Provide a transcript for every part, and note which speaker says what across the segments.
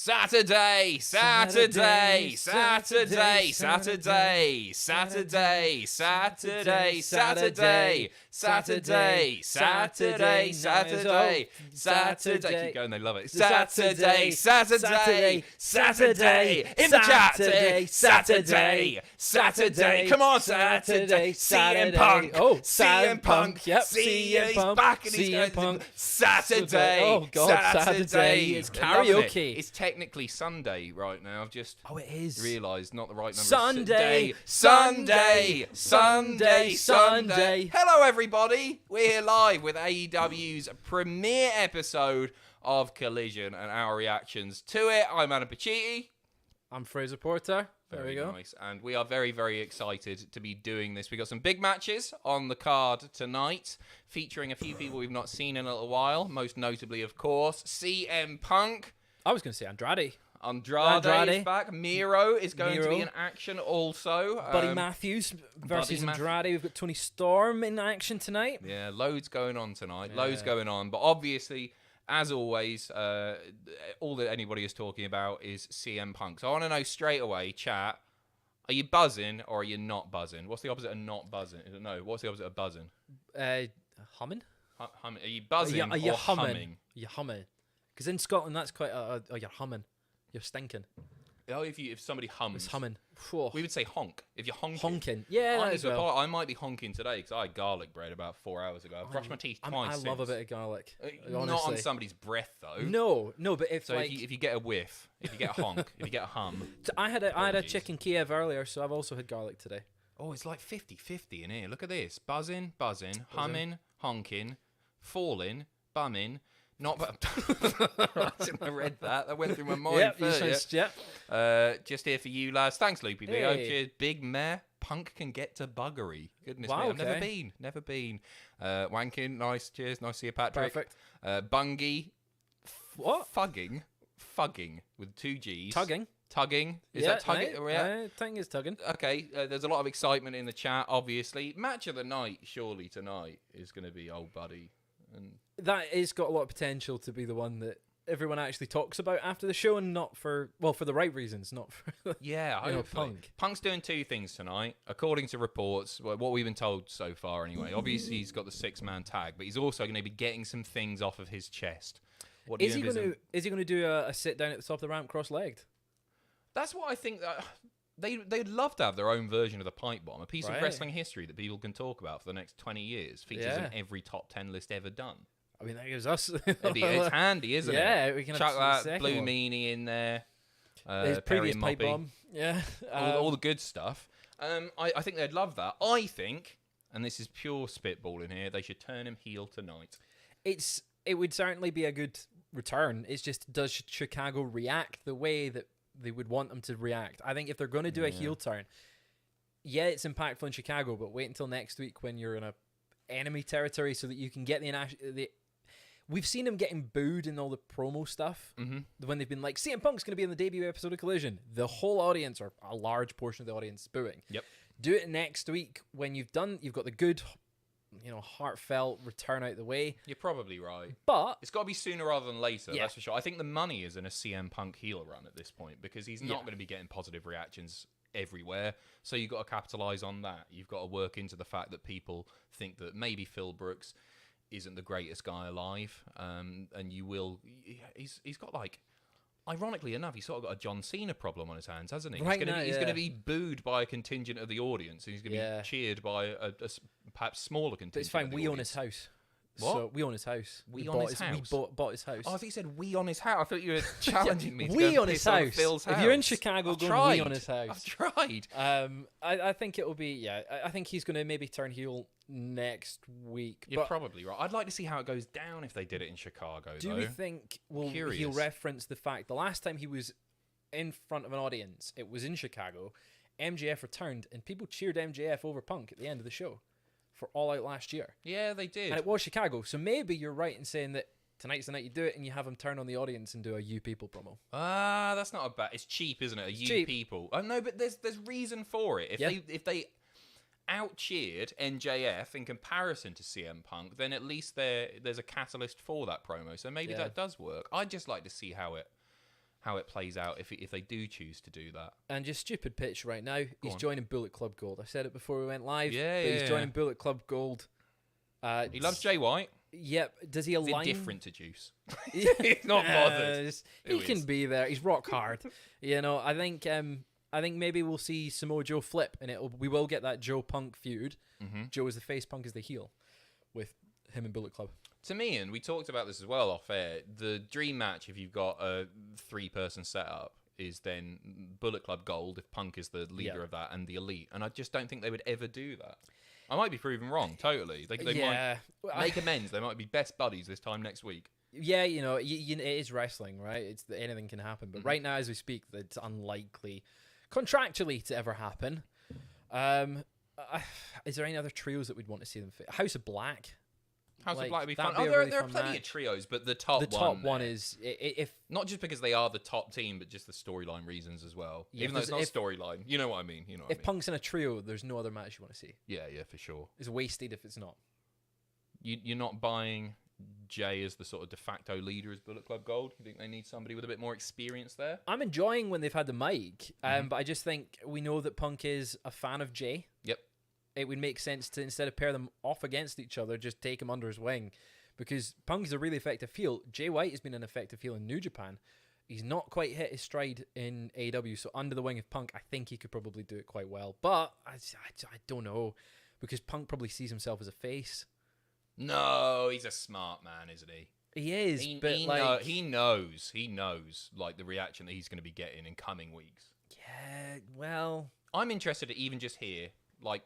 Speaker 1: Saturday, Saturday, Saturday, Saturday, Saturday, Saturday, Saturday, Saturday, Saturday, Saturday, Saturday. Keep going, they love it. Saturday, Saturday, Saturday, in the chat. Saturday, Saturday. Come on, Saturday. CM Punk.
Speaker 2: Oh,
Speaker 1: CM Punk.
Speaker 2: Yep.
Speaker 1: He's back and he's going. Saturday.
Speaker 2: Oh God, Saturday. It's karaoke.
Speaker 1: It's technically Sunday right now. I've just
Speaker 2: it is
Speaker 1: realised not the right number.
Speaker 2: Sunday.
Speaker 1: Sunday. Sunday.
Speaker 2: Sunday.
Speaker 1: Hello, everybody. We're here live with AEW's premiere episode of Collision and our reactions to it. I'm Anna Pacitti.
Speaker 2: I'm Fraser Porter. There we go.
Speaker 1: Nice. And we are very, very excited to be doing this. We got some big matches on the card tonight, featuring a few people we've not seen in a little while. Most notably, of course, CM Punk.
Speaker 2: I was going to say Andrade.
Speaker 1: Andrade is back. Miro is going to be in action also.
Speaker 2: Buddy Matthews versus Andrade. We've got Toni Storm in action tonight.
Speaker 1: Yeah, loads going on tonight. Yeah. Loads going on. But obviously, as always, all that anybody is talking about is CM Punk. So I want to know straight away, chat, are you buzzing or are you not buzzing? What's the opposite of not buzzing? No, what's the opposite of buzzing?
Speaker 2: Humming?
Speaker 1: Humming. Are you buzzing
Speaker 2: are you
Speaker 1: or
Speaker 2: humming?
Speaker 1: humming?
Speaker 2: Are you humming? Because in Scotland, that's quite you're humming. You're stinking.
Speaker 1: Oh, if somebody hums.
Speaker 2: It's humming. Whoa.
Speaker 1: We would say honk. If you're honking.
Speaker 2: Honking. Yeah,
Speaker 1: I might be honking today because I had garlic bread about 4 hours ago. I've brushed my teeth twice since.
Speaker 2: I love a bit of garlic.
Speaker 1: Not on somebody's breath, though.
Speaker 2: No, but if
Speaker 1: you get a whiff, if you get a honk, if you get a hum.
Speaker 2: I had a chicken Kiev earlier, so I've also had garlic today.
Speaker 1: Oh, it's like 50-50 in here. Look at this. Buzzing, humming, honking, falling, bumming. I read that. That went through my mind. Just here for you, lads. Thanks, Loopy B.
Speaker 2: Hey.
Speaker 1: Cheers. Big meh. Punk can get to buggery. Goodness me. I've never been. Wanking. Nice. Cheers. Nice to see you, Patrick.
Speaker 2: Perfect.
Speaker 1: Bungie.
Speaker 2: What?
Speaker 1: Fugging with 2 G's.
Speaker 2: Tugging.
Speaker 1: Is that tugging?
Speaker 2: I think it's tugging.
Speaker 1: Okay. There's a lot of excitement in the chat, obviously. Match of the night, surely, tonight is going to be old buddy. And
Speaker 2: that has got a lot of potential to be the one that everyone actually talks about after the show, and not for the right reasons, not for Punk.
Speaker 1: Punk's doing 2 things tonight, according to reports. What we've been told so far, anyway. Obviously, he's got the 6-man tag, but he's also going to be getting some things off of his chest.
Speaker 2: Is he going to do a sit down at the top of the ramp, cross-legged?
Speaker 1: That's what I think. They'd love to have their own version of the pipe bomb, a piece of wrestling history that people can talk about for the next 20 years. Features in every top 10 list ever done.
Speaker 2: I mean, that gives us...
Speaker 1: It's handy, isn't it?
Speaker 2: Yeah, we can
Speaker 1: chuck
Speaker 2: have
Speaker 1: that blue meanie in there.
Speaker 2: His previous pipe bomb. Yeah.
Speaker 1: All the good stuff. I think they'd love that. I think, and this is pure spitball in here, they should turn him heel tonight.
Speaker 2: It would certainly be a good return. It's just, does Chicago react the way that they would want them to react? I think if they're going to do a heel turn, it's impactful in Chicago, but wait until next week when you're in a enemy territory so that you can get the We've seen him getting booed in all the promo stuff when they've been like, CM Punk's going to be in the debut episode of Collision. The whole audience, or a large portion of the audience, booing.
Speaker 1: Yep.
Speaker 2: Do it next week when you've got the good, heartfelt return out the way.
Speaker 1: You're probably right.
Speaker 2: But
Speaker 1: it's got to be sooner rather than later, that's for sure. I think the money is in a CM Punk heel run at this point because he's not going to be getting positive reactions everywhere. So you've got to capitalize on that. You've got to work into the fact that people think that maybe Phil Brooks isn't the greatest guy alive, and he's got, like, ironically enough, he's sort of got a John Cena problem on his hands, hasn't he? He's going to be booed by a contingent of the audience, and he's going to be cheered by a perhaps smaller contingent.
Speaker 2: But it's fine. We own his house.
Speaker 1: What?
Speaker 2: So we own his house.
Speaker 1: We bought his house.
Speaker 2: We bought his house.
Speaker 1: Oh, I thought you said we on his house. I thought you were challenging me.
Speaker 2: We
Speaker 1: to
Speaker 2: on his house.
Speaker 1: Phil's house.
Speaker 2: If you're in Chicago, go we on his house.
Speaker 1: I've tried.
Speaker 2: I think it will be. I think he's going to maybe turn heel next week.
Speaker 1: You're probably right. I'd like to see how it goes down if they did it in Chicago.
Speaker 2: Do we think he'll reference the fact the last time he was in front of an audience, it was in Chicago. MJF returned and people cheered MJF over Punk at the end of the show for All Out last year.
Speaker 1: Yeah, they did.
Speaker 2: And it was Chicago. So maybe you're right in saying that tonight's the night you do it and you have him turn on the audience and do a You People promo.
Speaker 1: That's not a bad... It's cheap, isn't it? You People. Oh, no, but there's reason for it. If they out-cheered NJF in comparison to CM Punk, then at least there's a catalyst for that promo. So maybe that does work. I'd just like to see how it how it plays out if they do choose to do that.
Speaker 2: And just stupid pitch right now. He's joining Bullet Club Gold. I said it before we went live.
Speaker 1: Yeah,
Speaker 2: but he's joining Bullet Club Gold.
Speaker 1: He loves Jay White.
Speaker 2: Yep. Does he align?
Speaker 1: Is it different to Juice? He's not bothered.
Speaker 2: He can be there. He's rock hard. I think maybe we'll see Samoa Joe flip, and we will get that Joe Punk feud. Mm-hmm. Joe is the face, Punk is the heel, with him and Bullet Club.
Speaker 1: To me, and we talked about this as well off air, the dream match, if you've got a 3-person setup, is then Bullet Club Gold, if Punk is the leader of that, and the Elite. And I just don't think they would ever do that. I might be proven wrong, totally. They might make amends. They might be best buddies this time next week.
Speaker 2: Yeah, it is wrestling, right? Anything can happen. But right now, as we speak, it's unlikely contractually to ever happen. Is there any other trios that we'd want to see them fit? House of Black.
Speaker 1: House of Black would be fun.
Speaker 2: There
Speaker 1: are plenty of trios, but the top
Speaker 2: one is if
Speaker 1: not just because they are the top team, but just the storyline reasons as well. Yeah, even though it's not storyline, you know what I mean. If
Speaker 2: Punk's in a trio, there's no other match you want to see.
Speaker 1: Yeah, for sure.
Speaker 2: It's wasted if it's not.
Speaker 1: You're not buying Jay as the sort of de facto leader as Bullet Club Gold. You think they need somebody with a bit more experience there?
Speaker 2: I'm enjoying when they've had the mic, but I just think we know that Punk is a fan of Jay.
Speaker 1: Yep.
Speaker 2: It would make sense to, instead of pair them off against each other, just take him under his wing. Because Punk is a really effective heel. Jay White has been an effective heel in New Japan. He's not quite hit his stride in AEW, so under the wing of Punk, I think he could probably do it quite well. But I don't know, because Punk probably sees himself as a face.
Speaker 1: No, he's a smart man, isn't he?
Speaker 2: He is,
Speaker 1: he knows like the reaction that he's going to be getting in coming weeks.
Speaker 2: Yeah, well,
Speaker 1: I'm interested to even just hear, like,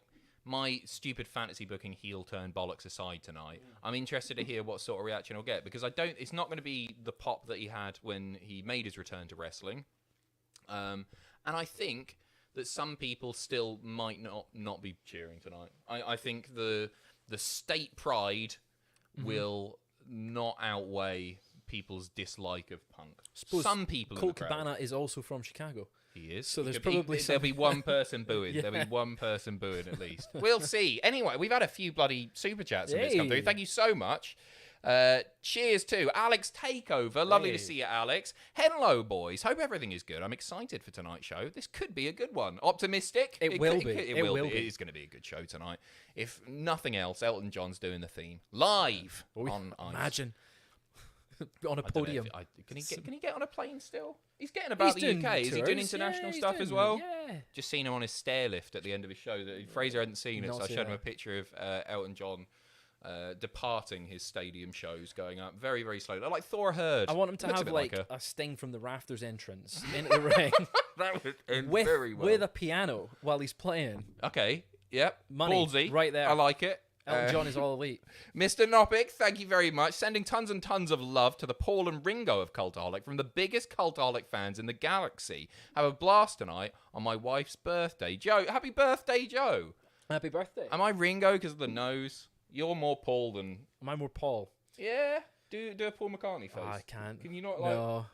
Speaker 1: my stupid fantasy booking heel turn bollocks aside tonight. I'm interested to hear what sort of reaction he'll get, because it's not going to be the pop that he had when he made his return to wrestling. And I think that some people still might not be cheering tonight. I think the state pride will not outweigh people's dislike of Punk. Some people
Speaker 2: Colt Cabana is also from Chicago.
Speaker 1: He is.
Speaker 2: So there's
Speaker 1: there'll be one person booing. There'll be one person booing at least. We'll see. Anyway, we've had a few bloody super chats from this come through. Thank you so much. Cheers to Alex Takeover. Lovely to see you, Alex. Hello, boys. Hope everything is good. I'm excited for tonight's show. This could be a good one. Optimistic?
Speaker 2: It will be.
Speaker 1: It will be. It is going to be a good show tonight. If nothing else, Elton John's doing the theme live on ice.
Speaker 2: Imagine. On a podium.
Speaker 1: Can he get on a plane still? He's getting about the UK. Is he doing international stuff as well?
Speaker 2: Yeah.
Speaker 1: Just seen him on his stair lift at the end of his show. Fraser hadn't seen it, so I showed him a picture of Elton John departing his stadium shows, going up very, very slowly. Like Thor Hurd.
Speaker 2: I want him to have like a Sting from the Rafters entrance into the ring.
Speaker 1: That would end
Speaker 2: with,
Speaker 1: very well.
Speaker 2: With a piano while he's playing.
Speaker 1: Okay. Yep.
Speaker 2: Money.
Speaker 1: Ballsy.
Speaker 2: Right there.
Speaker 1: I like it.
Speaker 2: Elton John is all elite.
Speaker 1: Mr. Nopic, thank you very much. Sending tons and tons of love to the Paul and Ringo of Cultaholic from the biggest Cultaholic fans in the galaxy. Have a blast tonight on my wife's birthday. Joe, happy birthday, Joe.
Speaker 2: Happy birthday.
Speaker 1: Am I Ringo because of the nose? You're more Paul than...
Speaker 2: Am I more Paul?
Speaker 1: Yeah. Do a Paul McCartney face.
Speaker 2: I can't.
Speaker 1: Can you not like...
Speaker 2: No.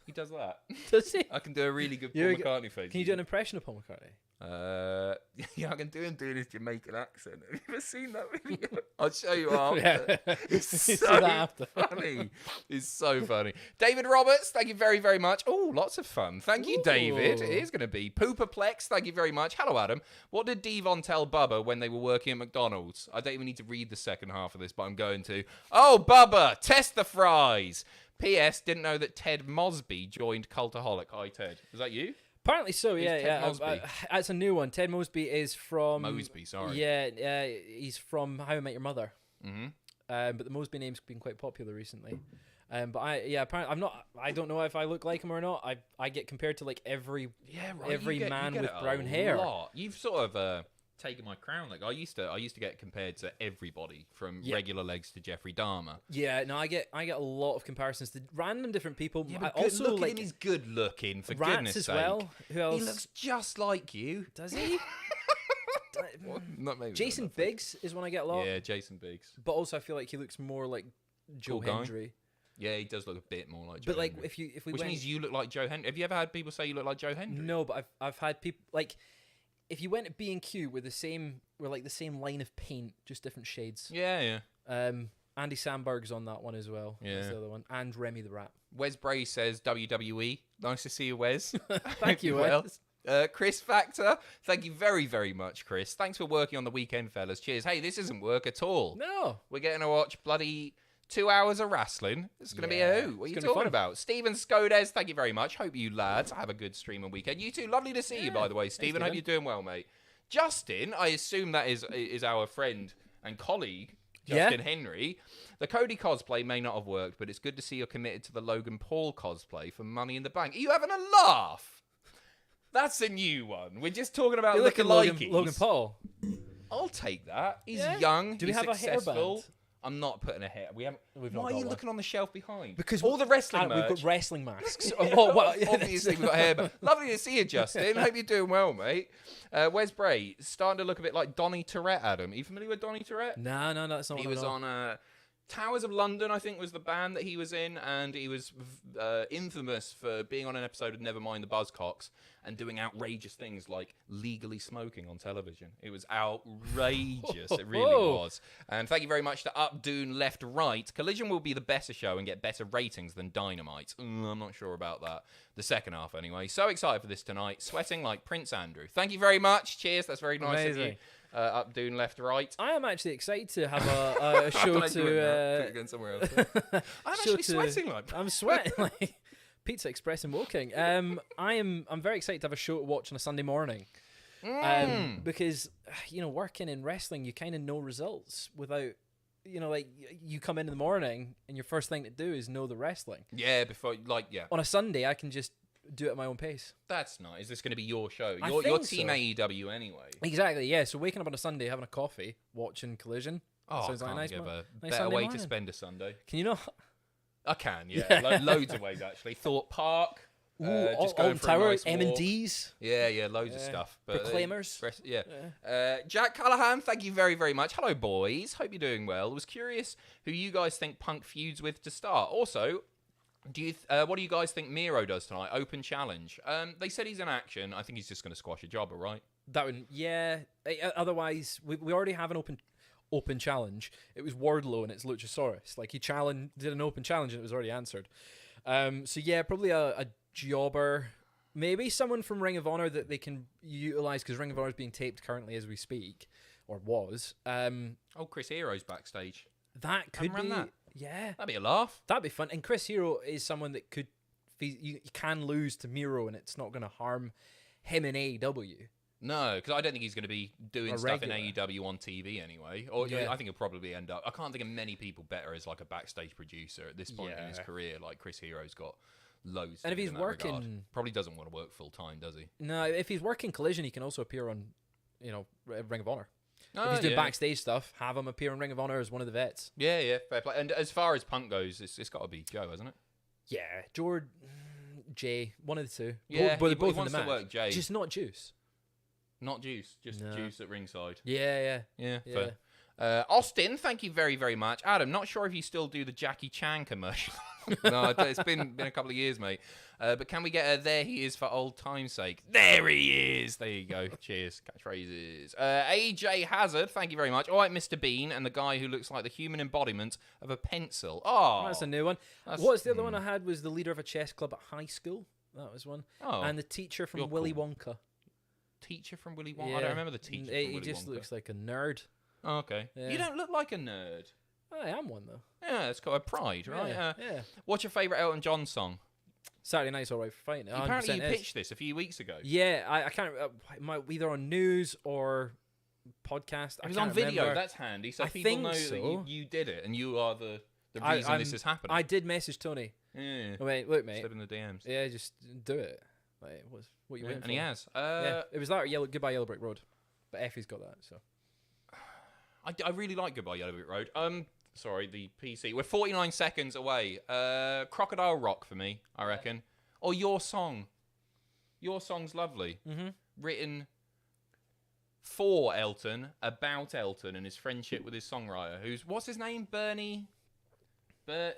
Speaker 1: He does that.
Speaker 2: Does he?
Speaker 1: I can do a really good Paul McCartney face.
Speaker 2: Can you do an impression of Paul McCartney?
Speaker 1: Yeah, I can do him doing his Jamaican accent. Have you ever seen that video? I'll show you after. It's so funny. It's so funny. David Roberts, thank you very, very much. Oh, lots of fun. Thank you, David. It is going to be. Pooperplex, thank you very much. Hello, Adam. What did Devon tell Bubba when they were working at McDonald's? I don't even need to read the second half of this, but I'm going to. Oh, Bubba, test the fries. P.S. Didn't know that Ted Mosby joined Cultaholic. Hi, Ted. Was that you?
Speaker 2: Apparently so, yeah. That's a new one. Ted Mosby is from...
Speaker 1: Mosby, sorry.
Speaker 2: Yeah, he's from How I Met Your Mother.
Speaker 1: Mm-hmm.
Speaker 2: But the Mosby name's been quite popular recently. Apparently I'm not... I don't know if I look like him or not. I get compared to like every man with brown hair.
Speaker 1: Lot. You've sort of taken my crown. Like I used to get compared to everybody from Regular Legs to Jeffrey Dahmer.
Speaker 2: Yeah, no, I get a lot of comparisons to random different people.
Speaker 1: Yeah, but
Speaker 2: also like
Speaker 1: he's good looking for
Speaker 2: Rats
Speaker 1: goodness
Speaker 2: as
Speaker 1: sake.
Speaker 2: well. Who else?
Speaker 1: He looks just like you.
Speaker 2: Does he?
Speaker 1: Not maybe.
Speaker 2: Jason Biggs is one I get a lot.
Speaker 1: Yeah, Jason Biggs.
Speaker 2: But also I feel like he looks more like Joe Hendry.
Speaker 1: Yeah, he does look a bit more like Joe
Speaker 2: But like
Speaker 1: Hendry.
Speaker 2: Which
Speaker 1: means you look like Joe Hendry. Have you ever had people say you look like Joe Hendry?
Speaker 2: No, but I've had people like if you went to B&Q with the same line of paint, just different shades.
Speaker 1: Yeah.
Speaker 2: And Andy Samberg's on that one as well.
Speaker 1: Yeah.
Speaker 2: That's the other one. And Remy the Rat.
Speaker 1: Wes Bray says WWE. Nice to see you, Wes.
Speaker 2: Thank you, Wes.
Speaker 1: Chris Factor, thank you very, very much, Chris. Thanks for working on the weekend, fellas. Cheers. Hey, this isn't work at all.
Speaker 2: No.
Speaker 1: We're getting to watch bloody 2 hours of wrestling. It's going to be a hoot. What are you talking about? Stephen Skodes, thank you very much. Hope you lads have a good stream and weekend. You too. Lovely to see you, by the way, Stephen. Hope you're doing well, mate. Justin, I assume that is our friend and colleague, Justin Henry. The Cody cosplay may not have worked, but it's good to see you're committed to the Logan Paul cosplay for Money in the Bank. Are you having a laugh? That's a new one. We're just talking about lookalikes.
Speaker 2: Logan Paul.
Speaker 1: I'll take that. He's young.
Speaker 2: Do we have
Speaker 1: successful.
Speaker 2: a hairband?
Speaker 1: I'm not putting a hair. Why are you looking on the shelf behind?
Speaker 2: Because
Speaker 1: all the wrestling merch.
Speaker 2: We've got wrestling masks.
Speaker 1: Obviously, we've got hair. Lovely to see you, Justin. Hope you're doing well, mate. Wes Bray, starting to look a bit like Donny Tourette, Adam. Are you familiar with Donny Tourette?
Speaker 2: No, that's not.
Speaker 1: He was on Towers of London, I think, was the band that he was in, and he was infamous for being on an episode of Nevermind the Buzzcocks and doing outrageous things like legally smoking on television. It was outrageous. It really was. And thank you very much to Up, Doon, Left, Right. Collision will be the better show and get better ratings than Dynamite. I'm not sure about that. The second half, anyway. So excited for this tonight. Sweating like Prince Andrew. Thank you very much. Cheers. That's very nice of you. Up, Doon, Left, Right.
Speaker 2: I am actually excited to have a show
Speaker 1: Put it again somewhere else. I'm actually sweating like.
Speaker 2: I'm sweating like Pizza Express and Woking. I'm very excited to have a show to watch on a Sunday morning. Because working in wrestling, you kind of know results without. Like you come in the morning and your first thing to do is know the wrestling.
Speaker 1: Yeah, on
Speaker 2: a Sunday, I can just do it at my own pace. That's nice.
Speaker 1: Is this going to be your show?
Speaker 2: Your
Speaker 1: team AEW anyway.
Speaker 2: Exactly, yeah. So waking up on a Sunday, having a coffee, watching Collision.
Speaker 1: Sounds like a nice better way to spend a Sunday.
Speaker 2: Can you not?
Speaker 1: I can, yeah. Loads of ways, actually. Thorpe Park. Just going for
Speaker 2: Tower,
Speaker 1: a nice
Speaker 2: M&Ds.
Speaker 1: Yeah, loads of stuff. But,
Speaker 2: Proclaimers.
Speaker 1: Jack Callahan, thank you very, very much. Hello, boys. Hope you're doing well. I was curious who you guys think Punk feuds with to start. Also, what do you guys think Miro does tonight? Open challenge. They said he's in action. I think he's just going to squash a jobber, right?
Speaker 2: That would, yeah. Otherwise, we already have an open challenge. It was Wardlow and it's Luchasaurus. Like he did an open challenge and it was already answered. So yeah, probably a jobber. Maybe someone from Ring of Honor that they can utilize because Ring of Honor is being taped currently as we speak, or was.
Speaker 1: Chris Hero's backstage.
Speaker 2: That could be.
Speaker 1: That.
Speaker 2: Yeah,
Speaker 1: that'd be a laugh.
Speaker 2: That'd be fun. And Chris Hero is someone that could you can lose to Miro, and it's not going to harm him in AEW.
Speaker 1: No, because I don't think he's going to be doing stuff in AEW on TV anyway. Or I think he'll probably end up. I can't think of many people better as like a backstage producer at this point in his career. Like Chris Hero's got loads.
Speaker 2: And if he's working,
Speaker 1: regard. Probably doesn't want to work full time, does he?
Speaker 2: No, if he's working Collision, he can also appear on, Ring of Honor. If he's doing backstage stuff, have him appear in Ring of Honor as one of the vets.
Speaker 1: Yeah, fair play. And as far as Punk goes, it's got to be Joe, hasn't it?
Speaker 2: Yeah, Jay, one of the two.
Speaker 1: Yeah,
Speaker 2: both
Speaker 1: he
Speaker 2: in the
Speaker 1: wants
Speaker 2: match.
Speaker 1: to work Jay.
Speaker 2: Just not Juice.
Speaker 1: Not Juice, just Juice at ringside.
Speaker 2: Yeah.
Speaker 1: Fair. Austin, thank you very, very much. Adam, not sure if you still do the Jackie Chan commercial. No, it's been a couple of years, mate. But can we get a there he is for old time's sake? There he is. There you go. Cheers. Catchphrases. AJ Hazard, thank you very much. All right, Mr. Bean and the guy who looks like the human embodiment of a pencil. Oh,
Speaker 2: that's a new one. What's the other one I had was the leader of a chess club at high school. That was one.
Speaker 1: Oh,
Speaker 2: and the teacher from Willy Wonka.
Speaker 1: Teacher from Willy Wonka? I don't remember the teacher from Willy Wonka.
Speaker 2: He just looks like a nerd.
Speaker 1: Oh, okay. Yeah. You don't look like a nerd.
Speaker 2: I am one, though.
Speaker 1: Yeah, it's got a pride, right?
Speaker 2: Yeah.
Speaker 1: What's your favourite Elton John song?
Speaker 2: Saturday Night's Alright for Fighting.
Speaker 1: Apparently you pitched this a few weeks ago.
Speaker 2: Yeah, I can't... either on news or podcast.
Speaker 1: It was on video. That's handy. So people know that you did it and you are the reason this is happening.
Speaker 2: I did message Tony.
Speaker 1: Yeah.
Speaker 2: Wait, look, mate.
Speaker 1: Slip in the DMs.
Speaker 2: Yeah, just do it. Like, what you waiting for?
Speaker 1: And he has.
Speaker 2: It was that or Goodbye Yellow Brick Road. But Effie's got that, so...
Speaker 1: I really like Goodbye Yellow Brick Road. Sorry, the PC. We're 49 seconds away. Crocodile Rock for me, I reckon. Or Your Song. Your Song's lovely.
Speaker 2: Mm-hmm.
Speaker 1: Written for Elton, about Elton and his friendship with his songwriter. What's his name? Bernie. I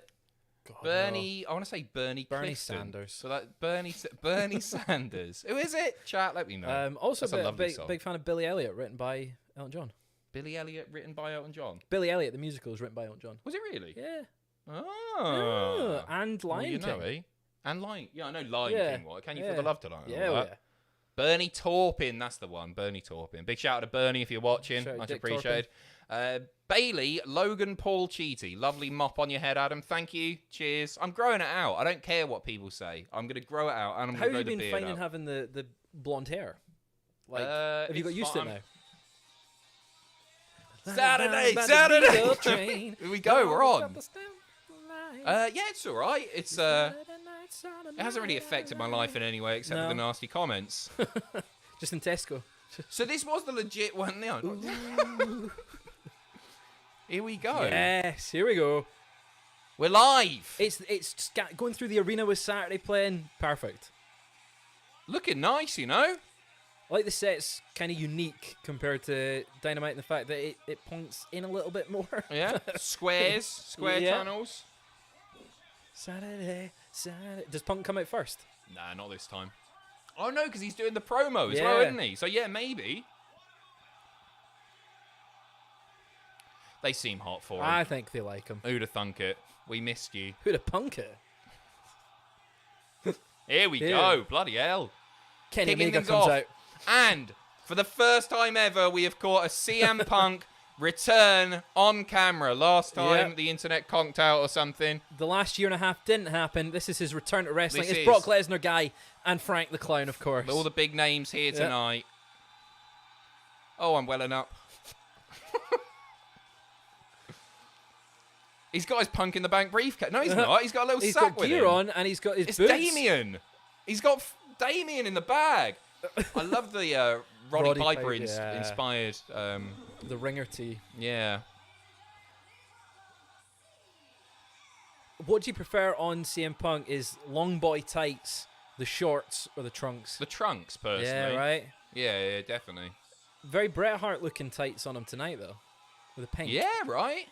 Speaker 1: want to say Bernie Clifton.
Speaker 2: Sanders.
Speaker 1: So that Bernie Sanders. Who is it? Chat, let me know.
Speaker 2: Also, big fan of Billy Elliot, written by Elton John.
Speaker 1: Billy Elliot written by Elton John.
Speaker 2: Billy Elliot, the musical, is written by Elton John.
Speaker 1: Was it really?
Speaker 2: Yeah.
Speaker 1: Oh.
Speaker 2: And Lion King.
Speaker 1: You know, eh? And Lion... Yeah, I know Lion King. What? Can You Feel the Love Tonight?
Speaker 2: Yeah.
Speaker 1: Bernie Taupin, that's the one. Bernie Taupin. Big shout out to Bernie if you're watching. Much appreciated. Bailey, Logan Paul Cheaty. Lovely mop on your head, Adam. Thank you. Cheers. I'm growing it out. I don't care what people say. I'm going to grow it out, and I'm going to grow the beard out. How have you been finding
Speaker 2: having the blonde hair? Like, have you got used to it now?
Speaker 1: Saturday! Here we go, we're on. Yeah, it's all right. It's it hasn't really affected my life in any way except for the nasty comments.
Speaker 2: Just in Tesco.
Speaker 1: So this was the legit one. Here we go.
Speaker 2: Yes, here we go.
Speaker 1: We're live.
Speaker 2: It's going through the arena with Saturday playing. Perfect.
Speaker 1: Looking nice, you know.
Speaker 2: I like the set's kind of unique compared to Dynamite in the fact that it points in a little bit more.
Speaker 1: Yeah, square channels.
Speaker 2: Saturday. Does Punk come out first?
Speaker 1: Nah, not this time. Oh no, because he's doing the promo as well, isn't he? So yeah, maybe. They seem hot for him.
Speaker 2: I think they like him.
Speaker 1: Who'd have thunk it? We missed you.
Speaker 2: Who'd have punk it?
Speaker 1: Here we go. Bloody hell.
Speaker 2: Kenny Omega comes out.
Speaker 1: And for the first time ever, we have caught a CM Punk return on camera. Last time the internet conked out or something.
Speaker 2: The last year and a half didn't happen. This is his return to wrestling. It's Brock Lesnar guy and Frank the Clown, of course.
Speaker 1: All the big names here tonight. Oh, I'm welling up. He's got his Punk in the Bank briefcase. No, he's not. He's got a little sack with him.
Speaker 2: He's got gear on and he's got his boots.
Speaker 1: It's Damien. He's got Damien in the bag. I love the Roddy Piper inspired.
Speaker 2: The ringer tee.
Speaker 1: Yeah.
Speaker 2: What do you prefer on CM Punk? Is long boy tights, the shorts, or the trunks?
Speaker 1: The trunks, personally.
Speaker 2: Yeah, right?
Speaker 1: Yeah, definitely.
Speaker 2: Very Bret Hart looking tights on him tonight, though. With the pink.
Speaker 1: Yeah, right?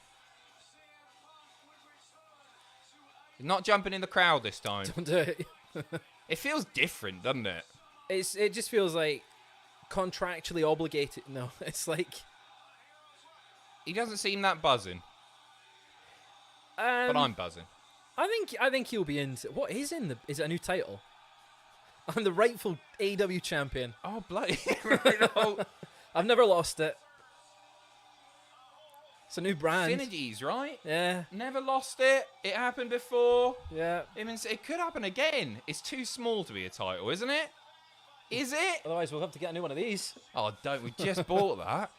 Speaker 1: Not jumping in the crowd this time.
Speaker 2: Don't do it.
Speaker 1: It feels different, doesn't it?
Speaker 2: It just feels like contractually obligated. No, it's like
Speaker 1: he doesn't seem that buzzing. But I'm buzzing.
Speaker 2: I think he'll be in. What is in the? Is it a new title? I'm the rightful AEW champion.
Speaker 1: Oh bloody!
Speaker 2: I've never lost it. It's a new brand.
Speaker 1: Synergies, right?
Speaker 2: Yeah.
Speaker 1: Never lost it. It happened before.
Speaker 2: Yeah.
Speaker 1: It could happen again. It's too small to be a title, isn't it? Is it?
Speaker 2: Otherwise, we'll have to get a new one of these.
Speaker 1: Oh, don't. We just bought that.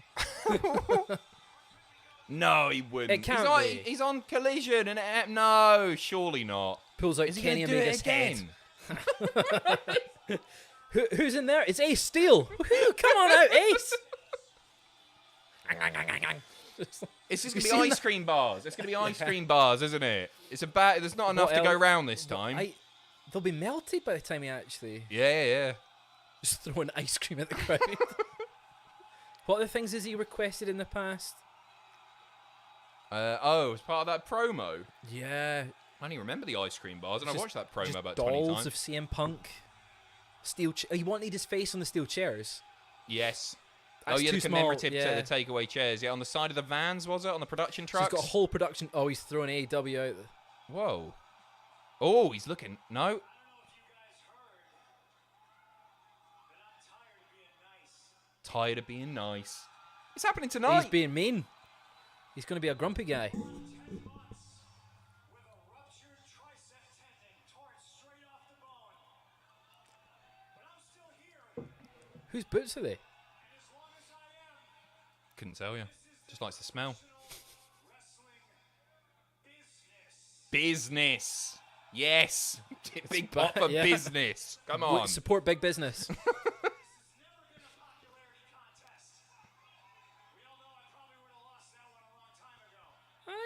Speaker 1: No, he wouldn't.
Speaker 2: It can't be.
Speaker 1: He's on Collision. No, surely not.
Speaker 2: Pulls out Kenny Omega's head. Who's in there? It's Ace Steel. Come on out, Ace.
Speaker 1: It's just going to be ice cream bars. It's going to be ice cream bars, isn't it? There's not enough to go round this time.
Speaker 2: They'll be melted by the time he actually...
Speaker 1: Yeah.
Speaker 2: Just throwing ice cream at the crowd. What other things has he requested in the past?
Speaker 1: As part of that promo.
Speaker 2: Yeah.
Speaker 1: I don't even remember the ice cream bars, and I watched that promo about 20
Speaker 2: dolls
Speaker 1: times.
Speaker 2: of CM Punk. He wanted his face on the steel chairs.
Speaker 1: Yes.
Speaker 2: That's
Speaker 1: the commemorative
Speaker 2: small,
Speaker 1: the takeaway chairs. Yeah, on the side of the vans, was it? On the production trucks?
Speaker 2: So he's got a whole production... Oh, he's throwing AEW out.
Speaker 1: Whoa. Oh, he's looking... No. Tired of being nice. It's happening tonight.
Speaker 2: He's being mean. He's going to be a grumpy guy. Whose boots are they?
Speaker 1: Couldn't tell you. Just likes the smell. Business. Yes. Big pop for business. Come on.
Speaker 2: Support big business.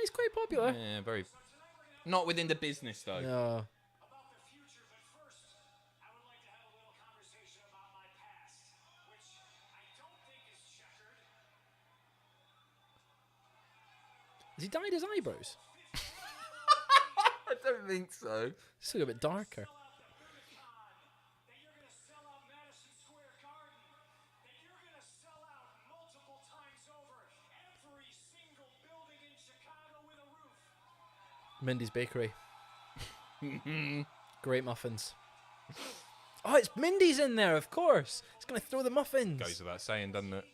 Speaker 2: He's quite popular.
Speaker 1: Yeah, very. Not within the business, though.
Speaker 2: No. Has he dyed his eyebrows?
Speaker 1: I don't think so.
Speaker 2: It's a little bit darker. Mindy's Bakery. Great muffins. Oh, it's Mindy's in there, of course. It's going to throw the muffins.
Speaker 1: Goes without saying, doesn't it?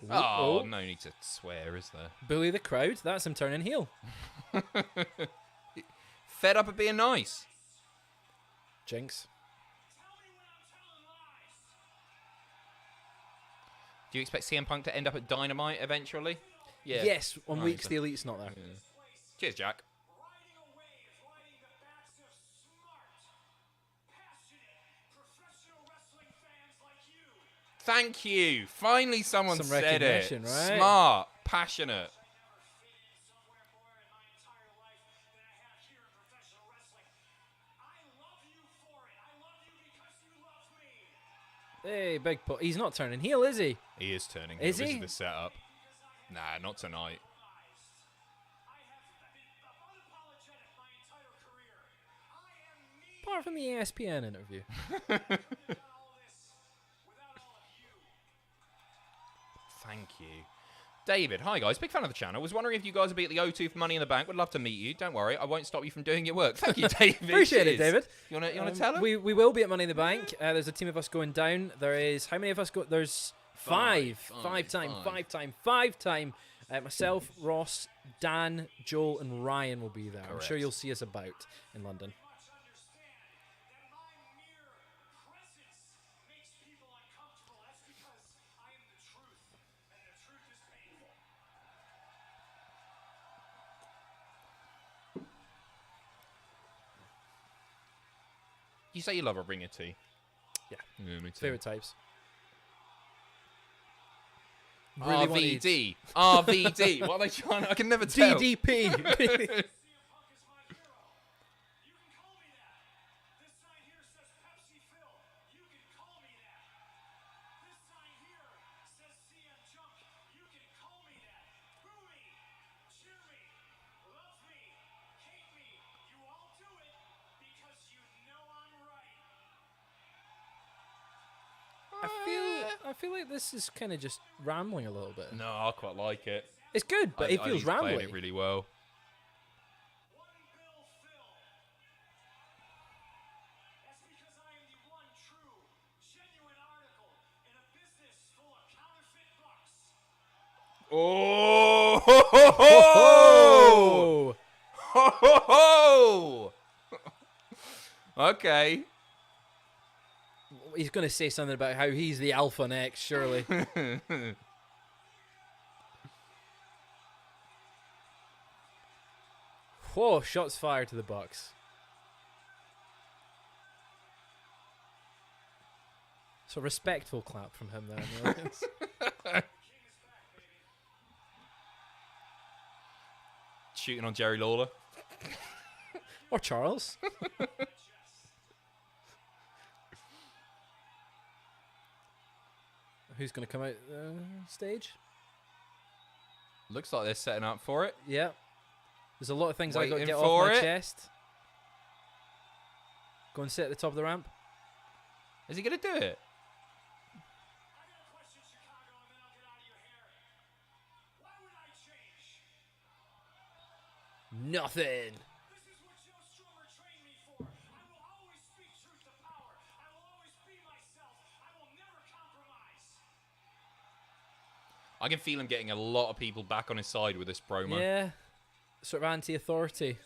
Speaker 1: Oh, no need to swear, is there?
Speaker 2: Bully the crowd. That's him turning heel.
Speaker 1: Fed up of being nice.
Speaker 2: Jinx.
Speaker 1: Do you expect CM Punk to end up at Dynamite eventually? Yeah.
Speaker 2: Yes, on weeks the Elite's not there.
Speaker 1: Yeah. Cheers, Jack. Thank you. Finally someone
Speaker 2: Some
Speaker 1: said it.
Speaker 2: recognition, right?
Speaker 1: Smart. Passionate.
Speaker 2: Hey, big po. He's not turning heel, is he?
Speaker 1: He is turning.
Speaker 2: Is
Speaker 1: heel.
Speaker 2: he?
Speaker 1: This is the setup. Nah, not tonight.
Speaker 2: Apart from the ESPN interview.
Speaker 1: Thank you. David, hi guys, big fan of the channel. Was wondering if you guys would be at the O2 for Money in the Bank. Would love to meet you. Don't worry, I won't stop you from doing your work. Thank you, David.
Speaker 2: Appreciate it, David.
Speaker 1: You wanna tell him?
Speaker 2: We will be at Money in the Bank. There's a team of us going down. There is how many of us go? There's five time. Myself, Ross, Dan, Joel, and Ryan will be there.
Speaker 1: Correct.
Speaker 2: I'm sure you'll see us about in London.
Speaker 1: You say you love a ring of tea.
Speaker 2: Yeah.
Speaker 1: Me too.
Speaker 2: Favorite types. Really
Speaker 1: RVD. RVD. What are they trying? I can never tell.
Speaker 2: DDP. I feel like this is kind of just rambling a little bit.
Speaker 1: No, I quite like it.
Speaker 2: It's good, but it feels
Speaker 1: he's playing
Speaker 2: rambly.
Speaker 1: it really well. Oh! Ho, ho, ho! Ho, ho, ho! Okay.
Speaker 2: He's going to say something about how he's the alpha next, surely. Whoa, shots fired to the Bucks. So respectful clap from him there.
Speaker 1: Shooting on Jerry Lawler.
Speaker 2: Or Charles. Who's going to come out stage?
Speaker 1: Looks like they're setting up for it.
Speaker 2: Yeah. There's a lot of things I got to
Speaker 1: Waiting
Speaker 2: get
Speaker 1: for
Speaker 2: off my
Speaker 1: it.
Speaker 2: chest. Go and sit at the top of the ramp.
Speaker 1: Is he going to do it?
Speaker 2: Nothing.
Speaker 1: I can feel him getting a lot of people back on his side with this promo.
Speaker 2: Yeah. Sort of anti-authority.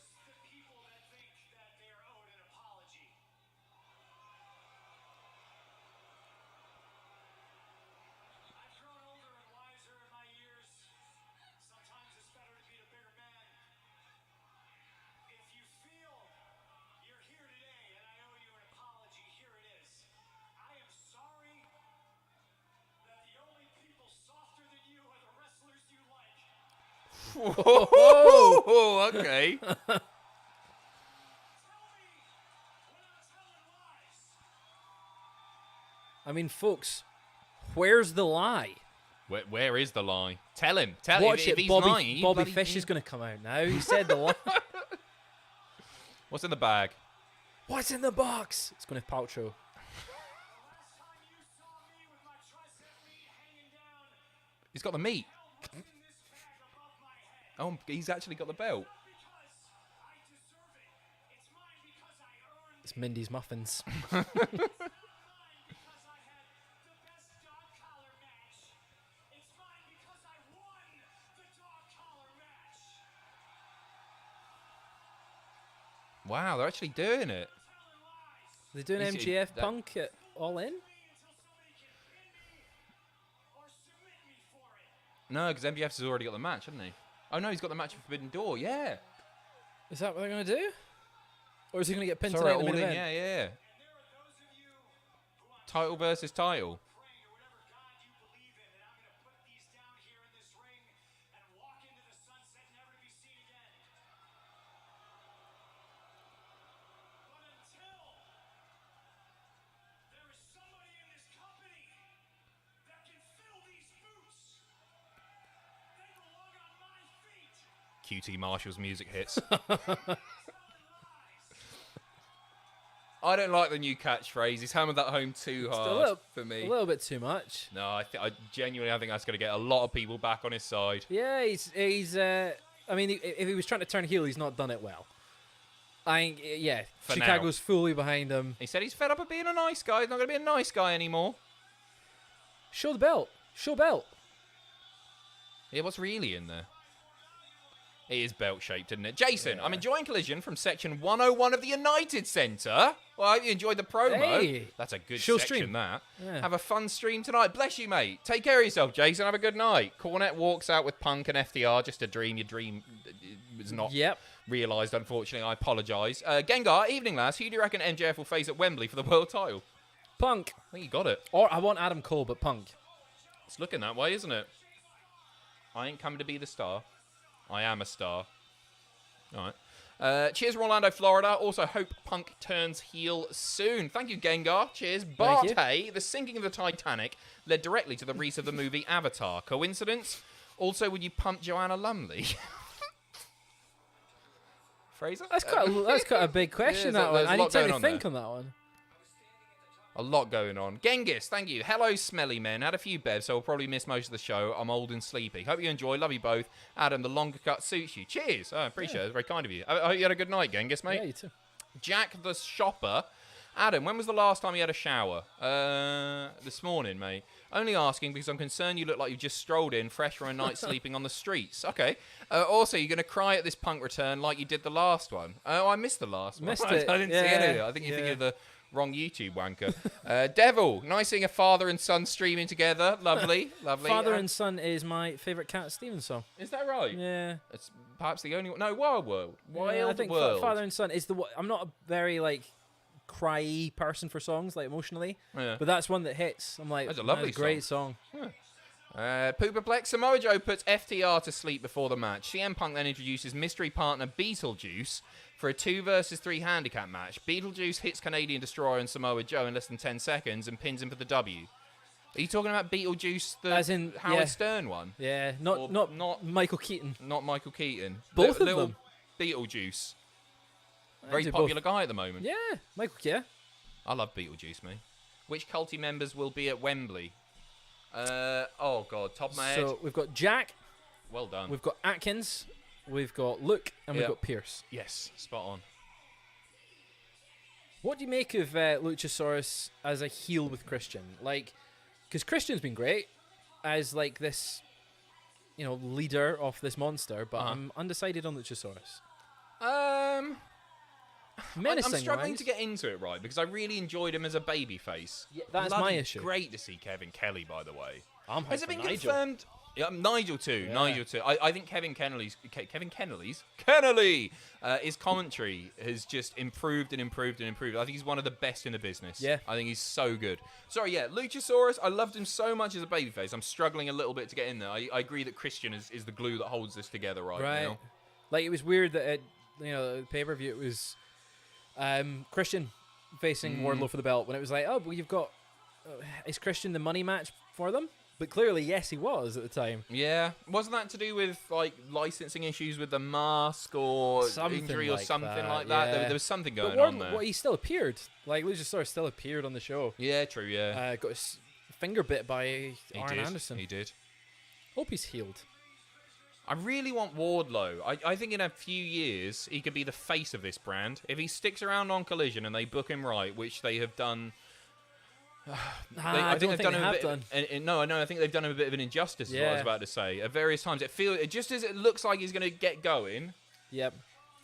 Speaker 1: Oh, okay.
Speaker 2: I mean, folks, where's the lie?
Speaker 1: Where is the lie? Tell him. Tell
Speaker 2: Watch
Speaker 1: him. If
Speaker 2: it.
Speaker 1: he's
Speaker 2: Bobby,
Speaker 1: lying,
Speaker 2: Bobby Fish is going to come out now. He said the lie.
Speaker 1: What's in the bag?
Speaker 2: What's in the box? It's going to Paltrow.
Speaker 1: He's got the meat. Oh, he's actually got the belt.
Speaker 2: It's Mindy's muffins.
Speaker 1: Wow, they're actually doing it.
Speaker 2: They're doing MJF Punk at All In?
Speaker 1: No, because MJF's has already got the match, hasn't he? Oh, no, he's got the match at Forbidden Door, yeah.
Speaker 2: Is that what they're going to do? Or is he going to get pinned
Speaker 1: Sorry,
Speaker 2: tonight in the main event?
Speaker 1: Yeah. Title versus title. QT Marshall's music hits. I don't like the new catchphrase. He's hammered that home too hard for me.
Speaker 2: A little bit too much.
Speaker 1: No, I genuinely think that's going to get a lot of people back on his side.
Speaker 2: Yeah, he's. I mean, if he was trying to turn heel, he's not done it well. Chicago's fully behind him.
Speaker 1: He said he's fed up of being a nice guy. He's not going to be a nice guy anymore.
Speaker 2: Show the belt. Show belt.
Speaker 1: Yeah, what's really in there? It is belt-shaped, isn't it? Jason, I'm enjoying Collision from Section 101 of the United Centre. Well, I hope you enjoyed the promo.
Speaker 2: Hey.
Speaker 1: That's a good
Speaker 2: Show
Speaker 1: section,
Speaker 2: stream.
Speaker 1: that.
Speaker 2: Yeah.
Speaker 1: Have a fun stream tonight. Bless you, mate. Take care of yourself, Jason. Have a good night. Cornette walks out with Punk and FTR. Just a dream. Your dream was not realised, unfortunately. I apologise. Gengar, evening, lads. Who do you reckon MJF will face at Wembley for the world title?
Speaker 2: Punk.
Speaker 1: I think you got it.
Speaker 2: Or I want Adam Cole, but Punk.
Speaker 1: It's looking that way, isn't it? I ain't coming to be the star. I am a star. All right. Cheers from Orlando, Florida. Also, hope Punk turns heel soon. Thank you, Gengar. Cheers. Bart, hey, the sinking of the Titanic led directly to the release of the movie Avatar. Coincidence? Also, would you pump Joanna Lumley? Fraser?
Speaker 2: That's quite a big question, that one. I need time to think on that one.
Speaker 1: A lot going on. Genghis, thank you. Hello, smelly men. Had a few bevs, so I'll probably miss most of the show. I'm old and sleepy. Hope you enjoy. Love you both. Adam, the longer cut suits you. Cheers. I appreciate it. It's very kind of you. I hope you had a good night, Genghis, mate.
Speaker 2: Yeah, you too.
Speaker 1: Jack the Shopper. Adam, when was the last time you had a shower? This morning, mate. Only asking because I'm concerned you look like you've just strolled in, fresh from a night sleeping on the streets. Okay. Also, you're going to cry at this Punk return like you did the last one. Oh, I missed the last one.
Speaker 2: Missed it.
Speaker 1: I didn't see any of it. I think you're thinking of the wrong YouTube wanker. Devil, nice seeing a father and son streaming together. Lovely, lovely.
Speaker 2: Father and Son is my favourite Cat Stevens song.
Speaker 1: Is that right?
Speaker 2: Yeah.
Speaker 1: It's perhaps the only one. No, Wild World.
Speaker 2: I think Father and Son is the one. I'm not a very, cry-y person for songs, emotionally.
Speaker 1: Yeah.
Speaker 2: But that's one that hits. I'm like,
Speaker 1: that's a lovely
Speaker 2: great song.
Speaker 1: Yeah. Poopaplex, Samoa Joe puts FTR to sleep before the match. CM Punk then introduces mystery partner Beetlejuice for a 2 versus 3 handicap match. Beetlejuice hits Canadian Destroyer and Samoa Joe in less than 10 seconds and pins him for the W. Are you talking about Beetlejuice,
Speaker 2: as in
Speaker 1: Howard Stern one?
Speaker 2: Yeah, not Michael Keaton.
Speaker 1: Not Michael Keaton.
Speaker 2: Both of
Speaker 1: little
Speaker 2: them.
Speaker 1: Beetlejuice. Very popular guy at the moment.
Speaker 2: Yeah, Michael, yeah.
Speaker 1: I love Beetlejuice, mate. Which culty members will be at Wembley? Oh, God, top of my head.
Speaker 2: So we've got Jack.
Speaker 1: Well done.
Speaker 2: We've got Atkins. We've got Luke. And we've got Pierce.
Speaker 1: Yes, spot on.
Speaker 2: What do you make of Luchasaurus as a heel with Christian? Because Christian's been great as, this, leader of this monster, but I'm undecided on Luchasaurus.
Speaker 1: I'm struggling to get into it, right, because I really enjoyed him as a babyface.
Speaker 2: Yeah, that's my issue.
Speaker 1: Great to see Kevin Kelly, by the way.
Speaker 2: Has
Speaker 1: it been
Speaker 2: Nigel
Speaker 1: confirmed? Yeah, Nigel too.
Speaker 2: Yeah.
Speaker 1: Nigel too. I think Kevin Kennelly's his commentary has just improved and improved and improved. I think he's one of the best in the business.
Speaker 2: Yeah.
Speaker 1: I think he's so good. Sorry, Luchasaurus, I loved him so much as a babyface. I'm struggling a little bit to get in there. I agree that Christian is the glue that holds this together right now.
Speaker 2: It was weird that at the pay-per-view it was Christian facing Wardlow for the belt when it was you've got is Christian the money match for them? But clearly, yes, he was at the time.
Speaker 1: Yeah. Wasn't that to do with, licensing issues with the mask or injury or something like that?
Speaker 2: Yeah.
Speaker 1: There was something going on there.
Speaker 2: Well, he still appeared. Luchasaurus still appeared on the show.
Speaker 1: Yeah, true, yeah.
Speaker 2: Got his finger bit by Arn Anderson.
Speaker 1: He did.
Speaker 2: Hope he's healed.
Speaker 1: I really want Wardlow. I think in a few years, he could be the face of this brand. If he sticks around on Collision and they book him right, which they have done...
Speaker 2: I think they've done him
Speaker 1: No, I think they've done him a bit of an injustice, is what I was about to say. At various times, just as it looks like he's going to get going,
Speaker 2: yep,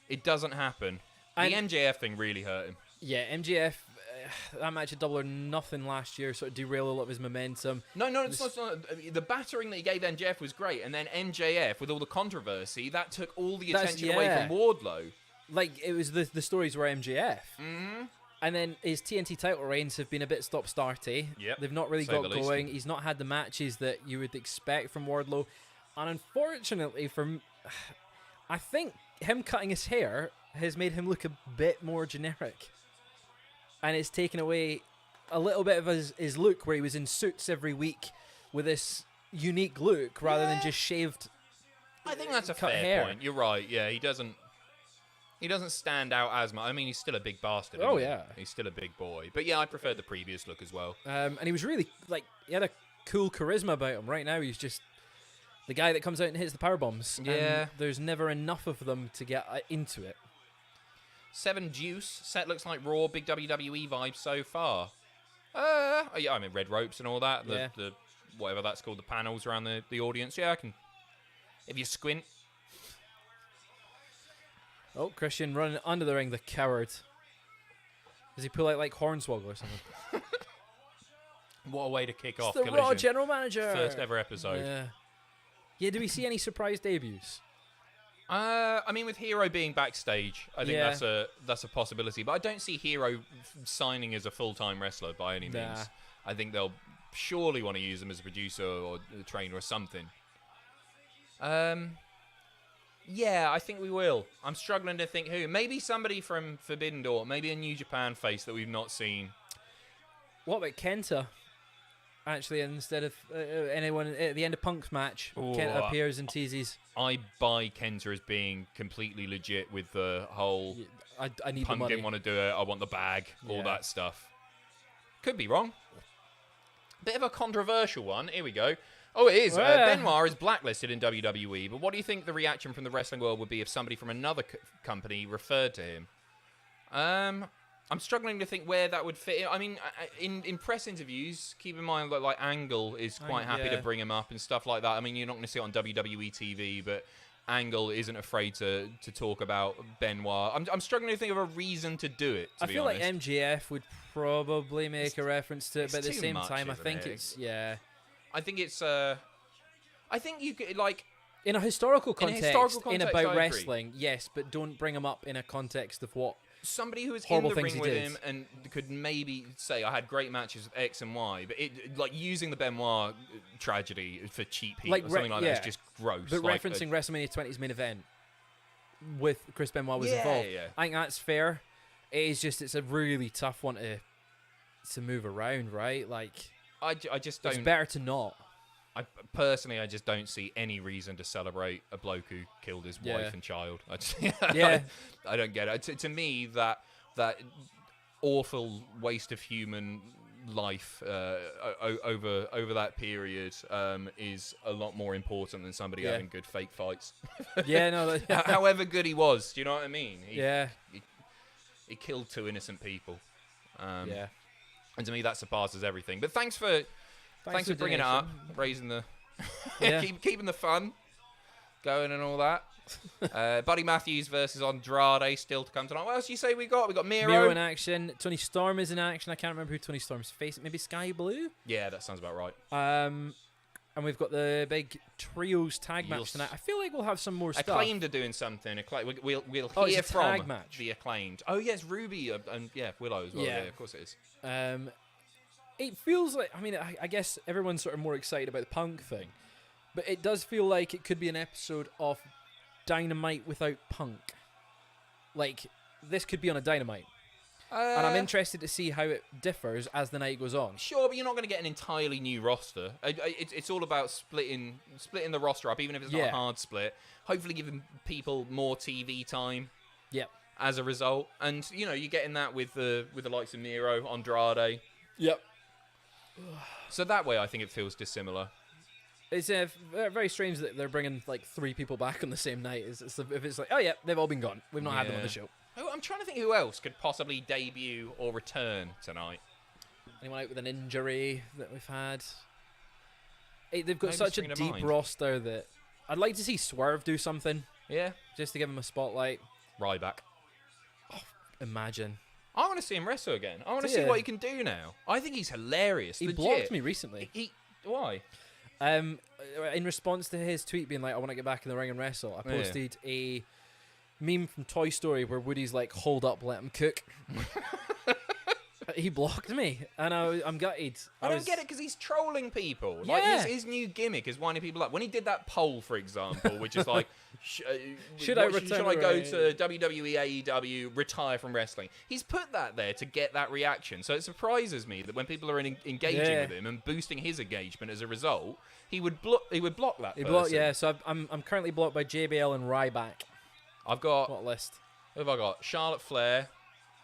Speaker 1: it doesn't happen. The MJF thing really hurt him.
Speaker 2: Yeah, MJF... that match at Double or Nothing last year sort of derailed a lot of his momentum. No,
Speaker 1: it's not. The battering that he gave MJF was great, and then MJF, with all the controversy, that took all the attention away from Wardlow.
Speaker 2: Like, it was the stories were MJF. Mm-hmm. And then his TNT title reigns have been a bit stop-starty.
Speaker 1: Yep.
Speaker 2: They've not really got going. He's not had the matches that you would expect from Wardlow. And unfortunately, I think him cutting his hair has made him look a bit more generic. And it's taken away a little bit of his look, where he was in suits every week with this unique look rather than just shaved.
Speaker 1: I think that's a fair point. You're right. Yeah, he doesn't stand out as much. I mean, he's still a big bastard.
Speaker 2: Oh yeah,
Speaker 1: he's still a big boy. But yeah, I preferred the previous look as well.
Speaker 2: And he was really he had a cool charisma about him. Right now, he's just the guy that comes out and hits the power bombs.
Speaker 1: Yeah,
Speaker 2: and there's never enough of them to get into it.
Speaker 1: 7 Juice set looks like Raw, big WWE vibes so far. Yeah, I mean red ropes and all that. The whatever that's called, the panels around the audience. Yeah, I can. If you squint.
Speaker 2: Oh, Christian running under the ring, the coward. Does he pull out like Hornswoggle or something?
Speaker 1: What a way to kick off
Speaker 2: the
Speaker 1: Collision.
Speaker 2: Raw General Manager.
Speaker 1: First ever episode.
Speaker 2: Yeah. Do we see any surprise debuts?
Speaker 1: I mean, with Hero being backstage, I think that's a possibility. But I don't see Hero signing as a full-time wrestler by any means. I think they'll surely want to use him as a producer or a trainer or something. Yeah, I think we will. I'm struggling to think who. Maybe somebody from Forbidden Door. Maybe a New Japan face that we've not seen.
Speaker 2: What about Kenta? Actually, instead of anyone at the end of Punk's match, Kenta appears and teases.
Speaker 1: I buy Kenta as being completely legit with the whole
Speaker 2: I need
Speaker 1: Punk
Speaker 2: the money.
Speaker 1: Didn't want to do it, I want the bag, all that stuff. Could be wrong. Bit of a controversial one. Here we go. Oh, it is. Benoit is blacklisted in WWE, but what do you think the reaction from the wrestling world would be if somebody from another company referred to him? I'm struggling to think where that would fit in. I mean, in press interviews, keep in mind that like Angle is quite happy to bring him up and stuff like that. I mean, you're not going to see it on WWE TV, but Angle isn't afraid to talk about Benoit. I'm struggling to think of a reason to do it, to be honest.
Speaker 2: Like MJF would probably make a reference to it, but at the same time, I think it's... Yeah.
Speaker 1: I think it's... I think you could, like...
Speaker 2: In a historical context, in about
Speaker 1: I
Speaker 2: wrestling, yes, but don't bring him up in a context of what...
Speaker 1: Somebody who was in the ring with him and could maybe say, I had great matches with X and Y, but like using the Benoit tragedy for cheap heat or something like that is just gross.
Speaker 2: But like, referencing WrestleMania 20's main event with Chris Benoit was involved.
Speaker 1: Yeah.
Speaker 2: I think that's fair. It's a really tough one to move around, right? Like,
Speaker 1: I just don't...
Speaker 2: It's better to not.
Speaker 1: I just don't see any reason to celebrate a bloke who killed his wife and child. I don't get it. To me, that awful waste of human life over that period is a lot more important than somebody having good fake fights. However good he was, do you know what I mean? He killed 2 innocent people. And to me, that surpasses everything. But thanks for bringing it up, raising the, keeping the fun going and all that. Buddy Matthews versus Andrade still to come tonight. What else do you say we got? We got Miro
Speaker 2: in action. Tony Storm is in action. I can't remember who Tony Storm's facing. Maybe Skye Blue?
Speaker 1: Yeah, that sounds about right.
Speaker 2: And we've got the big trios tag match tonight. I feel like we'll have some more stuff.
Speaker 1: Acclaimed are doing something. We'll hear from the Acclaimed. Oh yes, Ruby and Willow as well. Yeah, of course it is.
Speaker 2: It feels like, I mean, I guess everyone's sort of more excited about the Punk thing, but it does feel like it could be an episode of Dynamite without Punk. Like, this could be on a Dynamite. And I'm interested to see how it differs as the night goes on.
Speaker 1: Sure, but you're not going to get an entirely new roster. It's all about splitting the roster up, even if it's not a hard split. Hopefully giving people more TV time.
Speaker 2: Yep.
Speaker 1: As a result. And, you know, you're getting that with the likes of Miro, Andrade.
Speaker 2: Yep.
Speaker 1: So that way I think it feels dissimilar.
Speaker 2: It's very strange that they're bringing like 3 people back on the same night. If it's like, oh yeah, they've all been gone. We've not had them on the show.
Speaker 1: I'm trying to think who else could possibly debut or return tonight.
Speaker 2: Anyone out with an injury that we've had? They've got
Speaker 1: Maybe
Speaker 2: such a
Speaker 1: spring to
Speaker 2: deep
Speaker 1: mind.
Speaker 2: roster that I'd like to see Swerve do something.
Speaker 1: Yeah.
Speaker 2: Just to give him a spotlight.
Speaker 1: Ryback.
Speaker 2: Imagine.
Speaker 1: I want to see him wrestle again. I want to
Speaker 2: Do
Speaker 1: see
Speaker 2: you?
Speaker 1: what he can do now. I think he's hilarious.
Speaker 2: He
Speaker 1: Legit.
Speaker 2: blocked me recently.
Speaker 1: Why?
Speaker 2: In response to his tweet being like, I want to get back in the ring and wrestle, I posted a meme from Toy Story where Woody's like, hold up, let him cook. He blocked me, and I'm gutted.
Speaker 1: I don't get it because he's trolling people.
Speaker 2: Yeah.
Speaker 1: Like his new gimmick is winding people up. When he did that poll, for example, which is like,
Speaker 2: should I
Speaker 1: go to WWE, AEW, retire from wrestling? He's put that there to get that reaction. So it surprises me that when people are engaging with him and boosting his engagement as a result, he would block that person.
Speaker 2: So I'm currently blocked by JBL and Ryback.
Speaker 1: I've got
Speaker 2: What list?
Speaker 1: Who have I got? Charlotte Flair.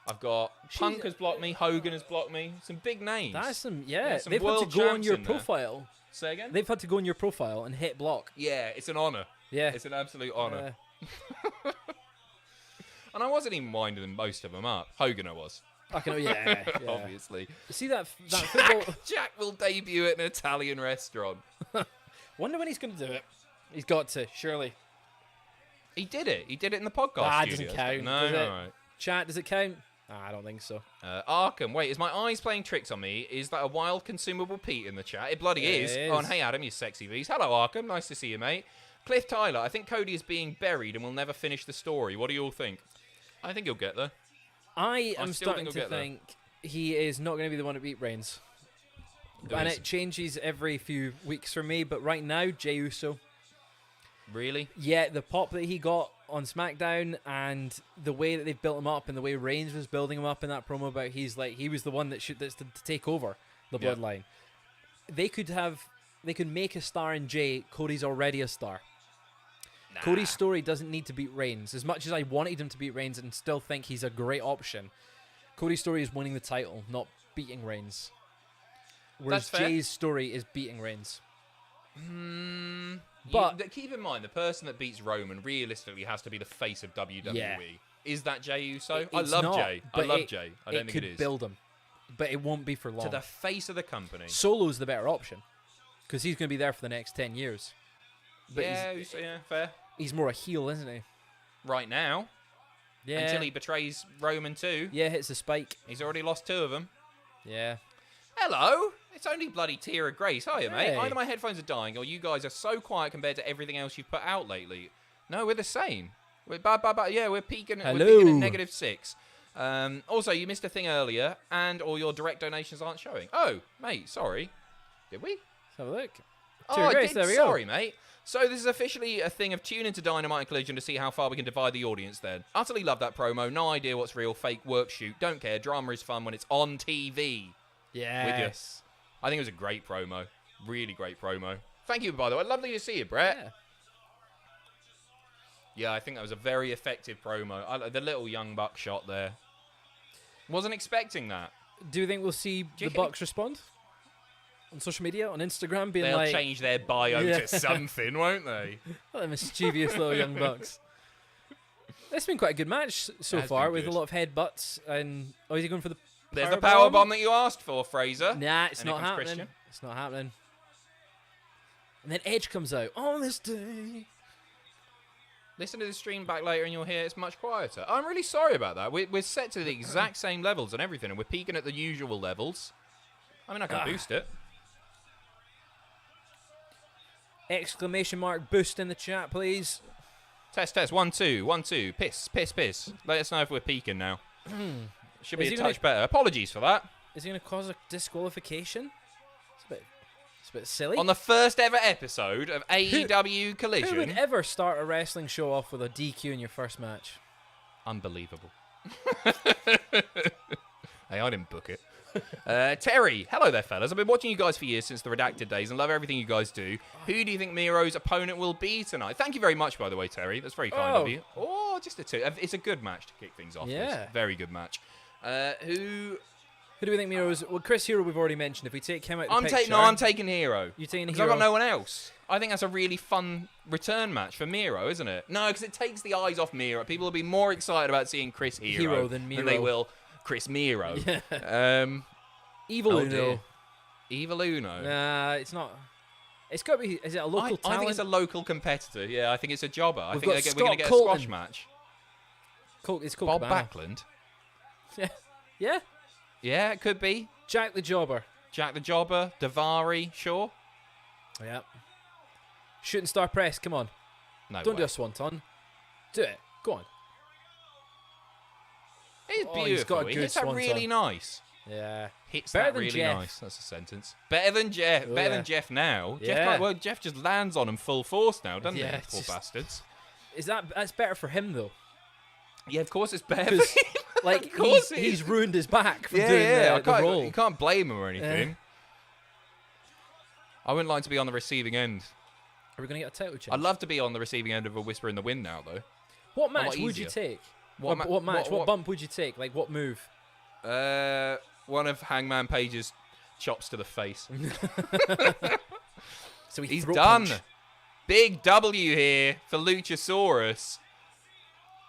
Speaker 1: I've got Punk has blocked me. Hogan has blocked me. Some big names.
Speaker 2: That's some,
Speaker 1: some
Speaker 2: they've had to
Speaker 1: world
Speaker 2: go on
Speaker 1: champs
Speaker 2: your
Speaker 1: in there.
Speaker 2: profile.
Speaker 1: Say again?
Speaker 2: They've had to go on your profile and hit block.
Speaker 1: Yeah, it's an honour.
Speaker 2: Yeah.
Speaker 1: It's an absolute honour. And I wasn't even winding most of them up. Hogan I was.
Speaker 2: I can, yeah.
Speaker 1: Obviously.
Speaker 2: See that football...
Speaker 1: Jack will debut at an Italian restaurant.
Speaker 2: Wonder when he's going to do it. He's got to, surely.
Speaker 1: He did it. He did it in the podcast
Speaker 2: That
Speaker 1: studios.
Speaker 2: doesn't count.
Speaker 1: No,
Speaker 2: does it?
Speaker 1: no.
Speaker 2: Chat, does it count? I don't think so.
Speaker 1: Arkham, wait, is my eyes playing tricks on me? Is that a wild consumable Pete in the chat? It bloody is.
Speaker 2: It is.
Speaker 1: Oh, and hey Adam, you sexy beast. Hello Arkham, nice to see you, mate. Cliff Tyler, I think Cody is being buried and will never finish the story. What do you all think? I think he'll get there.
Speaker 2: I am
Speaker 1: still
Speaker 2: starting
Speaker 1: think
Speaker 2: to
Speaker 1: he'll get there.
Speaker 2: think he is not going to be the one to beat Reigns.
Speaker 1: There
Speaker 2: And
Speaker 1: is.
Speaker 2: it changes every few weeks for me, but right now, Jey Uso.
Speaker 1: Really?
Speaker 2: Yeah, the pop that he got on SmackDown and the way that they've built him up and the way Reigns was building him up in that promo about he was the one that's to take over the
Speaker 1: Yeah.
Speaker 2: bloodline. They could make a star in Jey. Cody's already a star.
Speaker 1: Nah.
Speaker 2: Cody's story doesn't need to beat Reigns. As much as I wanted him to beat Reigns and still think he's a great option, Cody's story is winning the title, not beating Reigns. Whereas
Speaker 1: That's fair.
Speaker 2: Jay's story is beating Reigns.
Speaker 1: But keep in mind, the person that beats Roman realistically has to be the face of WWE.
Speaker 2: Yeah.
Speaker 1: Is that Jey Uso?
Speaker 2: It's
Speaker 1: I love
Speaker 2: not,
Speaker 1: Jey. I
Speaker 2: but
Speaker 1: love Jey. I don't
Speaker 2: it
Speaker 1: think
Speaker 2: could
Speaker 1: it is.
Speaker 2: build him, but it won't be for long.
Speaker 1: To the face of the company.
Speaker 2: Solo's the better option because he's going to be there for the next 10 years. But
Speaker 1: yeah, fair.
Speaker 2: he's more a heel, isn't he?
Speaker 1: Right now,
Speaker 2: Yeah.
Speaker 1: until he betrays Roman too.
Speaker 2: Yeah, hits the spike.
Speaker 1: He's already lost 2 of them.
Speaker 2: Yeah.
Speaker 1: Hello, it's only bloody Tear of Grace. Hiya, mate.
Speaker 2: Hey.
Speaker 1: Either my headphones are dying or you guys are so quiet compared to everything else you've put out lately. No, we're the same. We're peaking.
Speaker 2: Hello.
Speaker 1: We're peaking at -6. Also, you missed a thing earlier, or your direct donations aren't showing. Oh, mate, sorry. Did we?
Speaker 2: Let's have a look.
Speaker 1: Oh,
Speaker 2: Tear of
Speaker 1: I
Speaker 2: Grace,
Speaker 1: did.
Speaker 2: there we go.
Speaker 1: Sorry, mate. So this is officially a thing of tune into Dynamite and Collision to see how far we can divide the audience then. Utterly love that promo. No idea what's real. Fake work shoot. Don't care. Drama is fun when it's on TV.
Speaker 2: Yes.
Speaker 1: I think it was a great promo. Really great promo. Thank you, by the way. Lovely to see you, Brett.
Speaker 2: Yeah.
Speaker 1: Yeah, I think that was a very effective promo. The little young buck shot there. Wasn't expecting that.
Speaker 2: Do you think we'll see the Bucks respond on social media, on Instagram, being
Speaker 1: They'll
Speaker 2: like,
Speaker 1: change their bio
Speaker 2: Yeah.
Speaker 1: to something, won't they?
Speaker 2: "Oh, the mischievous little young Bucks." It's been quite a good match so
Speaker 1: It has
Speaker 2: far,
Speaker 1: been
Speaker 2: with a
Speaker 1: good.
Speaker 2: lot of headbutts. And is he going for the?
Speaker 1: There's the power bomb that you asked for, Fraser.
Speaker 2: Nah, it's
Speaker 1: And here
Speaker 2: not
Speaker 1: comes
Speaker 2: happening.
Speaker 1: Christian.
Speaker 2: It's not happening. And then Edge comes out on this day.
Speaker 1: Listen to the stream back later and you'll hear it's much quieter. I'm really sorry about that. We're set to the exact same levels and everything, and we're peaking at the usual levels. I mean, I can boost it.
Speaker 2: Exclamation mark boost in the chat, please.
Speaker 1: Test, 1, 2, 1, 2. Piss. Let us know if we're peaking now. Should be
Speaker 2: Is
Speaker 1: a
Speaker 2: he gonna-
Speaker 1: touch better. Apologies for that.
Speaker 2: Is he going to cause a disqualification? It's a bit silly.
Speaker 1: On the first ever episode of AEW
Speaker 2: Who
Speaker 1: Collision.
Speaker 2: would ever start a wrestling show off with a DQ in your first match?
Speaker 1: Unbelievable. Hey, I didn't book it. Terry, hello there, fellas. I've been watching you guys for years since the Redacted days and love everything you guys do. Who do you think Miro's opponent will be tonight? Thank you very much, by the way, Terry. That's very kind of you. Oh, just a 2. It's a good match to kick things off.
Speaker 2: Yeah.
Speaker 1: This. Very good match. Who
Speaker 2: Who do we think Miro's? Well, Chris Hero we've already mentioned. If we take him out the picture...
Speaker 1: I'm taking Hero.
Speaker 2: You're taking
Speaker 1: Because
Speaker 2: Hero?
Speaker 1: I've got no one else. I think that's a really fun return match for Miro, isn't it? No, because it takes the eyes off Miro. People will be more excited about seeing Chris Hero
Speaker 2: than Miro.
Speaker 1: they will Chris Miro.
Speaker 2: Yeah. Evil Uno.
Speaker 1: Evil Uno.
Speaker 2: Nah, it's not. It's got to be... Is it a local talent?
Speaker 1: I think it's a local competitor. Yeah, I think it's a jobber. I think we're going to get a
Speaker 2: Colton.
Speaker 1: squash match.
Speaker 2: It's called
Speaker 1: Bob
Speaker 2: Cabana.
Speaker 1: Backlund.
Speaker 2: Yeah. Yeah.
Speaker 1: Yeah, it could be.
Speaker 2: Jack the Jobber.
Speaker 1: Jack the Jobber. Davari, sure.
Speaker 2: Yeah. Shooting star press, come on.
Speaker 1: No
Speaker 2: Don't
Speaker 1: way.
Speaker 2: do a swanton. Do it. Go on.
Speaker 1: It's beautiful.
Speaker 2: He's got a good
Speaker 1: hits that
Speaker 2: swanton.
Speaker 1: really nice.
Speaker 2: Yeah.
Speaker 1: Hits
Speaker 2: Better
Speaker 1: that
Speaker 2: than
Speaker 1: really
Speaker 2: Jeff.
Speaker 1: nice. That's a sentence. Better than Jeff.
Speaker 2: Oh,
Speaker 1: Better
Speaker 2: yeah.
Speaker 1: than Jeff now.
Speaker 2: Yeah.
Speaker 1: Jeff just lands on him full force now, doesn't
Speaker 2: Yeah,
Speaker 1: he? Poor bastards.
Speaker 2: That's better for him though?
Speaker 1: Yeah, of course it's better. For him.
Speaker 2: Like
Speaker 1: Of course it
Speaker 2: he's
Speaker 1: is.
Speaker 2: ruined his back from doing
Speaker 1: I
Speaker 2: the role.
Speaker 1: You can't blame him or anything. I wouldn't like to be on the receiving end.
Speaker 2: Are we gonna get a title change?
Speaker 1: I'd love to be on the receiving end of a whisper in the wind now, though.
Speaker 2: What
Speaker 1: A
Speaker 2: match
Speaker 1: lot
Speaker 2: would you
Speaker 1: easier.
Speaker 2: take?
Speaker 1: What
Speaker 2: What
Speaker 1: ma-
Speaker 2: match?
Speaker 1: what-
Speaker 2: What bump would you take? Like what move?
Speaker 1: One of Hangman Page's chops to the face.
Speaker 2: So
Speaker 1: He's
Speaker 2: throat
Speaker 1: done.
Speaker 2: punch.
Speaker 1: Big W here for Luchasaurus.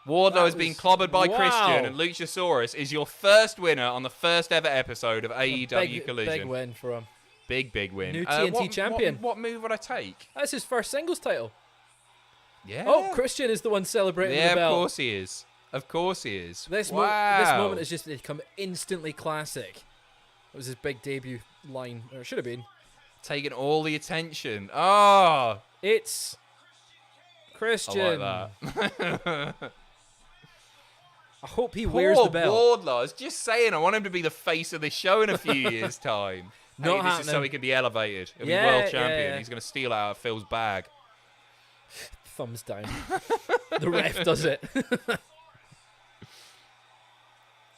Speaker 1: Wardlow has been clobbered by
Speaker 2: wow.
Speaker 1: Christian, and Luchasaurus is your first winner on the first ever episode of AEW
Speaker 2: Big
Speaker 1: Collision.
Speaker 2: win for him.
Speaker 1: Big win.
Speaker 2: New TNT champion.
Speaker 1: What move would I take?
Speaker 2: That's his first singles title.
Speaker 1: Yeah.
Speaker 2: Oh, Christian is the one celebrating
Speaker 1: yeah,
Speaker 2: the belt.
Speaker 1: of course he is. Of course he is.
Speaker 2: This
Speaker 1: wow.
Speaker 2: moment has just become instantly classic. It was his big debut line, or it should have been.
Speaker 1: Taking all the attention. Oh,
Speaker 2: It's Christian.
Speaker 1: I like that.
Speaker 2: I hope he wears the belt.
Speaker 1: Wardlow. I was just saying, I want him to be the face of this show in a few years' time.
Speaker 2: Not
Speaker 1: This is so
Speaker 2: happening.
Speaker 1: he can be elevated and
Speaker 2: Yeah,
Speaker 1: be world
Speaker 2: yeah,
Speaker 1: champion.
Speaker 2: yeah.
Speaker 1: He's going to steal it out of Phil's bag.
Speaker 2: Thumbs down. The ref does it.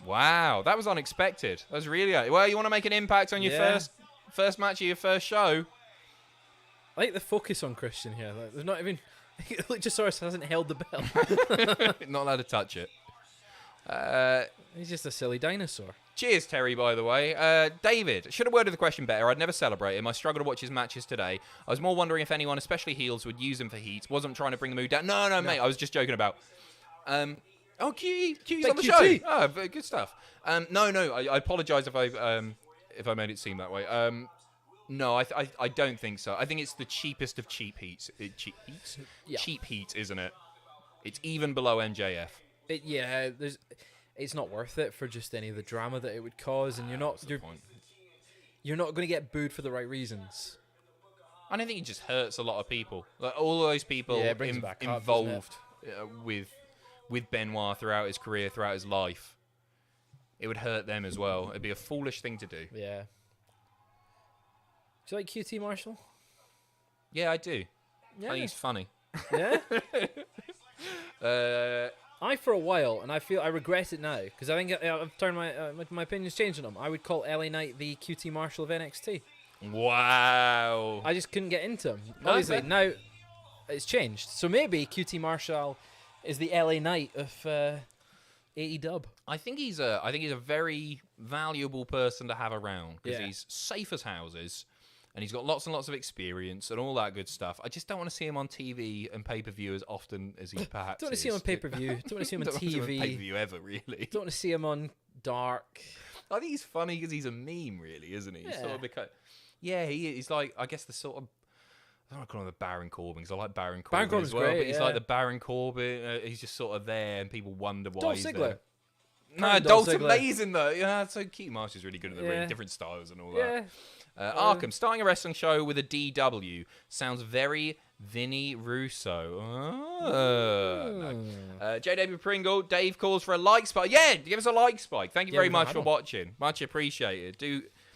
Speaker 1: Wow, that was unexpected. That was really... Well, you want to make an impact on your
Speaker 2: Yeah.
Speaker 1: first match of your first show?
Speaker 2: I like the focus on Christian here. Like, there's not even... Luchasaurus hasn't held the belt.
Speaker 1: Not allowed to touch it.
Speaker 2: He's just a silly dinosaur.
Speaker 1: Cheers, Terry, by the way. David, should have worded the question better. I'd never celebrate him. I struggle to watch his matches today. I was more wondering if anyone, especially heels, would use him for heat. Wasn't trying to bring the mood down. No, mate. I was just joking about. Oh, QE's
Speaker 2: Big
Speaker 1: on the
Speaker 2: QT.
Speaker 1: show. Oh, very good stuff. No. I apologise if I made it seem that way. No, I don't think so. I think it's the cheapest of cheap heats. Cheap heats?
Speaker 2: Yeah.
Speaker 1: Cheap heat, isn't it? It's even below MJF.
Speaker 2: It's not worth it for just any of the drama that it would cause, and you're not going to get booed for the right reasons.
Speaker 1: I don't think it just hurts a lot of people. Like all of those people
Speaker 2: Yeah, it brings it back up, doesn't it?
Speaker 1: involved with Benoit throughout his career, throughout his life. It would hurt them as well. It'd be a foolish thing to do.
Speaker 2: Yeah. Do you like QT Marshall?
Speaker 1: Yeah, I do.
Speaker 2: Yeah.
Speaker 1: I think he's funny.
Speaker 2: Yeah. For a while, and I regret it now because I think I've turned my opinion's changed on him. I would call LA Knight the QT Marshall of NXT.
Speaker 1: Wow.
Speaker 2: I just couldn't get into him.
Speaker 1: No,
Speaker 2: Obviously,
Speaker 1: fair.
Speaker 2: now it's changed. So maybe QT Marshall is the LA Knight of AEW.
Speaker 1: I think he's a very valuable person to have around because
Speaker 2: Yeah.
Speaker 1: he's safe as houses. And he's got lots and lots of experience and all that good stuff. I just don't want to see him on TV and pay-per-view as often as he perhaps
Speaker 2: Don't want to see him on pay-per-view. Don't want to see him on
Speaker 1: Don't want to see him on
Speaker 2: TV.
Speaker 1: pay-per-view ever, really.
Speaker 2: Don't want to see him on Dark.
Speaker 1: I think he's funny because he's a meme, really, isn't he? He's sort
Speaker 2: Yeah.
Speaker 1: of he's like, I guess the sort of... I don't want to call him the Baron Corbin because I like Baron Corbin
Speaker 2: Corbin's
Speaker 1: as well.
Speaker 2: great,
Speaker 1: But he's
Speaker 2: yeah.
Speaker 1: like the Baron Corbin. He's just sort of there and people wonder why
Speaker 2: Dolph
Speaker 1: he's
Speaker 2: Ziggler.
Speaker 1: there. No,
Speaker 2: Current
Speaker 1: Dolph's
Speaker 2: Dolph Ziggler.
Speaker 1: amazing though. Yeah, it's so cute. Marshall's really good at the ring,
Speaker 2: Yeah.
Speaker 1: different styles and all that.
Speaker 2: Yeah.
Speaker 1: Arkham, starting a wrestling show with a DW. Sounds very Vinny Russo. No. JW Pringle, Dave calls for a like spike. Yeah, give us a like spike. Thank you
Speaker 2: Yeah,
Speaker 1: very
Speaker 2: we've not
Speaker 1: much
Speaker 2: had
Speaker 1: for
Speaker 2: one.
Speaker 1: watching. Much appreciated.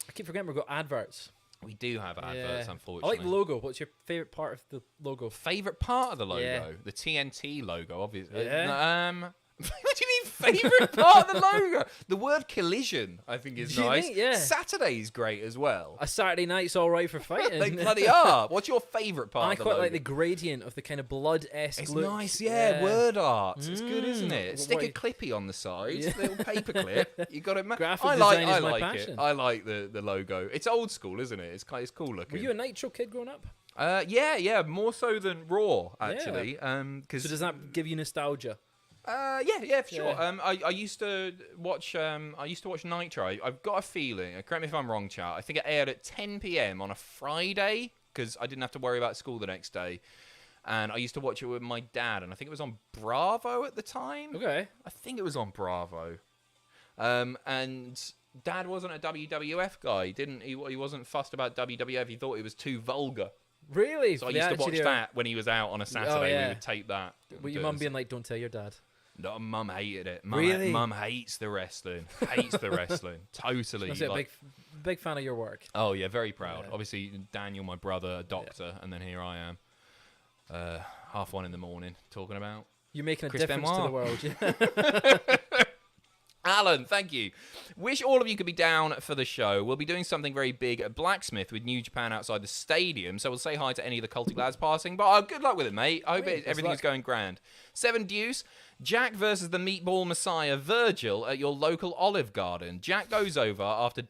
Speaker 2: I keep forgetting we've got adverts.
Speaker 1: We do have adverts,
Speaker 2: Yeah.
Speaker 1: unfortunately.
Speaker 2: I like the logo. What's your favourite part of the logo?
Speaker 1: Favorite part of the logo?
Speaker 2: Yeah.
Speaker 1: The TNT logo, obviously.
Speaker 2: Yeah.
Speaker 1: What do you mean favourite part of the logo? The word Collision, I think, is nice.
Speaker 2: Think? Yeah.
Speaker 1: Saturday's great as well.
Speaker 2: A Saturday night's all right for fighting.
Speaker 1: They bloody are. What's your favourite part of the logo?
Speaker 2: I quite like the gradient of the kind of blood-esque
Speaker 1: It's
Speaker 2: look.
Speaker 1: nice, yeah. Word art. It's good, isn't it? Stick a clippy on the side, little paper clip. You got it.
Speaker 2: Graphic design is my
Speaker 1: like
Speaker 2: passion.
Speaker 1: it. I like the logo. It's old school, isn't it? It's cool looking.
Speaker 2: Were you a Nitro kid growing up?
Speaker 1: Yeah, more so than Raw actually. So
Speaker 2: does that give you nostalgia?
Speaker 1: Yeah, for sure. I used to watch Nitro. I've got a feeling. Correct me if I'm wrong, chat. I think it aired at 10 p.m. on a Friday because I didn't have to worry about school the next day. And I used to watch it with my dad, and I think it was on Bravo at the time.
Speaker 2: Okay.
Speaker 1: I think it was on Bravo. And Dad wasn't a WWF guy, didn't he? He wasn't fussed about WWF. He thought it was too vulgar.
Speaker 2: Really?
Speaker 1: So I used to watch that when he was out on a Saturday. We would tape that.
Speaker 2: Were your mum being like, "Don't tell your dad"?
Speaker 1: No, Mum hated it.
Speaker 2: Really?
Speaker 1: Mum hates the wrestling. Hates the wrestling. Totally.
Speaker 2: I'm big fan of your work.
Speaker 1: Oh yeah, very proud. Yeah. Obviously, Daniel, my brother, a doctor, and then here I am, 1:30 in the morning, talking about
Speaker 2: you're making a
Speaker 1: Chris
Speaker 2: difference
Speaker 1: Benoit.
Speaker 2: to the world. Yeah.
Speaker 1: Alan, thank you. Wish all of you could be down for the show. We'll be doing something very big at Blacksmith with New Japan outside the stadium, so we'll say hi to any of the culty lads passing. But good luck with it, mate. I hope everything's going grand. 7 Deuce, Jack versus the Meatball Messiah Virgil at your local Olive Garden. Jack goes over after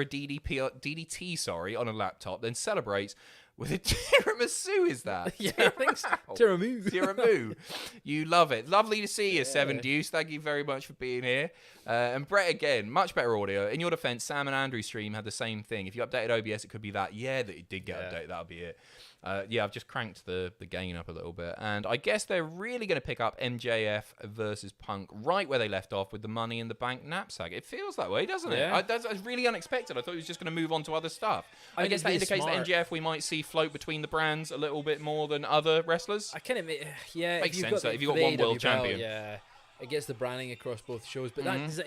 Speaker 1: a DDT on a laptop, then celebrates with a tiramisu, is that?
Speaker 2: Yeah, I think so.
Speaker 1: Tiramisu. You love it. Lovely to see you, 7 Deuce. Thank you very much for being here. And Brett, again, much better audio. In your defense, Sam and Andrew's stream had the same thing. If you updated OBS, it could be that. Yeah, that it did get updated. That'll be it. I've just cranked the gain up a little bit. And I guess they're really going to pick up MJF versus Punk right where they left off with the Money in the Bank knapsack. It feels that way, doesn't it? That's really unexpected. I thought he was just going to move on to other stuff. I guess that indicates that MJF we might see float between the brands a little bit more than other wrestlers.
Speaker 2: I can admit,
Speaker 1: Makes sense if you've got one world champion.
Speaker 2: Yeah, it gets the branding across both shows. But does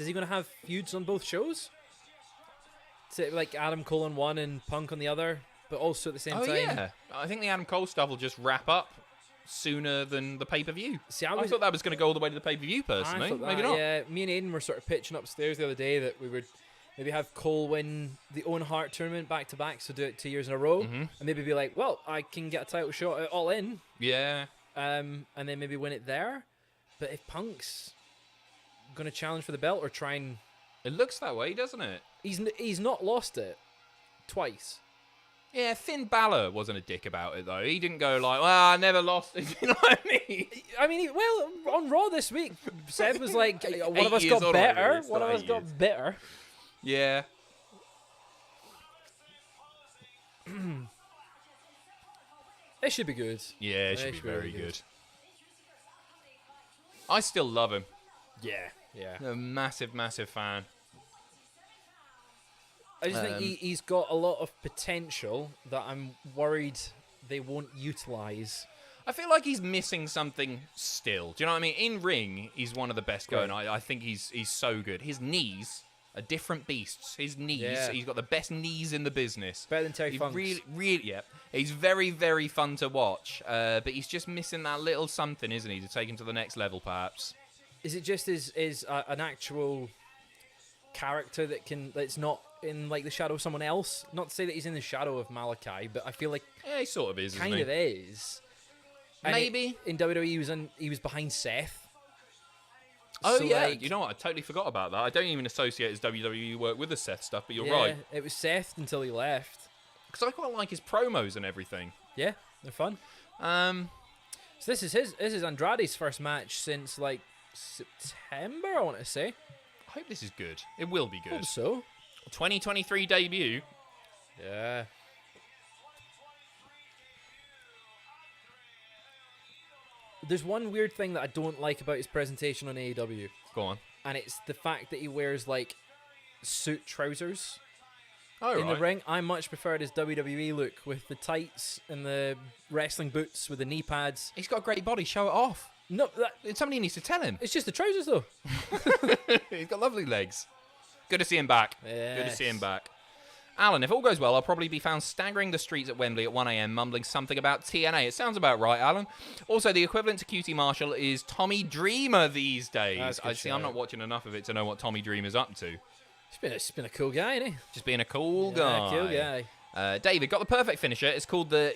Speaker 2: he going to have feuds on both shows? Is it like Adam Cole on one and Punk on the other? But also at the same time.
Speaker 1: Yeah. I think the Adam Cole stuff will just wrap up sooner than the pay-per-view. See, I thought that was going to go all the way to the pay-per-view, personally. Maybe not.
Speaker 2: Yeah, me and Aiden were sort of pitching upstairs the other day that we would maybe have Cole win the Owen Hart tournament back-to-back, so do it 2 years in a row, and maybe be like, well, I can get a title shot at All In.
Speaker 1: Yeah.
Speaker 2: And then maybe win it there. But if Punk's going to challenge for the belt or try and...
Speaker 1: It looks that way, doesn't it?
Speaker 2: He's not lost it twice.
Speaker 1: Yeah, Finn Balor wasn't a dick about it, though. He didn't go like, well, I never lost it. You know what I mean?
Speaker 2: I mean, well, on Raw this week, Seth was like, one of us got better. One of us got better.
Speaker 1: Yeah.
Speaker 2: It should be good.
Speaker 1: Yeah, it should be very good. I still love him.
Speaker 2: Yeah.
Speaker 1: I'm a massive, massive fan.
Speaker 2: I just think he's got a lot of potential that I'm worried they won't utilise.
Speaker 1: I feel like he's missing something still. Do you know what I mean? In ring, he's one of the best going. I think he's so good. His knees are different beasts. His knees, he's got the best knees in the business.
Speaker 2: Better than Terry Funk's.
Speaker 1: Really, he's very, very fun to watch. But he's just missing that little something, isn't he, to take him to the next level, perhaps?
Speaker 2: Is it just an actual character that's not in like the shadow of someone else? Not to say that he's in the shadow of Malachi, but I feel like
Speaker 1: he sort of is.
Speaker 2: Kind of is.
Speaker 1: Maybe
Speaker 2: in WWE he was behind Seth.
Speaker 1: Oh so yeah, you know what? I totally forgot about that. I don't even associate his WWE work with the Seth stuff, but you're right.
Speaker 2: It was Seth until he left.
Speaker 1: Because I quite like his promos and everything.
Speaker 2: Yeah, they're fun. So this is Andrade's first match since like September, I want to say.
Speaker 1: I hope this is good. It will be good.
Speaker 2: Hope so.
Speaker 1: 2023 debut.
Speaker 2: Yeah. There's one weird thing that I don't like about his presentation on AEW.
Speaker 1: Go on.
Speaker 2: And it's the fact that he wears like suit trousers
Speaker 1: in
Speaker 2: the ring. I much preferred his WWE look with the tights and the wrestling boots with the knee pads.
Speaker 1: He's got a great body. Show it off.
Speaker 2: No,
Speaker 1: somebody needs to tell him.
Speaker 2: It's just the trousers, though.
Speaker 1: He's got lovely legs. Good to see him back.
Speaker 2: Yes.
Speaker 1: Good to see him back. Alan, if all goes well, I'll probably be found staggering the streets at Wembley at 1 a.m. mumbling something about TNA. It sounds about right, Alan. Also, the equivalent to QT Marshall is Tommy Dreamer these days. I see. I'm not watching enough of it to know what Tommy Dreamer's up to.
Speaker 2: He's been a cool guy, isn't he?
Speaker 1: Just being a cool guy.
Speaker 2: Cool guy.
Speaker 1: David got the perfect finisher. It's called the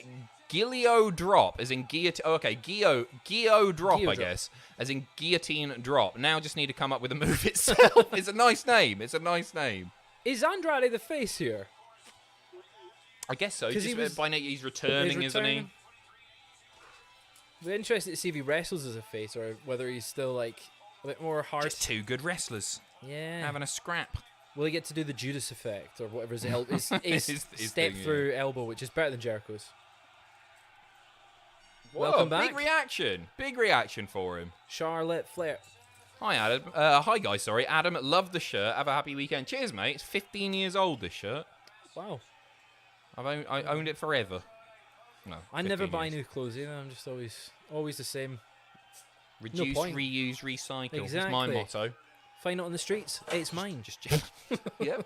Speaker 1: Gilio Drop, as in guillotine. Oh, okay, Gio Drop, I guess, as in guillotine drop. Now just need to come up with a move itself. It's a nice name.
Speaker 2: Is Andrade the face here?
Speaker 1: I guess so. By nature, he's returning, isn't he?
Speaker 2: We're interested to see if he wrestles as a face or whether he's still like a bit more hard.
Speaker 1: Just two good wrestlers.
Speaker 2: Yeah.
Speaker 1: Having a scrap.
Speaker 2: Will he get to do the Judas effect or whatever his step through elbow, which is better than Jericho's?
Speaker 1: Whoa,
Speaker 2: welcome back.
Speaker 1: Big reaction for him.
Speaker 2: Charlotte Flair.
Speaker 1: Hi, Adam. Hi, guys. Sorry. Adam, love the shirt. Have a happy weekend. Cheers, mate. It's 15 years old, this shirt.
Speaker 2: Wow.
Speaker 1: I owned it forever. No,
Speaker 2: I never buy new clothes either. I'm just always the same.
Speaker 1: Reduce, reuse, recycle.
Speaker 2: Exactly.
Speaker 1: It's my motto.
Speaker 2: Find it on the streets. It's mine.
Speaker 1: Just yep.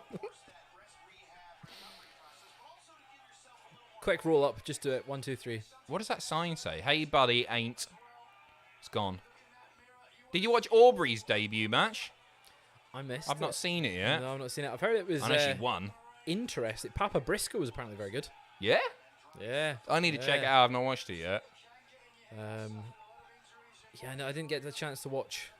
Speaker 2: Quick roll up. Just do it. 1, 2, 3.
Speaker 1: What does that sign say? Hey, buddy, ain't. It's gone. Did you watch Aubrey's debut match?
Speaker 2: I missed
Speaker 1: I've not seen it yet.
Speaker 2: No, I've not seen it. I've heard it was
Speaker 1: I know she won.
Speaker 2: Interesting. Papa Briscoe was apparently very good.
Speaker 1: Yeah?
Speaker 2: Yeah.
Speaker 1: I need to check it out. I've not watched it yet.
Speaker 2: Yeah, no, I didn't get the chance to watch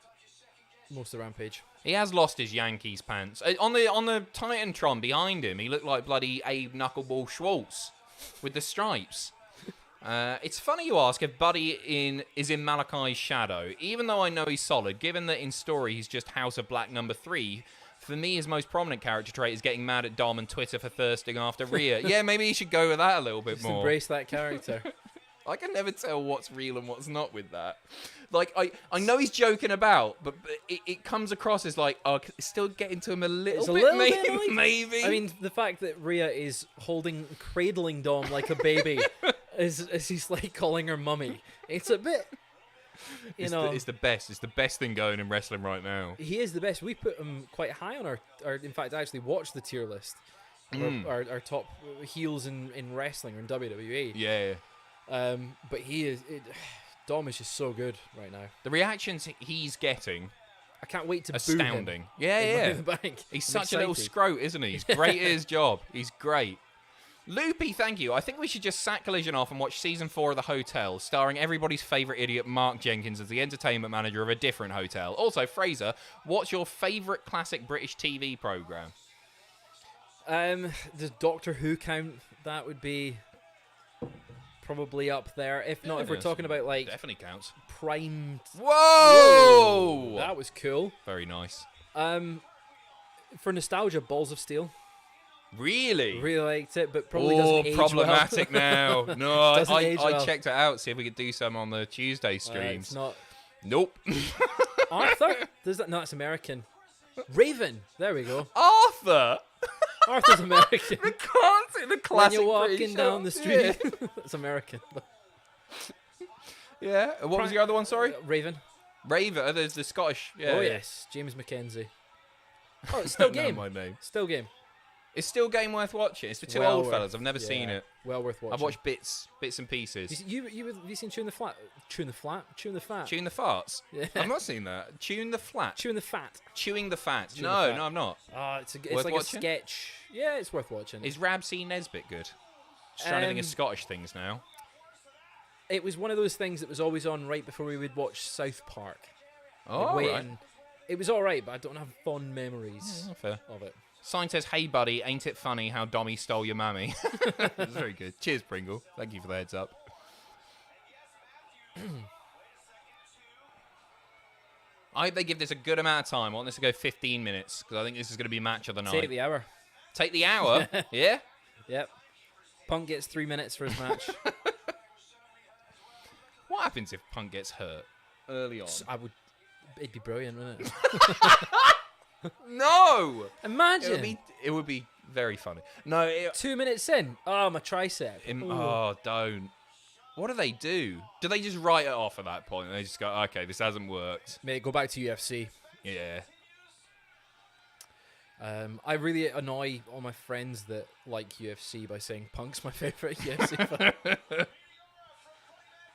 Speaker 2: most of Rampage.
Speaker 1: He has lost his Yankees pants. On the Titantron behind him, he looked like bloody Abe Knuckleball Schwartz with the stripes. It's funny you ask if Buddy is in Malachi's shadow, even though I know he's solid, given that in story he's just House of Black number 3. For me, his most prominent character trait is getting mad at Dom and Twitter for thirsting after Rhea. Yeah, maybe he should go with that a little bit
Speaker 2: just
Speaker 1: more.
Speaker 2: Embrace that character.
Speaker 1: I can never tell what's real and what's not with that. Like, I know he's joking about, but it comes across as like, oh, it's still getting to him a little bit, maybe.
Speaker 2: I mean, the fact that Rhea is cradling Dom like a baby, as he's like calling her mummy, it's a bit...
Speaker 1: It's the best. It's the best thing going in wrestling right now.
Speaker 2: He is the best. We put him quite high on our in fact, I actually watched the tier list. Our top heels in wrestling or in WWE.
Speaker 1: Yeah.
Speaker 2: But Dom is just so good right now.
Speaker 1: The reactions he's getting,
Speaker 2: I can't wait to
Speaker 1: astounding.
Speaker 2: Boo him
Speaker 1: Yeah.
Speaker 2: the bank.
Speaker 1: He's such a little scrote, isn't he? He's great at his job. He's great. Loopy, thank you. I think we should just sack Collision off and watch season 4 of The Hotel, starring everybody's favourite idiot Mark Jenkins as the entertainment manager of a different hotel. Also, Fraser, what's your favourite classic British TV programme?
Speaker 2: Does Doctor Who count? That would be probably up there. If not, if we're talking about like
Speaker 1: definitely counts.
Speaker 2: Prime.
Speaker 1: Whoa!
Speaker 2: That was cool.
Speaker 1: Very nice.
Speaker 2: For nostalgia, Balls of Steel.
Speaker 1: Really?
Speaker 2: Really liked it, but probably doesn't age
Speaker 1: problematic
Speaker 2: well.
Speaker 1: now. No, I
Speaker 2: well.
Speaker 1: checked it out, see if we could do some on the Tuesday streams.
Speaker 2: It's not.
Speaker 1: Nope.
Speaker 2: Arthur? No, it's American. Raven. There we go.
Speaker 1: Arthur?
Speaker 2: Arthur's American.
Speaker 1: The classic.
Speaker 2: When you're walking down the street. Yeah. It's American.
Speaker 1: Yeah. What was your other one, sorry?
Speaker 2: Raven.
Speaker 1: Raven. There's the Scottish. Yeah,
Speaker 2: oh, yes. James McKenzie. Oh, it's still game.
Speaker 1: My name.
Speaker 2: Still game.
Speaker 1: It's still game worth watching. It's for two old fellas. I've never seen it.
Speaker 2: Well worth watching.
Speaker 1: I've watched bits and pieces.
Speaker 2: Have you seen Chewing the Fat? Chewing the Fat?
Speaker 1: Chewing the Farts?
Speaker 2: Yeah.
Speaker 1: I've not seen that. Chewing the Flat?
Speaker 2: Chewing the Fat.
Speaker 1: Chewing the Fat.
Speaker 2: Chewing
Speaker 1: No,
Speaker 2: the Fat.
Speaker 1: no, I'm not.
Speaker 2: It's like watching? A sketch. Yeah, it's worth watching.
Speaker 1: Is Rab C. Nesbitt good? Just trying to think of Scottish things now.
Speaker 2: It was one of those things that was always on right before we would watch South Park.
Speaker 1: Oh, right.
Speaker 2: It was all right, but I don't have fond memories of it.
Speaker 1: Sign says, hey, buddy, ain't it funny how Dommy stole your mammy? That's very good. Cheers, Pringle. Thank you for the heads up. I hope they give this a good amount of time. I want this to go 15 minutes, because I think this is going to be match of the night.
Speaker 2: Take the hour.
Speaker 1: Take the hour? Yeah?
Speaker 2: Yep. Punk gets 3 minutes for his match.
Speaker 1: What happens if Punk gets hurt early on?
Speaker 2: It'd be brilliant, wouldn't it?
Speaker 1: No!
Speaker 2: Imagine.
Speaker 1: It would be very funny. No.
Speaker 2: 2 minutes in. Oh, my tricep.
Speaker 1: Don't. What do they do? Do they just write it off at that point? They just go, okay, this hasn't worked.
Speaker 2: Mate, go back to UFC.
Speaker 1: Yeah.
Speaker 2: I really annoy all my friends that like UFC by saying Punk's my favorite UFC fighter.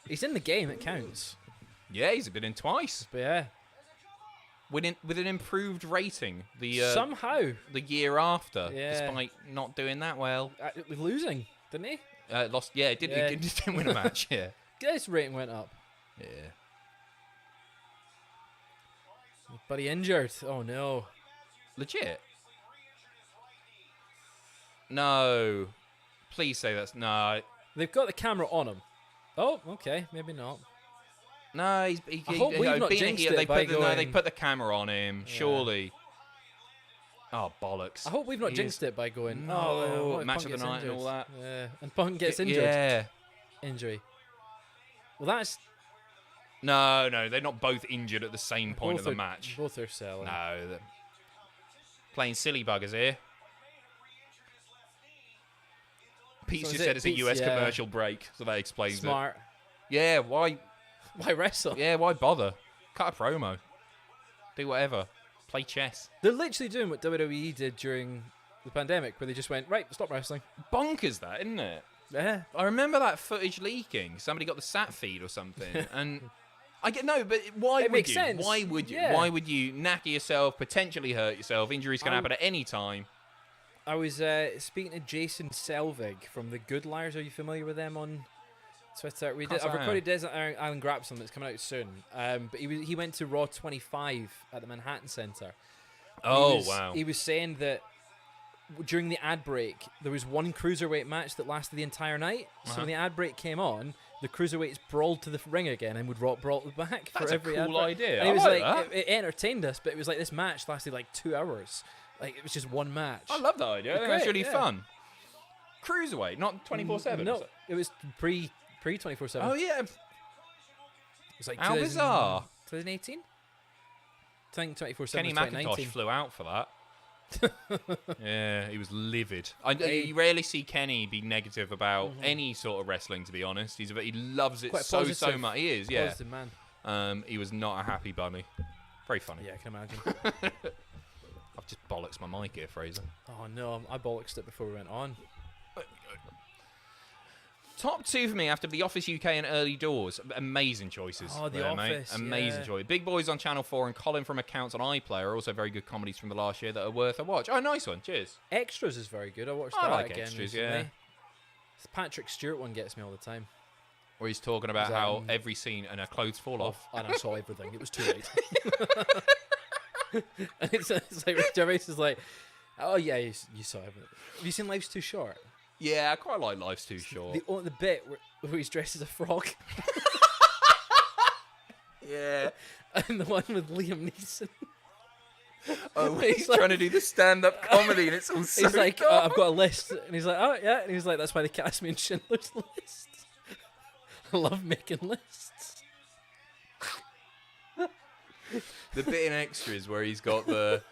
Speaker 2: He's in the game, it counts.
Speaker 1: Yeah, he's been in twice.
Speaker 2: But yeah.
Speaker 1: With an improved rating
Speaker 2: somehow
Speaker 1: the year after, despite not doing that well.
Speaker 2: Losing, didn't he?
Speaker 1: Lost. Yeah, he didn't win a match. Yeah.
Speaker 2: His rating went up.
Speaker 1: Yeah.
Speaker 2: But he injured. Oh no.
Speaker 1: Legit. No. Please say that's no.
Speaker 2: They've got the camera on him. Oh, okay, maybe not.
Speaker 1: No,
Speaker 2: I hope we've not jinxed it by going...
Speaker 1: they put the camera on him, surely. Oh, bollocks.
Speaker 2: I hope we've not jinxed it by going,
Speaker 1: match of the night
Speaker 2: injured.
Speaker 1: and all that.
Speaker 2: Yeah, and Punk gets injured.
Speaker 1: Yeah.
Speaker 2: Injury. Well, that's...
Speaker 1: No, they're not both injured at the same point of the match.
Speaker 2: Both are selling.
Speaker 1: No, they're playing silly buggers here. Pete just said it's a US commercial break, so that explains it.
Speaker 2: Smart.
Speaker 1: Yeah, why...
Speaker 2: Why wrestle?
Speaker 1: Yeah, why bother? Cut a promo. Do whatever. Play chess.
Speaker 2: They're literally doing what WWE did during the pandemic, where they just went, right, stop wrestling.
Speaker 1: Bonkers that, isn't it?
Speaker 2: Yeah.
Speaker 1: I remember that footage leaking. Somebody got the sat feed or something. And I get no, but why would you?
Speaker 2: Sense.
Speaker 1: Why would you?
Speaker 2: Yeah.
Speaker 1: Why would you knacker yourself, potentially hurt yourself? Injuries can happen at any time.
Speaker 2: I was speaking to Jason Selvig from the Good Liars. Are you familiar with them on Twitter? I've recorded Desert Island Grapsum that's coming out soon. But he went to Raw 25 at the Manhattan Center.
Speaker 1: Wow.
Speaker 2: He was saying that during the ad break, there was one cruiserweight match that lasted the entire night. So when the ad break came on, the cruiserweights brawled to the ring again and would brawl back for every ad break.
Speaker 1: That's a cool idea.
Speaker 2: And he was like,
Speaker 1: that.
Speaker 2: it entertained us, but it was like this match lasted like 2 hours. Like, it was just one match.
Speaker 1: I love that idea. That's really fun. Cruiserweight, not 24/7.
Speaker 2: No, it was pre 24/7.
Speaker 1: Oh yeah.
Speaker 2: It was like
Speaker 1: how bizarre.
Speaker 2: 2018. I think 24/7.
Speaker 1: Kenny McIntosh flew out for that. Yeah, he was livid. You rarely see Kenny be negative about any sort of wrestling, to be honest. He loves it so much. He is, yeah.
Speaker 2: Positive man.
Speaker 1: He was not a happy bunny. Very funny.
Speaker 2: Yeah, I can imagine.
Speaker 1: I've just bollocks my mic here, Fraser.
Speaker 2: Oh no, I bollocksed it before we went on.
Speaker 1: Top 2 for me after The Office UK and Early Doors. Amazing choices.
Speaker 2: Oh, The Office.
Speaker 1: Mate. Amazing choice. Big Boys on Channel 4 and Colin from Accounts on iPlayer are also very good comedies from the last year that are worth a watch. Oh, nice one. Cheers.
Speaker 2: Extras is very good. I watched
Speaker 1: I
Speaker 2: that
Speaker 1: like
Speaker 2: again
Speaker 1: Extras,
Speaker 2: recently.
Speaker 1: yeah.
Speaker 2: The Patrick Stewart one gets me all the time.
Speaker 1: Where he's talking about how every scene and her clothes fall off.
Speaker 2: And I saw everything. It was too late. And it's like Rick Gervais is like, oh yeah, you saw everything. Have you seen Life's Too Short?
Speaker 1: Yeah, I quite like Life's Too Short.
Speaker 2: The bit where he's dressed as a frog.
Speaker 1: Yeah.
Speaker 2: And the one with Liam Neeson.
Speaker 1: Oh, he's trying to do the stand-up comedy and it's all so
Speaker 2: he's like, I've got a list. And he's like, oh yeah. And he's like, that's why they cast me in Schindler's List. I love making lists.
Speaker 1: The bit in Extras where he's got the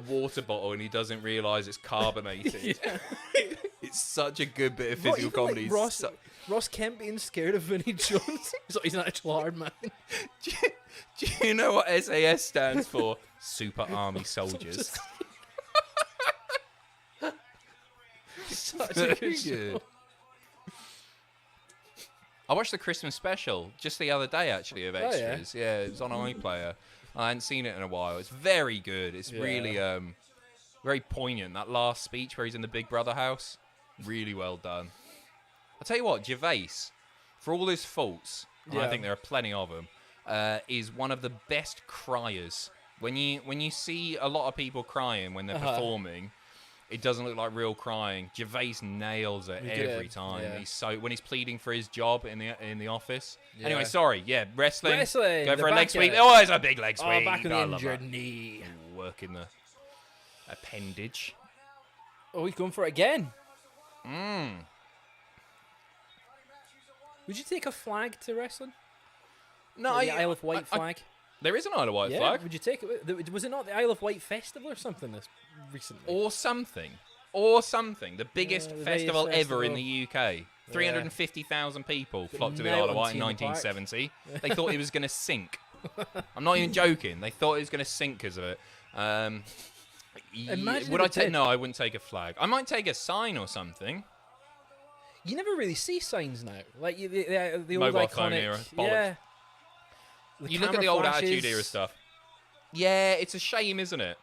Speaker 1: water bottle and he doesn't realise it's carbonated. Yeah. It's such a good bit of physical comedy.
Speaker 2: Like Ross Kemp being scared of Vinnie Jones. He's an actual hard man.
Speaker 1: Do you know what SAS stands for? Super Army Soldiers.
Speaker 2: Such a good show.
Speaker 1: I watched the Christmas special just the other day, actually, of Extras. Oh, yeah, it was on iPlayer. I hadn't seen it in a while. It's very good. It's really very poignant. That last speech where he's in the Big Brother house, really well done. I'll tell you what, Gervais, for all his faults, and I think there are plenty of them, is one of the best criers. When you see a lot of people crying when they're performing, it doesn't look like real crying. Gervais nails it every time. Yeah. When he's pleading for his job in the office. Yeah. Anyway, sorry. Yeah, wrestling. Go for a leg sweep. Oh, it's a big leg sweep.
Speaker 2: Oh, back of the injured knee.
Speaker 1: Working the appendage.
Speaker 2: Oh, he's going for it again. Would you take a flag to wrestling?
Speaker 1: No,
Speaker 2: the Isle of Wight flag.
Speaker 1: There is an Isle of Wight flag.
Speaker 2: Would you take it? Was it not the Isle of Wight festival or something recently?
Speaker 1: Or something. The biggest festival ever in the UK. 350,000 people flocked to the Isle of Wight in 1970. They thought it was going to sink. I'm not even joking. They thought it was going to sink because of it.
Speaker 2: Imagine
Speaker 1: Would
Speaker 2: if
Speaker 1: I
Speaker 2: it
Speaker 1: take?
Speaker 2: did.
Speaker 1: No, I wouldn't take a flag. I might take a sign or something.
Speaker 2: You never really see signs now. Like the old
Speaker 1: Mobile
Speaker 2: iconic
Speaker 1: phone era, bollocks.
Speaker 2: yeah.
Speaker 1: You look at the old Attitude Era stuff. Yeah, it's a shame, isn't it?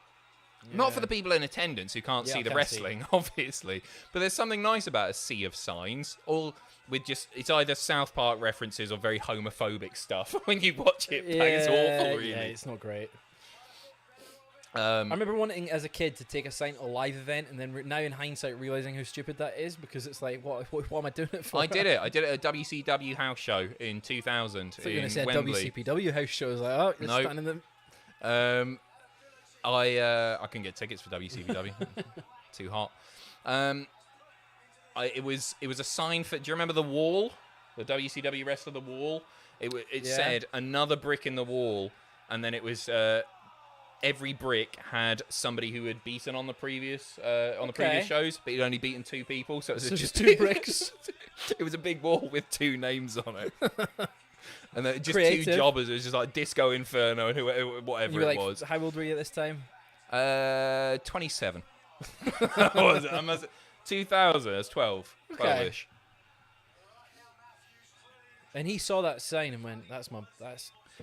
Speaker 1: Not for the people in attendance who can't see the wrestling, obviously. But there's something nice about a sea of signs, all with just, it's either South Park references or very homophobic stuff when you watch it. It's awful, really.
Speaker 2: Yeah, it's not great.
Speaker 1: I
Speaker 2: remember wanting as a kid to take a sign to a live event, and then now in hindsight realizing how stupid that is, because it's like, what am I doing it for?
Speaker 1: I did it. I did it at a WCW house show in 2000
Speaker 2: I
Speaker 1: in
Speaker 2: said
Speaker 1: Wembley.
Speaker 2: WCPW house show. I was like, oh, you're standing in the...
Speaker 1: I can get tickets for WCW. Too hot. It was a sign for. Do you remember the wall? The WCW wrestler, the wall. It said another brick in the wall, and then it was every brick had somebody who had beaten on the previous previous shows, but he'd only beaten 2 people, so it was just 2 bricks. It was a big wall with 2 names on it. And then just
Speaker 2: Creative.
Speaker 1: 2 jobbers. It was just like Disco Inferno and whatever it was.
Speaker 2: How old were you at this time?
Speaker 1: 27. What was it? 2000. I was 12.
Speaker 2: Okay.
Speaker 1: 12-ish.
Speaker 2: And he saw that sign and went, that's my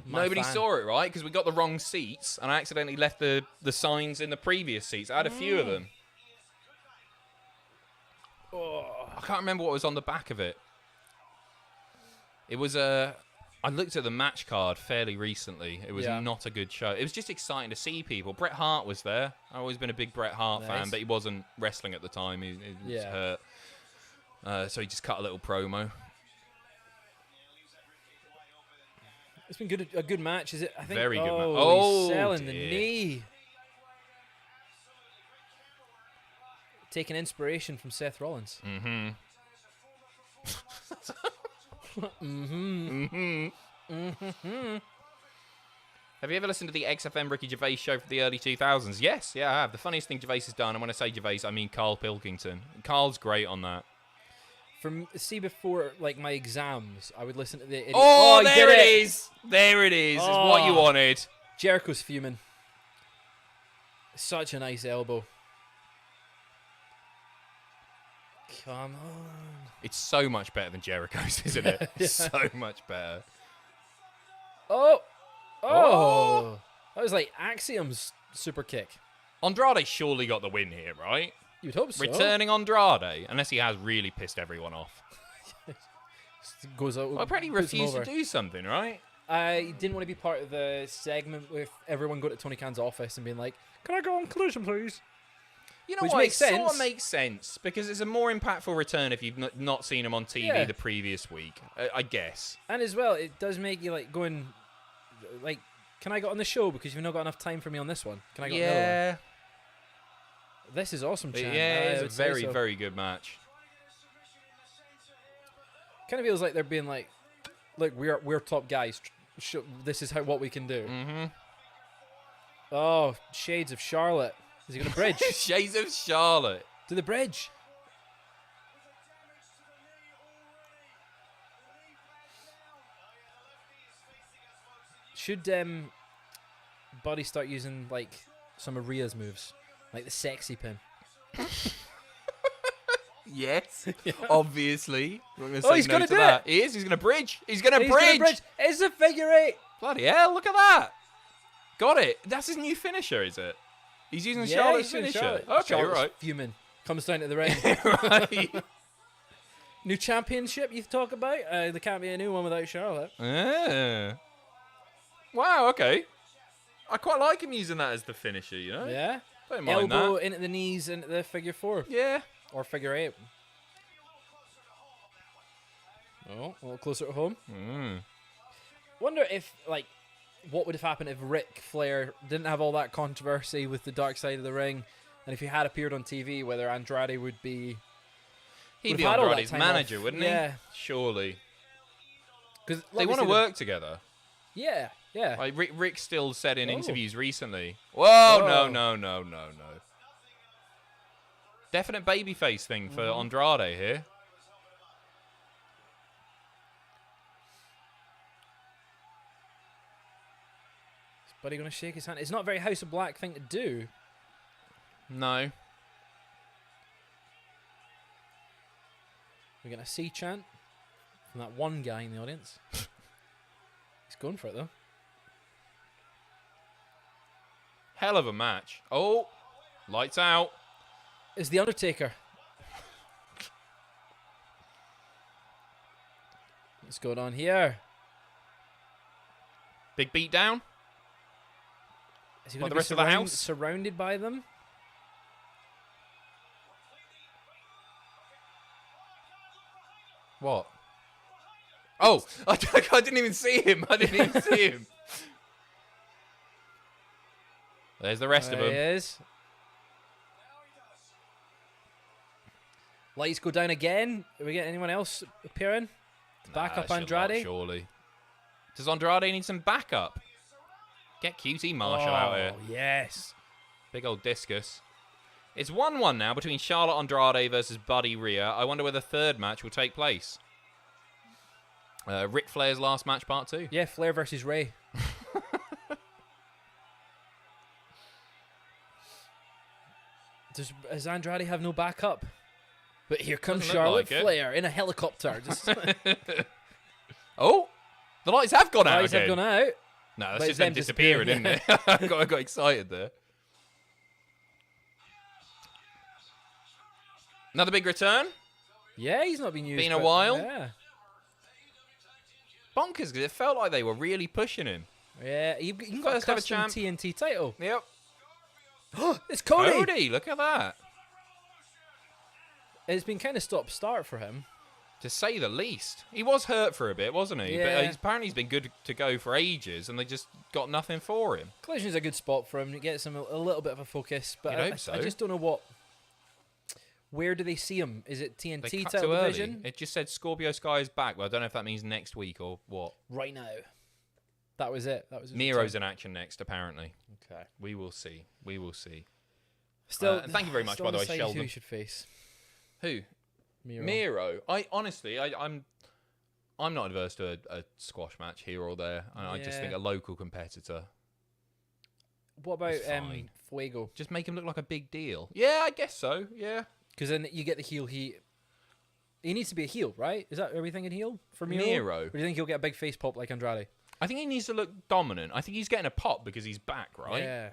Speaker 1: Nobody
Speaker 2: fan.
Speaker 1: saw it, right? Because we got the wrong seats, and I accidentally left the signs in the previous seats. I had a few of them.
Speaker 2: Oh.
Speaker 1: I can't remember what was on the back of it. It was I looked at the match card fairly recently. It was not a good show. It was just exciting to see people. Bret Hart was there. I've always been a big Bret Hart fan, but he wasn't wrestling at the time. He was hurt. So he just cut a little promo.
Speaker 2: It's been a good match, is it? I think.
Speaker 1: Very good match.
Speaker 2: Oh, he's selling the
Speaker 1: dear.
Speaker 2: knee. Taking inspiration from Seth Rollins.
Speaker 1: Mm-hmm. Have you ever listened to the XFM Ricky Gervais show from the early 2000s? Yes, I have. The funniest thing Gervais has done, and when I say Gervais, I mean Carl Pilkington. Carl's great on that.
Speaker 2: Before like my exams, I would listen to the.
Speaker 1: There it is. There it is. It's what you wanted.
Speaker 2: Jericho's fuming. Such a nice elbow. Come on.
Speaker 1: It's so much better than Jericho's, isn't it? So much better.
Speaker 2: Oh! That was like Axiom's super kick.
Speaker 1: Andrade surely got the win here, right?
Speaker 2: You'd hope so.
Speaker 1: Returning Andrade, unless he has really pissed everyone off.
Speaker 2: Goes out.
Speaker 1: Well, apparently refused to do something, right?
Speaker 2: I didn't want to be part of the segment with everyone going to Tony Khan's office and being like, "Can I go on Collision, please?"
Speaker 1: You know
Speaker 2: Which
Speaker 1: what?
Speaker 2: makes
Speaker 1: It
Speaker 2: sense.
Speaker 1: sort of makes sense because it's a more impactful return if you've not seen him on TV the previous week, I guess.
Speaker 2: And as well, it does make you like going, like, "Can I get on the show because you've not got enough time for me on this one? Can I get another one?" This is awesome, Chan.
Speaker 1: It's a very, very good match.
Speaker 2: Kind of feels like they're being like, "Look, we're top guys. This is what we can do."
Speaker 1: Mm-hmm.
Speaker 2: Oh, shades of Charlotte. Is he going to bridge?
Speaker 1: Shades of Charlotte.
Speaker 2: To the bridge. Should Buddy start using like some of Rhea's moves, like the sexy pin?
Speaker 1: Yes, obviously.
Speaker 2: He's going to do
Speaker 1: that. He is. He's going to bridge. He's going to bridge.
Speaker 2: It's a figure 8.
Speaker 1: Bloody hell! Look at that. Got it. That's his new finisher, is it? He's using Charlotte's finisher.
Speaker 2: Charlotte.
Speaker 1: Okay,
Speaker 2: Charlotte's
Speaker 1: right.
Speaker 2: fuming. Comes down to the ring.
Speaker 1: Right.
Speaker 2: New championship you talk about? There can't be a new one without Charlotte.
Speaker 1: Wow, okay. I quite like him using that as the finisher, you know?
Speaker 2: Yeah.
Speaker 1: Don't mind
Speaker 2: Elbow
Speaker 1: that.
Speaker 2: into the knees into the figure 4.
Speaker 1: Yeah.
Speaker 2: Or figure 8. Oh, a little closer to home. Wonder if, like, what would have happened if Ric Flair didn't have all that controversy with the dark side of the ring, and if he had appeared on TV, whether Andrade would be...
Speaker 1: He'd be Andrade's manager, wouldn't he?
Speaker 2: Yeah.
Speaker 1: Surely.
Speaker 2: Because
Speaker 1: they want to work together.
Speaker 2: Yeah.
Speaker 1: Like Rick still said in interviews recently. Whoa, no. Definite babyface thing for Andrade here.
Speaker 2: Is Buddy going to shake his hand? It's not a very House of Black thing to do.
Speaker 1: No.
Speaker 2: We're going to see chant from that one guy in the audience. He's going for it, though.
Speaker 1: Hell of a match. Oh, lights out.
Speaker 2: It's The Undertaker. What's going on here?
Speaker 1: Big beat down.
Speaker 2: Is he going to
Speaker 1: the
Speaker 2: be
Speaker 1: rest of the house?
Speaker 2: surrounded by them?
Speaker 1: What? Oh, I didn't even see him. There's the rest of them.
Speaker 2: He is. Lights go down again. Do we get anyone else appearing? Back up Andrade?
Speaker 1: Surely. Does Andrade need some backup? Get QT Marshall out here.
Speaker 2: Yes.
Speaker 1: Big old discus. It's 1-1 now between Charlotte Andrade versus Buddy Rhea. I wonder where the third match will take place. Ric Flair's last match, part 2.
Speaker 2: Yeah, Flair versus Ray. Does Andrade have no backup? But here comes Charlotte Flair in a helicopter. Just
Speaker 1: oh, the lights have gone out
Speaker 2: lights
Speaker 1: again.
Speaker 2: have gone out.
Speaker 1: No, that's just them disappearing, isn't it? I got excited there. Another big return.
Speaker 2: Yeah, he's not been used.
Speaker 1: Been a while.
Speaker 2: Yeah.
Speaker 1: Bonkers, because it felt like they were really pushing him.
Speaker 2: Yeah, he got a
Speaker 1: First ever
Speaker 2: custom
Speaker 1: champ.
Speaker 2: TNT title.
Speaker 1: Yep.
Speaker 2: It's Cody.
Speaker 1: Cody, look at that.
Speaker 2: It's been kind of stop-start for him.
Speaker 1: To say the least. He was hurt for a bit, wasn't he?
Speaker 2: Yeah.
Speaker 1: But apparently he's been good to go for ages, and they just got nothing for him.
Speaker 2: Collision's a good spot for him. It gets him a little bit of a focus. But
Speaker 1: You'd hope so.
Speaker 2: I just don't know what... Where do they see him? Is it TNT
Speaker 1: They cut
Speaker 2: title
Speaker 1: too early.
Speaker 2: division?
Speaker 1: It just said Scorpio Sky is back, but I don't know if that means next week or what.
Speaker 2: Right now. That was it. That was his
Speaker 1: Miro's
Speaker 2: return.
Speaker 1: in action next, apparently.
Speaker 2: Okay.
Speaker 1: We will see. We will see.
Speaker 2: Still,
Speaker 1: And thank you very much,
Speaker 2: still
Speaker 1: by the way,
Speaker 2: undecided
Speaker 1: Sheldon.
Speaker 2: Who you should face?
Speaker 1: Who?
Speaker 2: Miro.
Speaker 1: Miro. I'm not adverse to a squash match here or there. I just think a local competitor.
Speaker 2: What about
Speaker 1: Fine.
Speaker 2: Fuego?
Speaker 1: Just make him look like a big deal. Yeah, I guess so. Yeah.
Speaker 2: Because then you get the heel heat. He needs to be a heel, right? Is that everything in heel for Miro?
Speaker 1: Miro.
Speaker 2: Or do you think he'll get a big face pop like Andrade?
Speaker 1: I think he needs to look dominant. I think he's getting a pop because he's back, right?
Speaker 2: Yeah.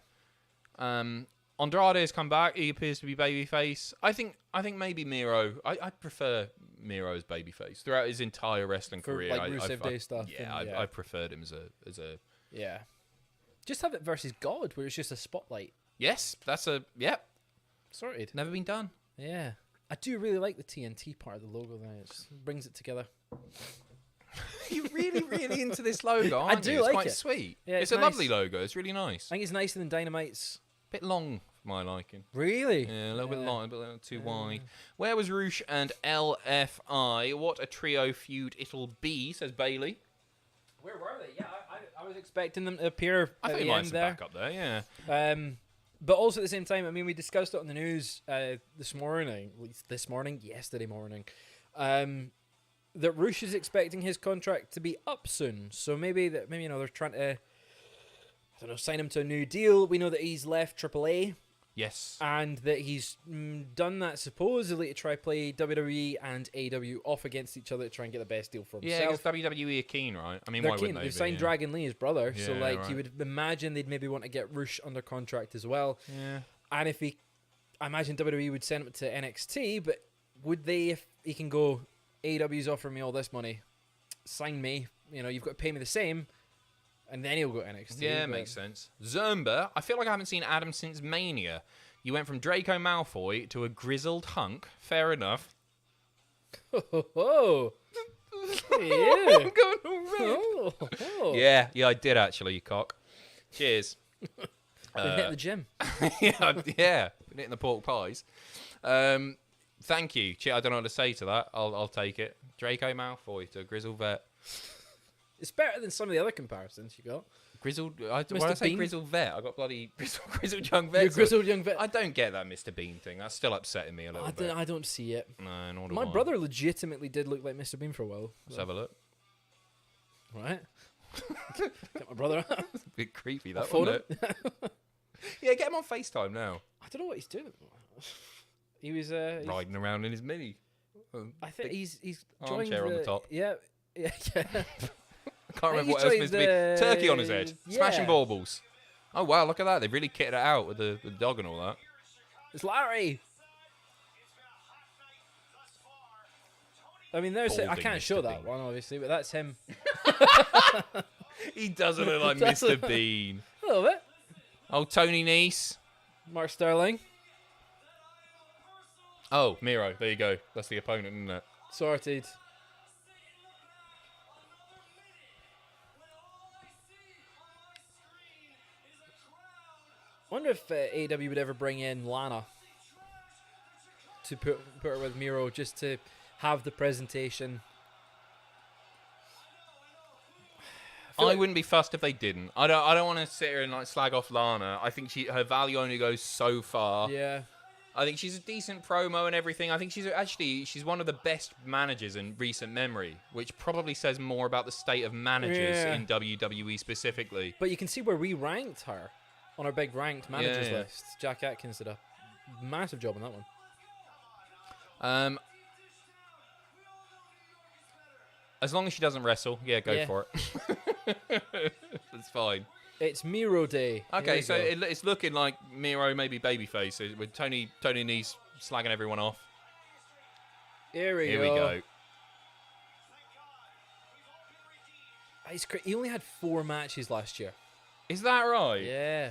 Speaker 1: Andrade has come back. He appears to be babyface. I think maybe Miro. I prefer Miro's babyface throughout his entire wrestling
Speaker 2: For
Speaker 1: career.
Speaker 2: like Rusev Day stuff.
Speaker 1: Yeah,
Speaker 2: and,
Speaker 1: I preferred him as a.
Speaker 2: Yeah. Just have it versus God, where it's just a spotlight.
Speaker 1: Yes, that's
Speaker 2: Sorted.
Speaker 1: never been done.
Speaker 2: Yeah. I do really like the TNT part of the logo there. It just brings it together.
Speaker 1: You're really, really into this logo, aren't
Speaker 2: I do
Speaker 1: you? It's
Speaker 2: like
Speaker 1: quite
Speaker 2: it.
Speaker 1: sweet.
Speaker 2: Yeah,
Speaker 1: it's
Speaker 2: it's
Speaker 1: a
Speaker 2: nice.
Speaker 1: lovely logo. It's really nice.
Speaker 2: I think it's nicer than Dynamite's.
Speaker 1: Bit long for my liking.
Speaker 2: Really?
Speaker 1: Yeah, a little bit long, a bit too wide. Where was Roosh and LFI? What a trio feud it'll be, says Bailey.
Speaker 2: Where were they? Yeah, I was expecting them to appear
Speaker 1: I
Speaker 2: at
Speaker 1: think
Speaker 2: the
Speaker 1: he might
Speaker 2: end
Speaker 1: have
Speaker 2: there.
Speaker 1: back up there, yeah.
Speaker 2: But also at the same time, I mean, we discussed it on the news yesterday morning, that Roosh is expecting his contract to be up soon. So maybe they're trying to, sign him to a new deal. We know that he's left AAA.
Speaker 1: Yes.
Speaker 2: And that he's done that supposedly to try play WWE and AEW off against each other to try and get the best deal for
Speaker 1: Yeah,
Speaker 2: himself.
Speaker 1: because WWE are keen, right? I mean,
Speaker 2: They're
Speaker 1: why
Speaker 2: keen.
Speaker 1: wouldn't they
Speaker 2: They've
Speaker 1: be?
Speaker 2: signed Dragon Lee, his brother, so
Speaker 1: Yeah,
Speaker 2: like
Speaker 1: right.
Speaker 2: you would imagine they'd maybe want to get Roosh under contract as well.
Speaker 1: Yeah.
Speaker 2: And I imagine WWE would send him to NXT, but would they, if he can go, AEW's offering me all this money, sign me, you've got to pay me the same, and then he'll go to NXT.
Speaker 1: Yeah, makes sense. Zermba, I feel like I haven't seen Adam since Mania. You went from Draco Malfoy to a grizzled hunk. Fair enough.
Speaker 2: Oh, yeah.
Speaker 1: I'm going all red.
Speaker 2: Oh.
Speaker 1: Yeah, I did actually, you cock. Cheers.
Speaker 2: Been hit the gym.
Speaker 1: yeah, been hitting the pork pies. Thank you. I don't know what to say to that. I'll take it. Draco Malfoy to a grizzled vet.
Speaker 2: It's better than some of the other comparisons you got.
Speaker 1: Grizzled. When I
Speaker 2: Mr.
Speaker 1: say
Speaker 2: Bean?
Speaker 1: grizzled vet, I got bloody grizzled young vet.
Speaker 2: You're a grizzled young vet.
Speaker 1: I don't get that Mr. Bean thing. That's still upsetting me a little bit.
Speaker 2: I don't see it.
Speaker 1: No, nor do
Speaker 2: My
Speaker 1: I.
Speaker 2: brother legitimately did look like Mr. Bean for a while.
Speaker 1: Let's have a look.
Speaker 2: Right? Get my brother out.
Speaker 1: Bit creepy that,
Speaker 2: Phone
Speaker 1: wasn't it? Yeah, get him on FaceTime now.
Speaker 2: I don't know what he's doing. He was
Speaker 1: riding around in his mini.
Speaker 2: I think he's joined
Speaker 1: armchair on the top.
Speaker 2: Yeah.
Speaker 1: I can't remember what else it means to be. Turkey on his head. Smashing baubles. Oh, wow, look at that. They've really kitted it out with the dog and all that.
Speaker 2: It's Larry. I mean, there's. I can't show that one, obviously, but that's him.
Speaker 1: He doesn't look like Mr. Bean.
Speaker 2: A little bit.
Speaker 1: Oh, Toni Nese.
Speaker 2: Mark Sterling.
Speaker 1: Oh, Miro. There you go. That's the opponent, isn't it?
Speaker 2: Sorted. Wonder if AEW would ever bring in Lana to put her with Miro just to have the presentation.
Speaker 1: I wouldn't be fussed if they didn't. I don't want to sit here and like slag off Lana. I think her value only goes so far.
Speaker 2: Yeah.
Speaker 1: I think she's a decent promo and everything. I think she's one of the best managers in recent memory, which probably says more about the state of managers in WWE specifically.
Speaker 2: But you can see where we ranked her on our big ranked managers list. Jack Atkins did a massive job on that one.
Speaker 1: As long as she doesn't wrestle, go for it. That's fine.
Speaker 2: It's Miro Day.
Speaker 1: Okay, so it's looking like Miro maybe babyface with Toni Nese slagging everyone off.
Speaker 2: Here we go. He only had 4 matches last year.
Speaker 1: Is that right?
Speaker 2: Yeah.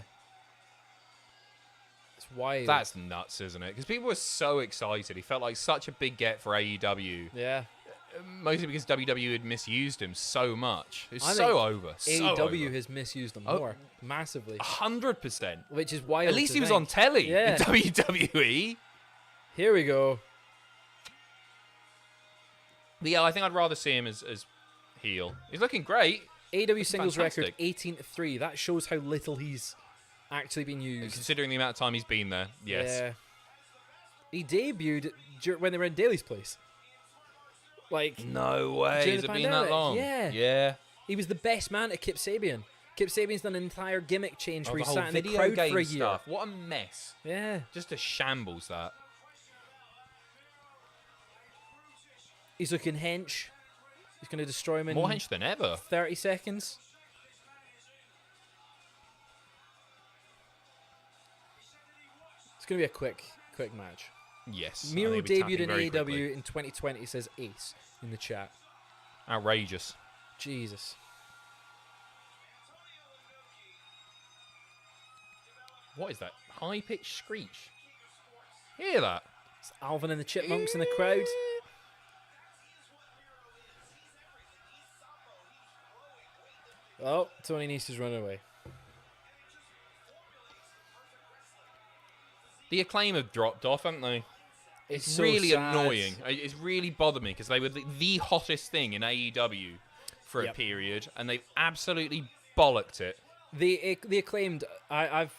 Speaker 2: It's wild.
Speaker 1: That's nuts, isn't it? Because people were so excited. He felt like such a big get for AEW.
Speaker 2: Yeah.
Speaker 1: Mostly because WWE had misused him so much. It's so over.
Speaker 2: AEW has misused him more. Massively.
Speaker 1: 100%.
Speaker 2: Which is wild.
Speaker 1: At least he was on telly in
Speaker 2: Yeah.
Speaker 1: WWE.
Speaker 2: Here we go.
Speaker 1: But yeah, I think I'd rather see him as heel. He's looking great.
Speaker 2: AEW singles
Speaker 1: fantastic.
Speaker 2: record 18-3. That shows how little he's actually been used.
Speaker 1: Considering the amount of time he's been there, yes.
Speaker 2: Yeah. He debuted when they were in Daly's place. Like,
Speaker 1: no way. Has it been that long?
Speaker 2: Yeah.
Speaker 1: Yeah.
Speaker 2: He was the best man to Kip Sabian. Kip Sabian's done an entire gimmick change where he sat in the
Speaker 1: video
Speaker 2: crowd
Speaker 1: game
Speaker 2: for a year.
Speaker 1: stuff. What a mess.
Speaker 2: Yeah.
Speaker 1: Just a shambles, that.
Speaker 2: He's looking hench. He's going to destroy him in
Speaker 1: more hench than ever.
Speaker 2: 30 seconds. It's going to be a quick match.
Speaker 1: Yes.
Speaker 2: Miro debuted in AEW in 2020, says Ace in the chat.
Speaker 1: Outrageous.
Speaker 2: Jesus.
Speaker 1: What is that? High-pitched screech. Hear that?
Speaker 2: It's Alvin and the Chipmunks in the crowd. Oh, Toni Nese is running away.
Speaker 1: The Acclaim have dropped off, haven't they?
Speaker 2: It's
Speaker 1: so
Speaker 2: really
Speaker 1: annoying. It's really bothered me because they were the hottest thing in AEW for a period, and they've absolutely bollocked it.
Speaker 2: The Acclaimed, I've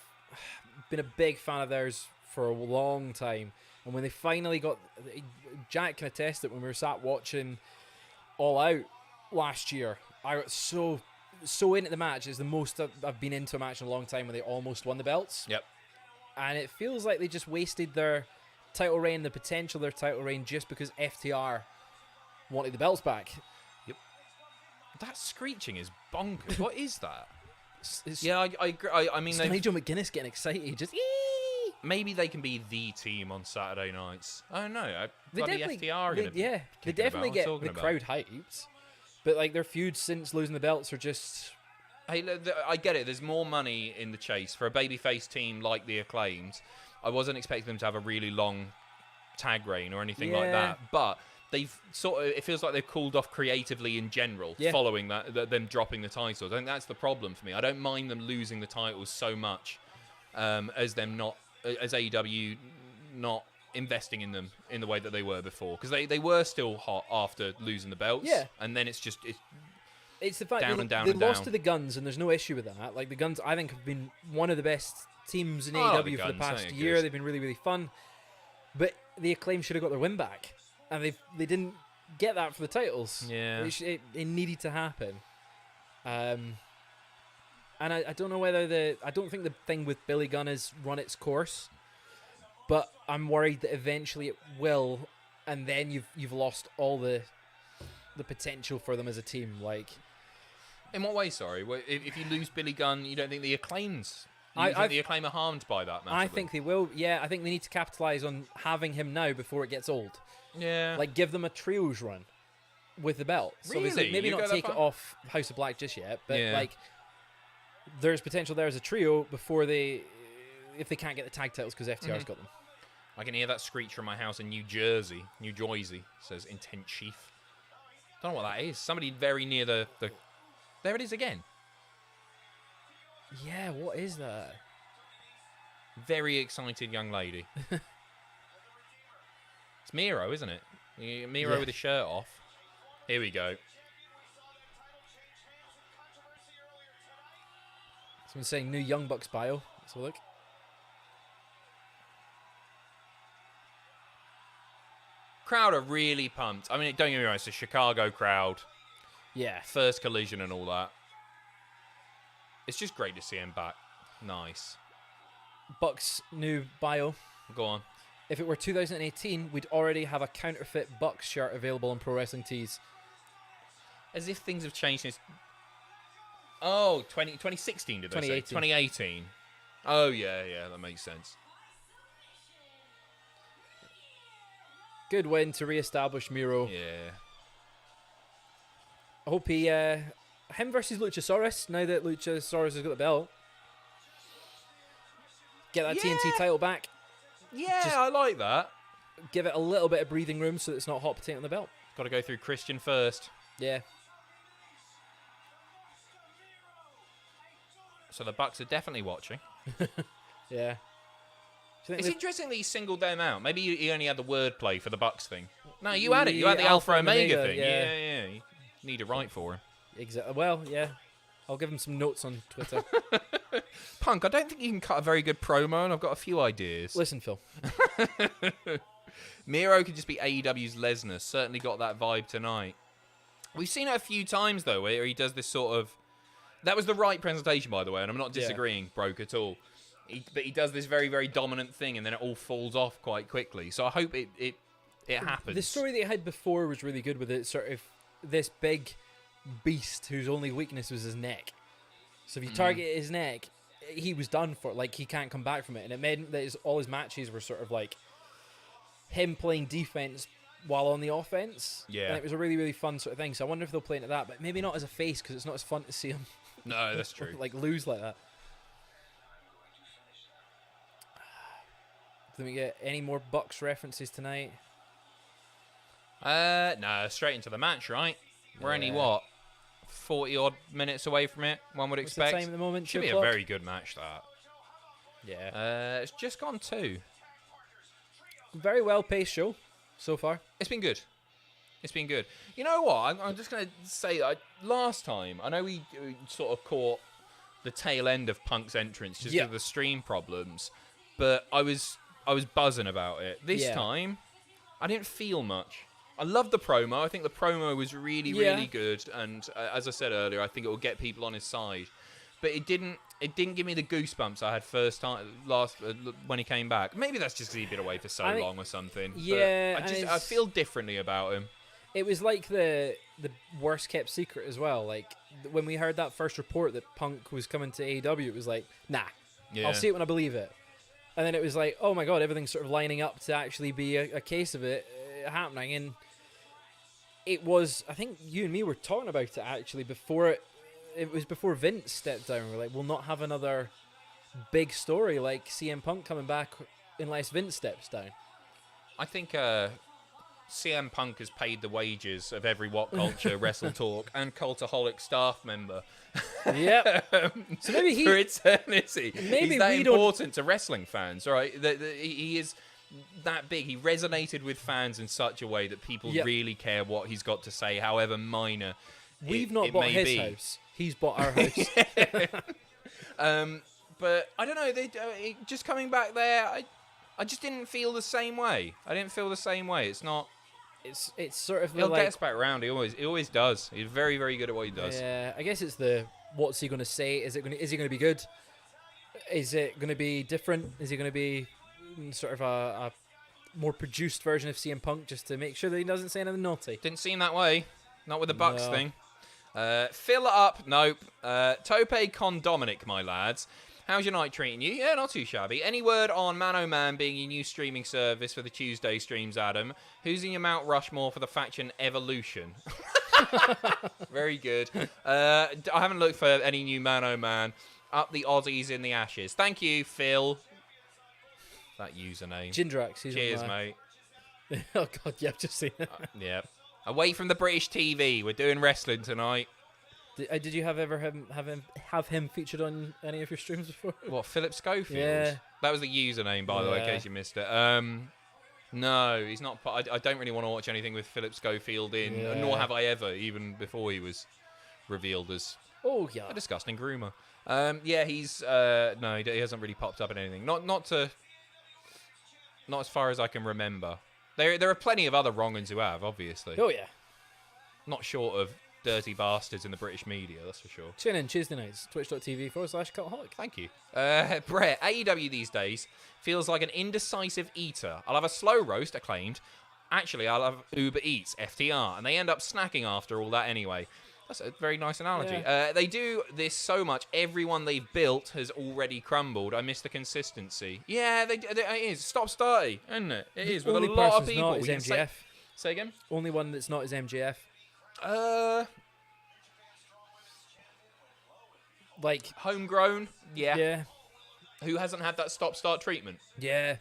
Speaker 2: been a big fan of theirs for a long time, and when they finally got, Jack can attest that when we were sat watching All Out last year, I got so into the match. It's the most I've been into a match in a long time when they almost won the belts.
Speaker 1: Yep.
Speaker 2: And it feels like they just wasted their title reign, the potential of their title reign, just because FTR wanted the belts back.
Speaker 1: Yep. That screeching is bonkers. What is that?
Speaker 2: It's
Speaker 1: yeah, I agree. I mean,
Speaker 2: Nigel McGuinness getting excited. Just
Speaker 1: maybe they can be the team on Saturday nights. I don't know.
Speaker 2: They definitely,
Speaker 1: FTR
Speaker 2: they definitely get the crowd hyped. But like their feuds since losing the belts are just.
Speaker 1: Hey, I get it. There's more money in the chase for a babyface team like the Acclaimed. I wasn't expecting them to have a really long tag reign or anything like that, but they've it feels like they've cooled off creatively in general following them dropping the titles. I think that's the problem for me. I don't mind them losing the titles so much as AEW not investing in them in the way that they were before, because they were still hot after losing the belts, and then it's
Speaker 2: the fact they lost to the Guns, and there's no issue with that. Like the Guns, I think, have been one of the best teams in AEW for the past year. They've been really, really fun. But the Acclaim should have got their win back, and they didn't get that for the titles.
Speaker 1: Yeah,
Speaker 2: it needed to happen. And I don't know whether I don't think the thing with Billy Gunn has run its course. but I'm worried that eventually it will, and then you've lost all the potential for them as a team. Like,
Speaker 1: in what way? Sorry, if you lose Billy Gunn, you don't think the Acclaims? You think the Acclaim are harmed by that? Massively?
Speaker 2: I think they will. Yeah, I think they need to capitalize on having him now before it gets old.
Speaker 1: Yeah,
Speaker 2: like give them a trios run with the belt. So
Speaker 1: really?
Speaker 2: Maybe not take it off House of Black just yet, but like there's potential there as a trio before if they can't get the tag titles because FTR's got them.
Speaker 1: I can hear that screech from my house in New Jersey, says Intent Chief. Don't know what that is. Somebody very near the... There it is again.
Speaker 2: Yeah, what is that?
Speaker 1: Very excited young lady. It's Miro, isn't it? Miro with his shirt off. Here we go.
Speaker 2: Someone's saying new Young Bucks bio. Let's have a look.
Speaker 1: Crowd are really pumped. I mean, don't get me wrong, it's a Chicago crowd.
Speaker 2: Yeah.
Speaker 1: First Collision and all that. It's just great to see him back. Nice.
Speaker 2: Bucks new bio.
Speaker 1: Go on.
Speaker 2: If it were 2018, we'd already have a counterfeit Bucks shirt available on Pro Wrestling Tees.
Speaker 1: As if things have changed since... Oh, 2016, did they say? 2018. Oh, yeah, that makes sense.
Speaker 2: Good win to re-establish Miro.
Speaker 1: Yeah.
Speaker 2: I hope him versus Luchasaurus, now that Luchasaurus has got the belt. Get that TNT title back.
Speaker 1: Yeah, I like that.
Speaker 2: Give it a little bit of breathing room so that it's not hot potato on the belt.
Speaker 1: Got to go through Christian first.
Speaker 2: Yeah.
Speaker 1: So the Bucks are definitely watching.
Speaker 2: Yeah.
Speaker 1: It's interesting that he singled them out. Maybe he only had the wordplay for the Bucks thing. No, you had it. You had the Alpha Omega thing. Yeah. You need to write for him.
Speaker 2: Exactly. Well, yeah. I'll give him some notes on Twitter.
Speaker 1: Punk, I don't think you can cut a very good promo, and I've got a few ideas.
Speaker 2: Listen, Phil.
Speaker 1: Miro could just be AEW's Lesnar. Certainly got that vibe tonight. We've seen it a few times, though, where he does this sort of... That was the right presentation, by the way, and I'm not disagreeing, Broke, at all. But he does this very, very dominant thing, and then it all falls off quite quickly. So I hope it happens.
Speaker 2: The story that he had before was really good with it. Sort of this big beast whose only weakness was his neck. So if you target his neck, he was done for. Like, he can't come back from it. And it meant that all his matches were sort of like him playing defense while on the offense.
Speaker 1: Yeah.
Speaker 2: And it was a really, really fun sort of thing. So I wonder if they'll play into that. But maybe not as a face, because it's not as fun to see him
Speaker 1: No, that's true.
Speaker 2: like lose like that. Did we get any more Bucks references tonight?
Speaker 1: No, straight into the match, right? We're only, 40-odd minutes away from it, one would
Speaker 2: What's
Speaker 1: expect.
Speaker 2: the time at the moment?
Speaker 1: Should be a very good match, that.
Speaker 2: Yeah.
Speaker 1: It's just gone 2.
Speaker 2: Very well-paced show so far.
Speaker 1: It's been good. It's been good. You know what? I'm just going to say, last time, I know we sort of caught the tail end of Punk's entrance just because of the stream problems, but I was buzzing about it. This time, I didn't feel much. I loved the promo. I think the promo was really, really good, and as I said earlier, I think it will get people on his side. But it didn't give me the goosebumps I had when he came back. Maybe that's just because he'd been away for so long or something.
Speaker 2: Yeah,
Speaker 1: but I feel differently about him.
Speaker 2: It was like the worst kept secret as well. Like when we heard that first report that Punk was coming to AEW, it was like, nah, I'll see it when I believe it. And then it was like, oh my god, everything's sort of lining up to actually be a case of it happening. And it was, I think you and me were talking about it actually before it was before Vince stepped down. We're like, we'll not have another big story like CM Punk coming back unless Vince steps down. I
Speaker 1: think CM Punk has paid the wages of every What Culture, Wrestle Talk, and Cultaholic staff member.
Speaker 2: Yep. So maybe
Speaker 1: for eternity.
Speaker 2: Maybe
Speaker 1: he's that important to wrestling fans, right? He is that big. He resonated with fans in such a way that people really care what he's got to say, however minor.
Speaker 2: We've not bought his house. He's bought our house.
Speaker 1: But I don't know. Just coming back there, I just didn't feel the same way. I didn't feel the same way. It's not.
Speaker 2: It's sort of.
Speaker 1: He'll get us back around. He always does. He's very, very good at what he does.
Speaker 2: Yeah, I guess it's what's he going to say? Is he going to be good? Is it going to be different? Is he going to be sort of a more produced version of CM Punk just to make sure that he doesn't say anything naughty.
Speaker 1: Didn't seem that way. Not with the Bucks
Speaker 2: No.
Speaker 1: thing. Fill it up. Nope. Tope Con Dominic, my lads. How's your night treating you? Yeah, not too shabby. Any word on Man Oh Man being your new streaming service for the Tuesday streams, Adam? Who's in your Mount Rushmore for the faction Evolution? Very good. I haven't looked for any new Man Oh Man. Up the Aussies in the Ashes. Thank you, Phil. That username.
Speaker 2: Jindrax.
Speaker 1: Cheers, mate.
Speaker 2: Oh, God, yeah, I've just seen it.
Speaker 1: Yeah. Away from the British TV. We're doing wrestling tonight.
Speaker 2: Did you have him featured on any of your streams before?
Speaker 1: What, Philip Schofield?
Speaker 2: Yeah.
Speaker 1: That was the username, by the way, in case you missed it. No, he's not. I don't really want to watch anything with Philip Schofield in, nor have I ever, even before he was revealed as a disgusting groomer. Yeah, he's no, he hasn't really popped up in anything. Not as far as I can remember. There are plenty of other wrong-uns who have, obviously.
Speaker 2: Oh yeah.
Speaker 1: Not short of dirty bastards in the British media, that's for sure.
Speaker 2: Tune in Tuesday nights, twitch.tv/Cultaholic.
Speaker 1: Thank you. Brett, AEW these days feels like an indecisive eater. I'll have a slow roast, Acclaimed. Actually, I'll have Uber Eats, FTR. And they end up snacking after all that anyway. That's a very nice analogy.
Speaker 2: Yeah.
Speaker 1: They do this so much. Everyone they've built has already crumbled. I miss the consistency. Yeah, it is. Stop-starty, isn't it? It is. With a lot of people.
Speaker 2: Not is MJF.
Speaker 1: Say again?
Speaker 2: Only one that's not is MJF. Like
Speaker 1: homegrown,
Speaker 2: yeah.
Speaker 1: Who hasn't had that stop-start treatment?
Speaker 2: Yeah.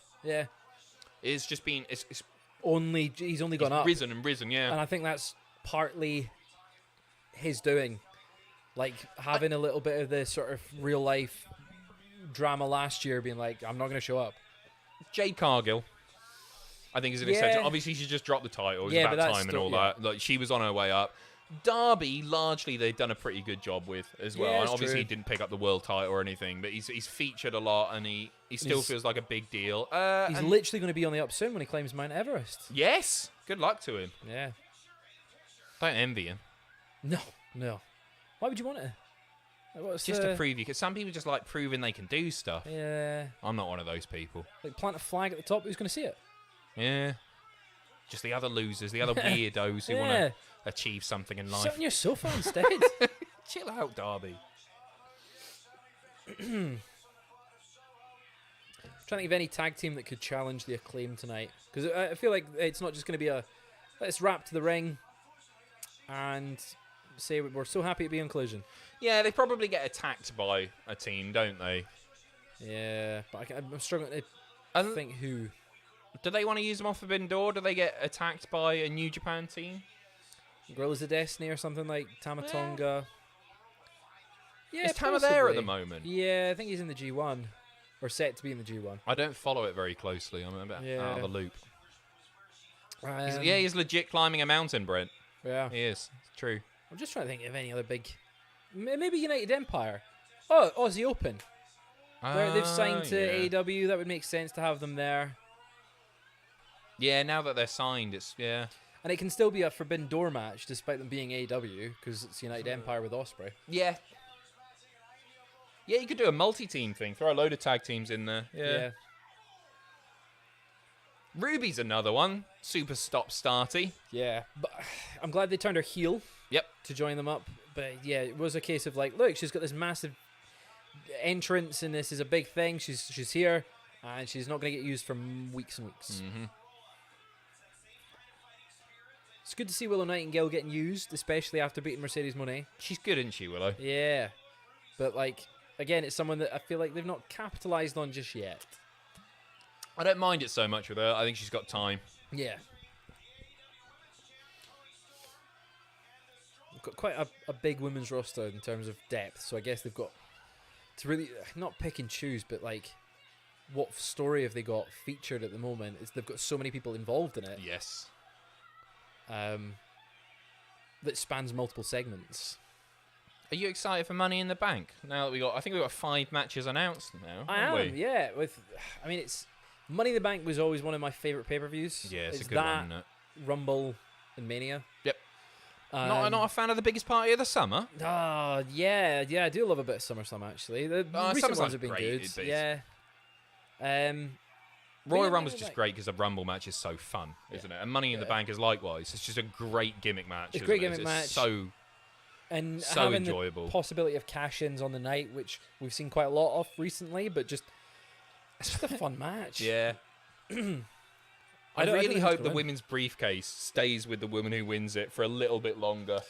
Speaker 1: It's just been it's
Speaker 2: he's only gone up,
Speaker 1: risen and risen, yeah.
Speaker 2: And I think that's partly his doing, like having a little bit of the sort of real life drama last year, being like, I'm not going to show up.
Speaker 1: Jade Cargill, I think, is an exception. Obviously, she just dropped the title. It was about time and all that. Like, she was on her way up. Darby, largely, they've done a pretty good job with as well.
Speaker 2: Yeah,
Speaker 1: and obviously,
Speaker 2: true.
Speaker 1: he didn't pick up the world title or anything, but he's featured a lot, and he still feels like a big deal.
Speaker 2: He's literally going to be on the up soon when he claims Mount Everest.
Speaker 1: Yes, good luck to him.
Speaker 2: Yeah.
Speaker 1: Don't envy him.
Speaker 2: No. Why would you want it? Like,
Speaker 1: just to prove you, because some people just like proving they can do stuff.
Speaker 2: Yeah.
Speaker 1: I'm not one of those people.
Speaker 2: Like plant a flag at the top, who's going to see it?
Speaker 1: Yeah. Just the other losers, the other weirdos who want to achieve something in life.
Speaker 2: Sit on your sofa instead.
Speaker 1: Chill out, Darby.
Speaker 2: Trying to think of any tag team that could challenge the Acclaimed tonight, because I feel like it's not just going to be a let's wrap to the ring and say we're so happy to be on Collision.
Speaker 1: Yeah, they probably get attacked by a team, don't they?
Speaker 2: Yeah, but I'm struggling to think who.
Speaker 1: Do they want to use them on Forbidden Door? Do they get attacked by a New Japan team?
Speaker 2: Gorillas of Destiny or something like Tamatonga. Yeah,
Speaker 1: is Tama there at the moment?
Speaker 2: Yeah, I think he's in the G1. Or set to be in the G1.
Speaker 1: I don't follow it very closely. I'm a bit out of the loop. He's legit climbing a mountain, Brent.
Speaker 2: Yeah.
Speaker 1: He is. It's true.
Speaker 2: I'm just trying to think of any other big... Maybe United Empire. Oh, Aussie Open. They've signed to AEW. That would make sense to have them there.
Speaker 1: Yeah, now that they're signed, it's... Yeah.
Speaker 2: And it can still be a Forbidden Door match, despite them being AEW, because it's United Empire with Ospreay.
Speaker 1: Yeah. Yeah, you could do a multi-team thing. Throw a load of tag teams in there. Yeah. Ruby's another one. Super stop-starty.
Speaker 2: Yeah. But I'm glad they turned her heel.
Speaker 1: Yep.
Speaker 2: To join them up. But yeah, it was a case of like, look, she's got this massive entrance and this is a big thing. She's here and she's not going to get used for weeks and weeks.
Speaker 1: Mm-hmm.
Speaker 2: It's good to see Willow Nightingale getting used, especially after beating Mercedes Moné.
Speaker 1: She's good, isn't she, Willow?
Speaker 2: Yeah. But like, again, it's someone that I feel like they've not capitalized on just yet.
Speaker 1: I don't mind it so much with her. I think she's got time.
Speaker 2: Yeah. We've got quite a big women's roster in terms of depth, so I guess they've got to really not pick and choose, but like, what story have they got featured at the moment? They've got so many people involved in it.
Speaker 1: Yes.
Speaker 2: That spans multiple segments.
Speaker 1: Are you excited for Money in the Bank? Now that I think we've got 5 matches announced now.
Speaker 2: I am, yeah. It's Money in the Bank was always one of my favorite pay-per-views.
Speaker 1: Yeah, it's a good one, isn't it?
Speaker 2: Rumble and Mania.
Speaker 1: Yep. Not a fan of the biggest party of the summer.
Speaker 2: Oh, yeah, I do love a bit of SummerSlam, actually. The recent ones have been good. Yeah.
Speaker 1: Royal Rumble's just great because the Rumble match is so fun, isn't it? And Money in the Bank is likewise. It's just a great gimmick match.
Speaker 2: It's a great gimmick match.
Speaker 1: It's so enjoyable.
Speaker 2: The possibility of cash-ins on the night, which we've seen quite a lot of recently, but it's just a fun match.
Speaker 1: Yeah. I really hope the women's briefcase stays with the woman who wins it for a little bit longer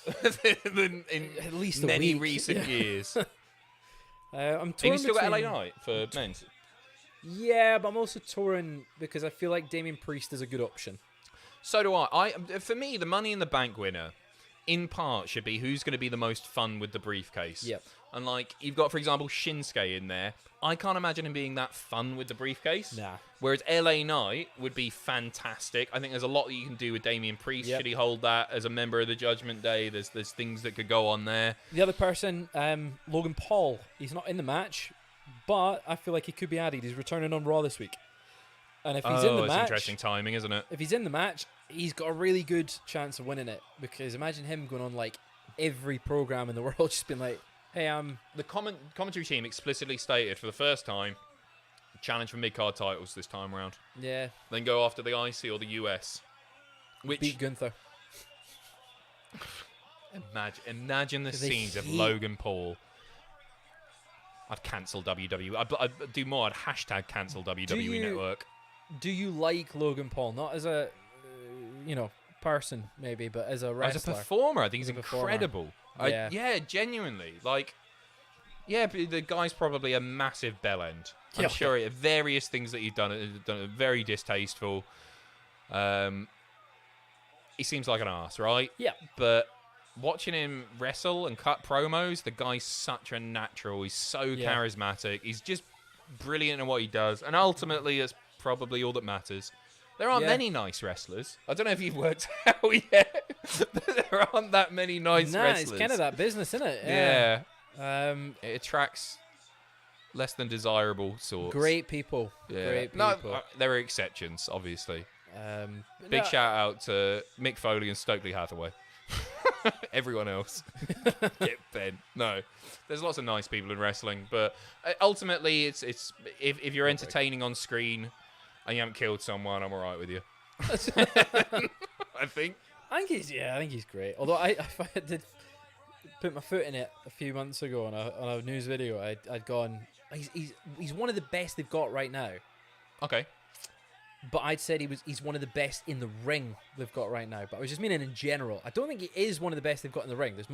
Speaker 1: than in
Speaker 2: at least
Speaker 1: many recent years.
Speaker 2: I'm torn.
Speaker 1: Are you still got LA Knight for men's?
Speaker 2: Yeah, but I'm also torn because I feel like Damian Priest is a good option.
Speaker 1: So do I. For me, the Money in the Bank winner, in part, should be who's going to be the most fun with the briefcase.
Speaker 2: Yep.
Speaker 1: And like you've got, for example, Shinsuke in there. I can't imagine him being that fun with the briefcase.
Speaker 2: Nah.
Speaker 1: Whereas LA Knight would be fantastic. I think there's a lot that you can do with Damian Priest. Should he hold that as a member of the Judgment Day? There's things that could go on there.
Speaker 2: The other person, Logan Paul, he's not in the match, but I feel like he could be added. He's returning on Raw this week. And if he's in the match...
Speaker 1: interesting timing, isn't it?
Speaker 2: If he's in the match, he's got a really good chance of winning it. Because imagine him going on like every program in the world, just being like, hey,
Speaker 1: the commentary team explicitly stated for the first time, challenge for mid-card titles this time around.
Speaker 2: Yeah.
Speaker 1: Then go after the IC or the US. Which
Speaker 2: beat Gunther.
Speaker 1: Imagine the scenes of Logan Paul. I'd cancel WWE. I'd do more. I'd hashtag cancel WWE Network.
Speaker 2: Do you like Logan Paul? Not as a, person maybe, but as a wrestler.
Speaker 1: As a performer, I think he's incredible.
Speaker 2: Yeah.
Speaker 1: Genuinely. The guy's probably a massive bellend. I'm sure various things that he's done are very distasteful. He seems like an arse, right?
Speaker 2: Yeah.
Speaker 1: But watching him wrestle and cut promos, the guy's such a natural. He's so charismatic. He's just brilliant in what he does. And ultimately, it's probably all that matters. There aren't many nice wrestlers. I don't know if you've worked out yet, but there aren't that many nice wrestlers.
Speaker 2: It's kind of that business, isn't it?
Speaker 1: Yeah. It attracts less than desirable sorts.
Speaker 2: Great people.
Speaker 1: Yeah.
Speaker 2: Great people.
Speaker 1: No, there are exceptions, obviously. Big shout out to Mick Foley and Stokely Hathaway. Everyone else. Get bent. No. There's lots of nice people in wrestling, but ultimately, it's if you're entertaining on screen and you haven't killed someone, I'm all right with you. I think
Speaker 2: he's great. Although I did put my foot in it a few months ago on a news video. I'd gone, he's one of the best they've got right now.
Speaker 1: Okay.
Speaker 2: But I'd said he's one of the best in the ring they've got right now. But I was just meaning in general. I don't think he is one of the best they've got in the ring. There's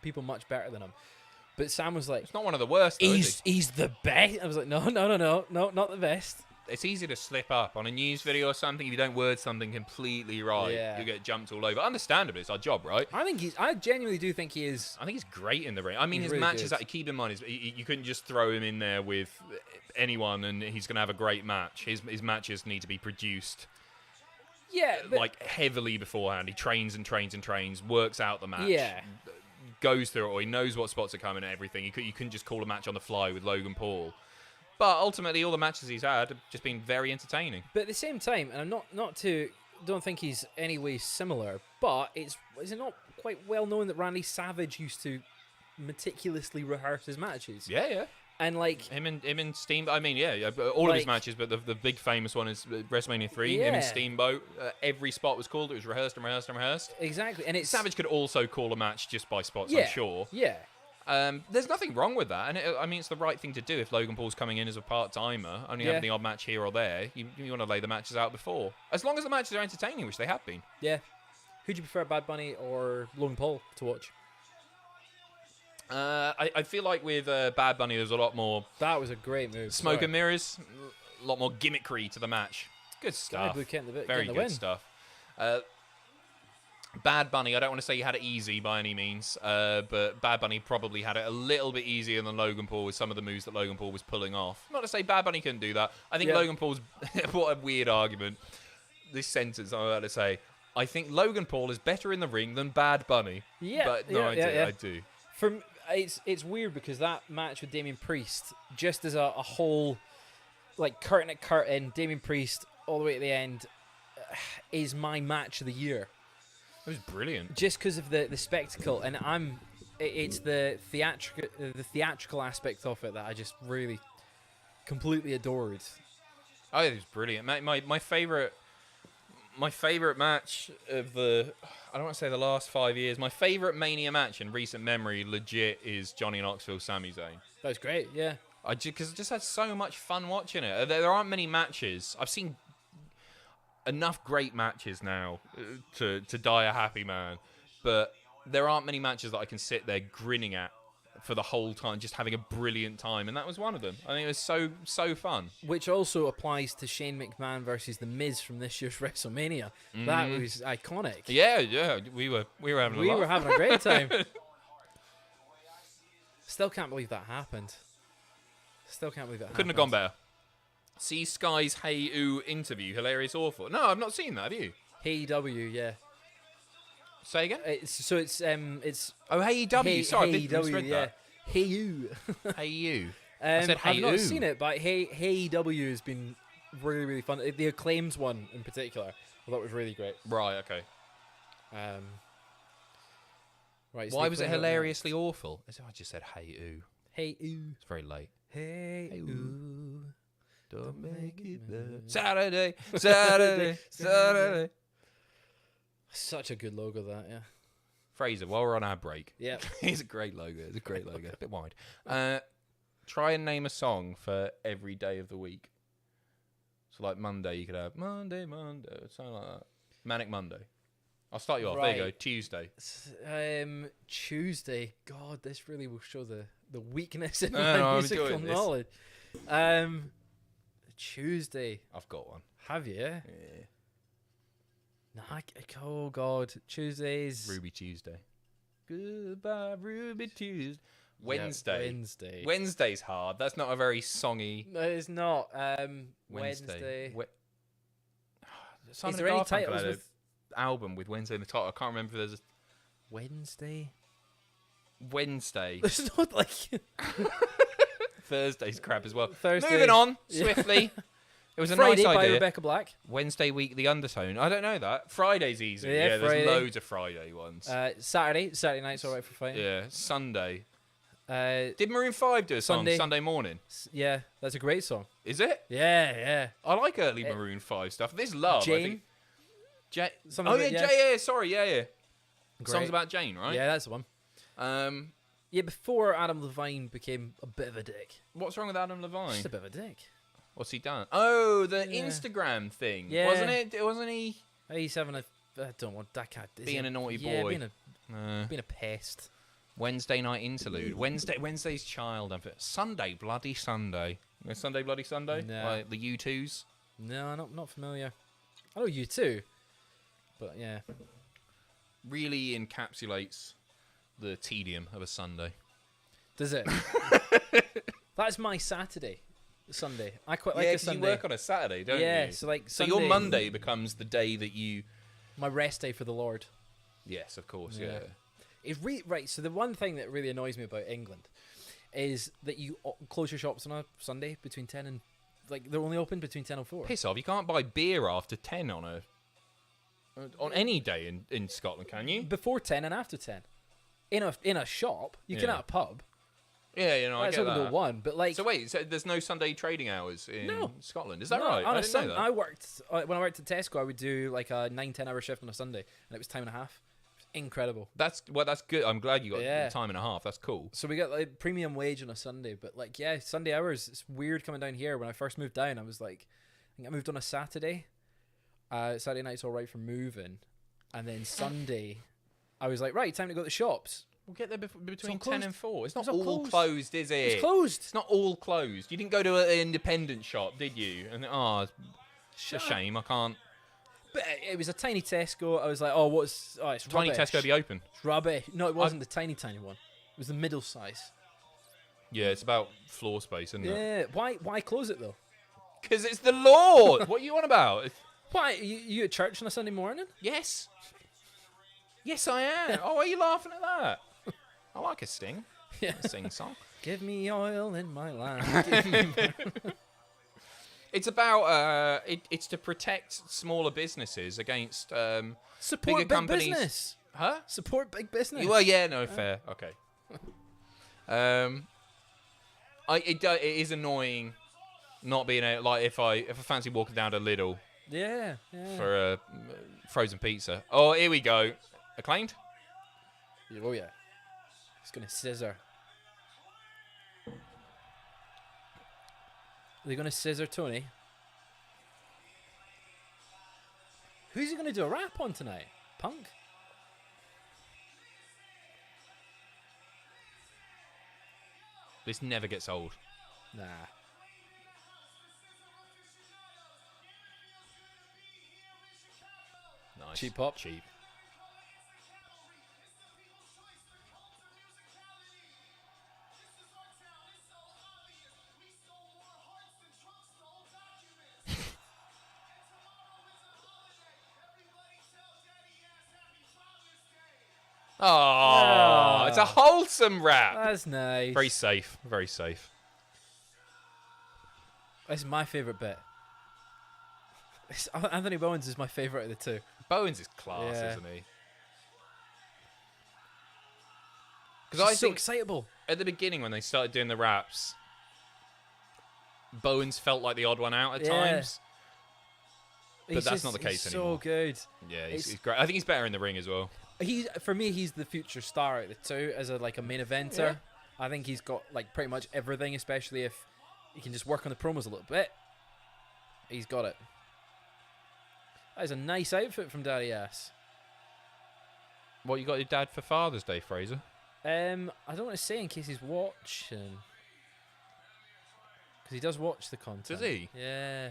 Speaker 2: people much better than him. But Sam was like,
Speaker 1: it's not one of the worst, though, is he?
Speaker 2: He's the best. I was like, no, not the best.
Speaker 1: It's easy to slip up on a news video or something. If you don't word something completely right, you get jumped all over. Understandably, it's our job, right?
Speaker 2: I genuinely do think he is.
Speaker 1: I think he's great in the ring. I mean, his
Speaker 2: really
Speaker 1: matches,
Speaker 2: good.
Speaker 1: keep in mind, you couldn't just throw him in there with anyone and he's going to have a great match. His matches need to be produced heavily beforehand. He trains and trains and trains, works out the match.
Speaker 2: Yeah.
Speaker 1: Goes through it all. He knows what spots are coming and everything. You couldn't just call a match on the fly with Logan Paul. But ultimately, all the matches he's had have just been very entertaining.
Speaker 2: But at the same time, and I'm don't think he's any way similar, but is it not quite well known that Randy Savage used to meticulously rehearse his matches?
Speaker 1: Yeah.
Speaker 2: And like
Speaker 1: him and Steamboat. I mean, all of his matches, but the big famous one is WrestleMania 3. Him and Steamboat. Every spot was called. It was rehearsed and rehearsed and rehearsed.
Speaker 2: Exactly, and
Speaker 1: Savage could also call a match just by spots. I'm sure.
Speaker 2: Yeah.
Speaker 1: There's nothing wrong with that, and it's the right thing to do if Logan Paul's coming in as a part-timer, only having the odd match here or there. You want to lay the matches out before, as long as the matches are entertaining, which they have been.
Speaker 2: Yeah. Who do you prefer, Bad Bunny or Logan Paul, to watch?
Speaker 1: I feel like with Bad Bunny, there's a lot more.
Speaker 2: That was a great move.
Speaker 1: Smoke and mirrors, a lot more gimmickry to the match. Good stuff. Very good stuff. Bad Bunny, I don't want to say he had it easy by any means, but Bad Bunny probably had it a little bit easier than Logan Paul with some of the moves that Logan Paul was pulling off. Not to say Bad Bunny couldn't do that. I think Logan Paul's... What a weird argument. This sentence I'm about to say. I think Logan Paul is better in the ring than Bad Bunny.
Speaker 2: Yeah.
Speaker 1: But no, I do.
Speaker 2: It's weird because that match with Damian Priest, just as a whole, like curtain at curtain, Damian Priest all the way to the end, is my match of the year.
Speaker 1: It was brilliant.
Speaker 2: Just because of the spectacle, and it's the theatrical aspect of it that I just really completely adored.
Speaker 1: Oh, it was brilliant. My favorite match of the, I don't want to say the last 5 years. My favorite Mania match in recent memory, legit, is Johnny Knoxville, Sami Zayn.
Speaker 2: That was great. Yeah.
Speaker 1: Because I just had so much fun watching it. There aren't many matches. I've seen enough great matches now to die a happy man, but there aren't many matches that I can sit there grinning at for the whole time, just having a brilliant time, and that was one of them. I think it was so fun.
Speaker 2: Which also applies to Shane McMahon versus The Miz from this year's WrestleMania. That was iconic.
Speaker 1: Yeah, we were having a lot.
Speaker 2: We were having a great time. Still can't believe that happened. Couldn't
Speaker 1: have gone better. See Skye's Hey Ooh interview, hilarious, awful. No, I've not seen that. Have you?
Speaker 2: AEW, yeah.
Speaker 1: Say again.
Speaker 2: It's
Speaker 1: oh, AEW. Sorry, I misread that.
Speaker 2: Hey You.
Speaker 1: Hey You. I said Hey
Speaker 2: I've not
Speaker 1: Ooh.
Speaker 2: seen it, but AEW has been really, really fun. The Acclaimed one in particular, I thought was really great.
Speaker 1: Right. Okay.
Speaker 2: Right.
Speaker 1: Why was it hilariously awful? I just said Hey Ooh.
Speaker 2: Hey Ooh.
Speaker 1: It's very late.
Speaker 2: Hey Ooh.
Speaker 1: Don't make it better. Saturday.
Speaker 2: Such a good logo, that, yeah.
Speaker 1: Fraser, while we're on our break.
Speaker 2: Yeah.
Speaker 1: It's a great logo. It's a great logo. A bit wide. Try and name a song for every day of the week. So, like Monday, you could have Monday, something like that. Manic Monday. I'll start you off.
Speaker 2: Right.
Speaker 1: There you go. Tuesday.
Speaker 2: Tuesday. God, this really will show the weakness in
Speaker 1: No,
Speaker 2: my
Speaker 1: I'm
Speaker 2: musical
Speaker 1: enjoying this.
Speaker 2: knowledge. Tuesday.
Speaker 1: I've got one.
Speaker 2: Have you?
Speaker 1: Yeah.
Speaker 2: Nah, oh God, Tuesdays.
Speaker 1: Ruby Tuesday. Goodbye, Ruby Tuesday. Wednesday.
Speaker 2: Yeah, Wednesday.
Speaker 1: Wednesday's hard. That's not a very songy.
Speaker 2: No, it's not. Wednesday.
Speaker 1: Simon
Speaker 2: Is there any
Speaker 1: Garfunkel
Speaker 2: titles
Speaker 1: had a
Speaker 2: with
Speaker 1: album with Wednesday in the title? I can't remember if there's a
Speaker 2: Wednesday?
Speaker 1: Wednesday.
Speaker 2: It's not like
Speaker 1: Thursday's crap as well.
Speaker 2: Thursday.
Speaker 1: Moving on swiftly. It was a
Speaker 2: Friday
Speaker 1: nice
Speaker 2: by
Speaker 1: idea.
Speaker 2: Rebecca Black.
Speaker 1: Wednesday week, the Undertone. I don't know that. Friday's easy.
Speaker 2: Yeah,
Speaker 1: there's
Speaker 2: Friday.
Speaker 1: loads of Friday ones.
Speaker 2: Saturday night's alright for fighting.
Speaker 1: Yeah, Sunday.
Speaker 2: Uh,
Speaker 1: Did Maroon 5 do a song
Speaker 2: Sunday.
Speaker 1: Sunday morning?
Speaker 2: yeah, that's a great song.
Speaker 1: Is it?
Speaker 2: Yeah.
Speaker 1: I like early Maroon 5 stuff. This Love.
Speaker 2: Jane.
Speaker 1: Oh, yeah, Jane. Yeah, sorry, yeah.
Speaker 2: Great.
Speaker 1: Song's about Jane, right?
Speaker 2: Yeah, that's the one. Yeah, before Adam Levine became a bit of a dick.
Speaker 1: What's wrong with Adam Levine?
Speaker 2: Just a bit of a dick.
Speaker 1: What's he done? Oh, the
Speaker 2: Yeah.
Speaker 1: Instagram thing.
Speaker 2: Yeah.
Speaker 1: Wasn't it? Wasn't he?
Speaker 2: He's having a. I don't want that cat.
Speaker 1: Being a naughty
Speaker 2: Yeah,
Speaker 1: boy.
Speaker 2: being a pest.
Speaker 1: Wednesday night interlude. Wednesday's child. Sunday, bloody Sunday. You know Sunday, bloody Sunday.
Speaker 2: No.
Speaker 1: Like the U2s.
Speaker 2: No, not familiar. I know you too, but yeah.
Speaker 1: Really encapsulates the tedium of a Sunday.
Speaker 2: Does it? That's my Saturday, Sunday. I quite like
Speaker 1: Yeah,
Speaker 2: a
Speaker 1: 'cause
Speaker 2: Sunday.
Speaker 1: you work on a Saturday, don't you?
Speaker 2: Yeah, so like
Speaker 1: So
Speaker 2: Sunday,
Speaker 1: your Monday becomes the day that you.
Speaker 2: my rest day for the Lord.
Speaker 1: Yes, of course.
Speaker 2: Yeah.
Speaker 1: Yeah.
Speaker 2: It's right. So the one thing that really annoys me about England is that you close your shops on a Sunday between 10 and they're only open between 10 and 4.
Speaker 1: Piss off! You can't buy beer after 10 on any day in Scotland, can you?
Speaker 2: Before 10 and after 10. In a shop, you can
Speaker 1: Yeah.
Speaker 2: at a pub.
Speaker 1: Yeah, I
Speaker 2: That's
Speaker 1: get
Speaker 2: open
Speaker 1: that.
Speaker 2: till 1, but like
Speaker 1: So wait, so there's no Sunday trading hours in
Speaker 2: No.
Speaker 1: Scotland? Is that
Speaker 2: no,
Speaker 1: right?
Speaker 2: On
Speaker 1: I
Speaker 2: a
Speaker 1: didn't know
Speaker 2: Sunday,
Speaker 1: that.
Speaker 2: I worked when I worked at Tesco. I would do like a 9-10 hour shift on a Sunday, and it was time and a half. Incredible.
Speaker 1: That's good. I'm glad you got
Speaker 2: Yeah.
Speaker 1: time and a half. That's cool.
Speaker 2: So we got like premium wage on a Sunday, but like Sunday hours. It's weird coming down here. When I first moved down, I was like, I think I moved on a Saturday. Saturday night's all right for moving, and then Sunday, I was like, right, time to go to the shops.
Speaker 1: We'll get there between
Speaker 2: all
Speaker 1: 10
Speaker 2: closed.
Speaker 1: and 4. It's not
Speaker 2: It's all
Speaker 1: all
Speaker 2: closed.
Speaker 1: closed, is it?
Speaker 2: It's closed.
Speaker 1: It's not all closed. You didn't go to an independent shop, did you? And it's a shame. I can't.
Speaker 2: But it was a tiny Tesco. I was like, it's
Speaker 1: Tiny
Speaker 2: rubbish.
Speaker 1: Tesco be open.
Speaker 2: It's rubbish. No, it wasn't the tiny one. It was the middle size.
Speaker 1: Yeah, it's about floor space, isn't it?
Speaker 2: Yeah. Why close it though?
Speaker 1: Because it's the Lord. What are you on about?
Speaker 2: Why you at church on a Sunday morning?
Speaker 1: Yes. Yes, I am. Oh, why are you laughing at that? I like a sting.
Speaker 2: Yeah.
Speaker 1: A sing song.
Speaker 2: Give me oil in my lamp. Give me
Speaker 1: It's about it's to protect smaller businesses against
Speaker 2: Support
Speaker 1: bigger
Speaker 2: big
Speaker 1: companies.
Speaker 2: business.
Speaker 1: Huh?
Speaker 2: Support big business.
Speaker 1: Well, yeah, no, fair. Okay. It is annoying Not being able, like if I fancy walking down to Lidl
Speaker 2: Yeah.
Speaker 1: for a frozen pizza. Oh, here we go. Acclaimed?
Speaker 2: Oh yeah. He's gonna scissor. Are they gonna scissor Toni? Who's he gonna do a rap on tonight? Punk?
Speaker 1: This never gets old.
Speaker 2: Nah.
Speaker 1: Nice.
Speaker 2: Cheap pop.
Speaker 1: Cheap. Oh, it's a wholesome rap.
Speaker 2: That's nice.
Speaker 1: Very safe. Very safe.
Speaker 2: That's my favourite bit. Anthony Bowens is my favourite of the two.
Speaker 1: Bowens is class,
Speaker 2: Yeah.
Speaker 1: isn't he?
Speaker 2: Because
Speaker 1: Because I
Speaker 2: so
Speaker 1: think
Speaker 2: excitable.
Speaker 1: at the beginning when they started doing the raps, Bowens felt like the odd one out at
Speaker 2: Yeah.
Speaker 1: times. But that's not the case
Speaker 2: he's
Speaker 1: anymore.
Speaker 2: So good.
Speaker 1: Yeah, he's great. I think he's better in the ring as well.
Speaker 2: For me, he's the future star out of the two as a main eventer.
Speaker 1: Yeah.
Speaker 2: I think he's got pretty much everything, especially if he can just work on the promos a little bit. He's got it. That is a nice outfit from Daddy Ass.
Speaker 1: What you got your dad for Father's Day, Fraser?
Speaker 2: I don't want to say in case he's watching, because he does watch the content.
Speaker 1: Does he?
Speaker 2: Yeah.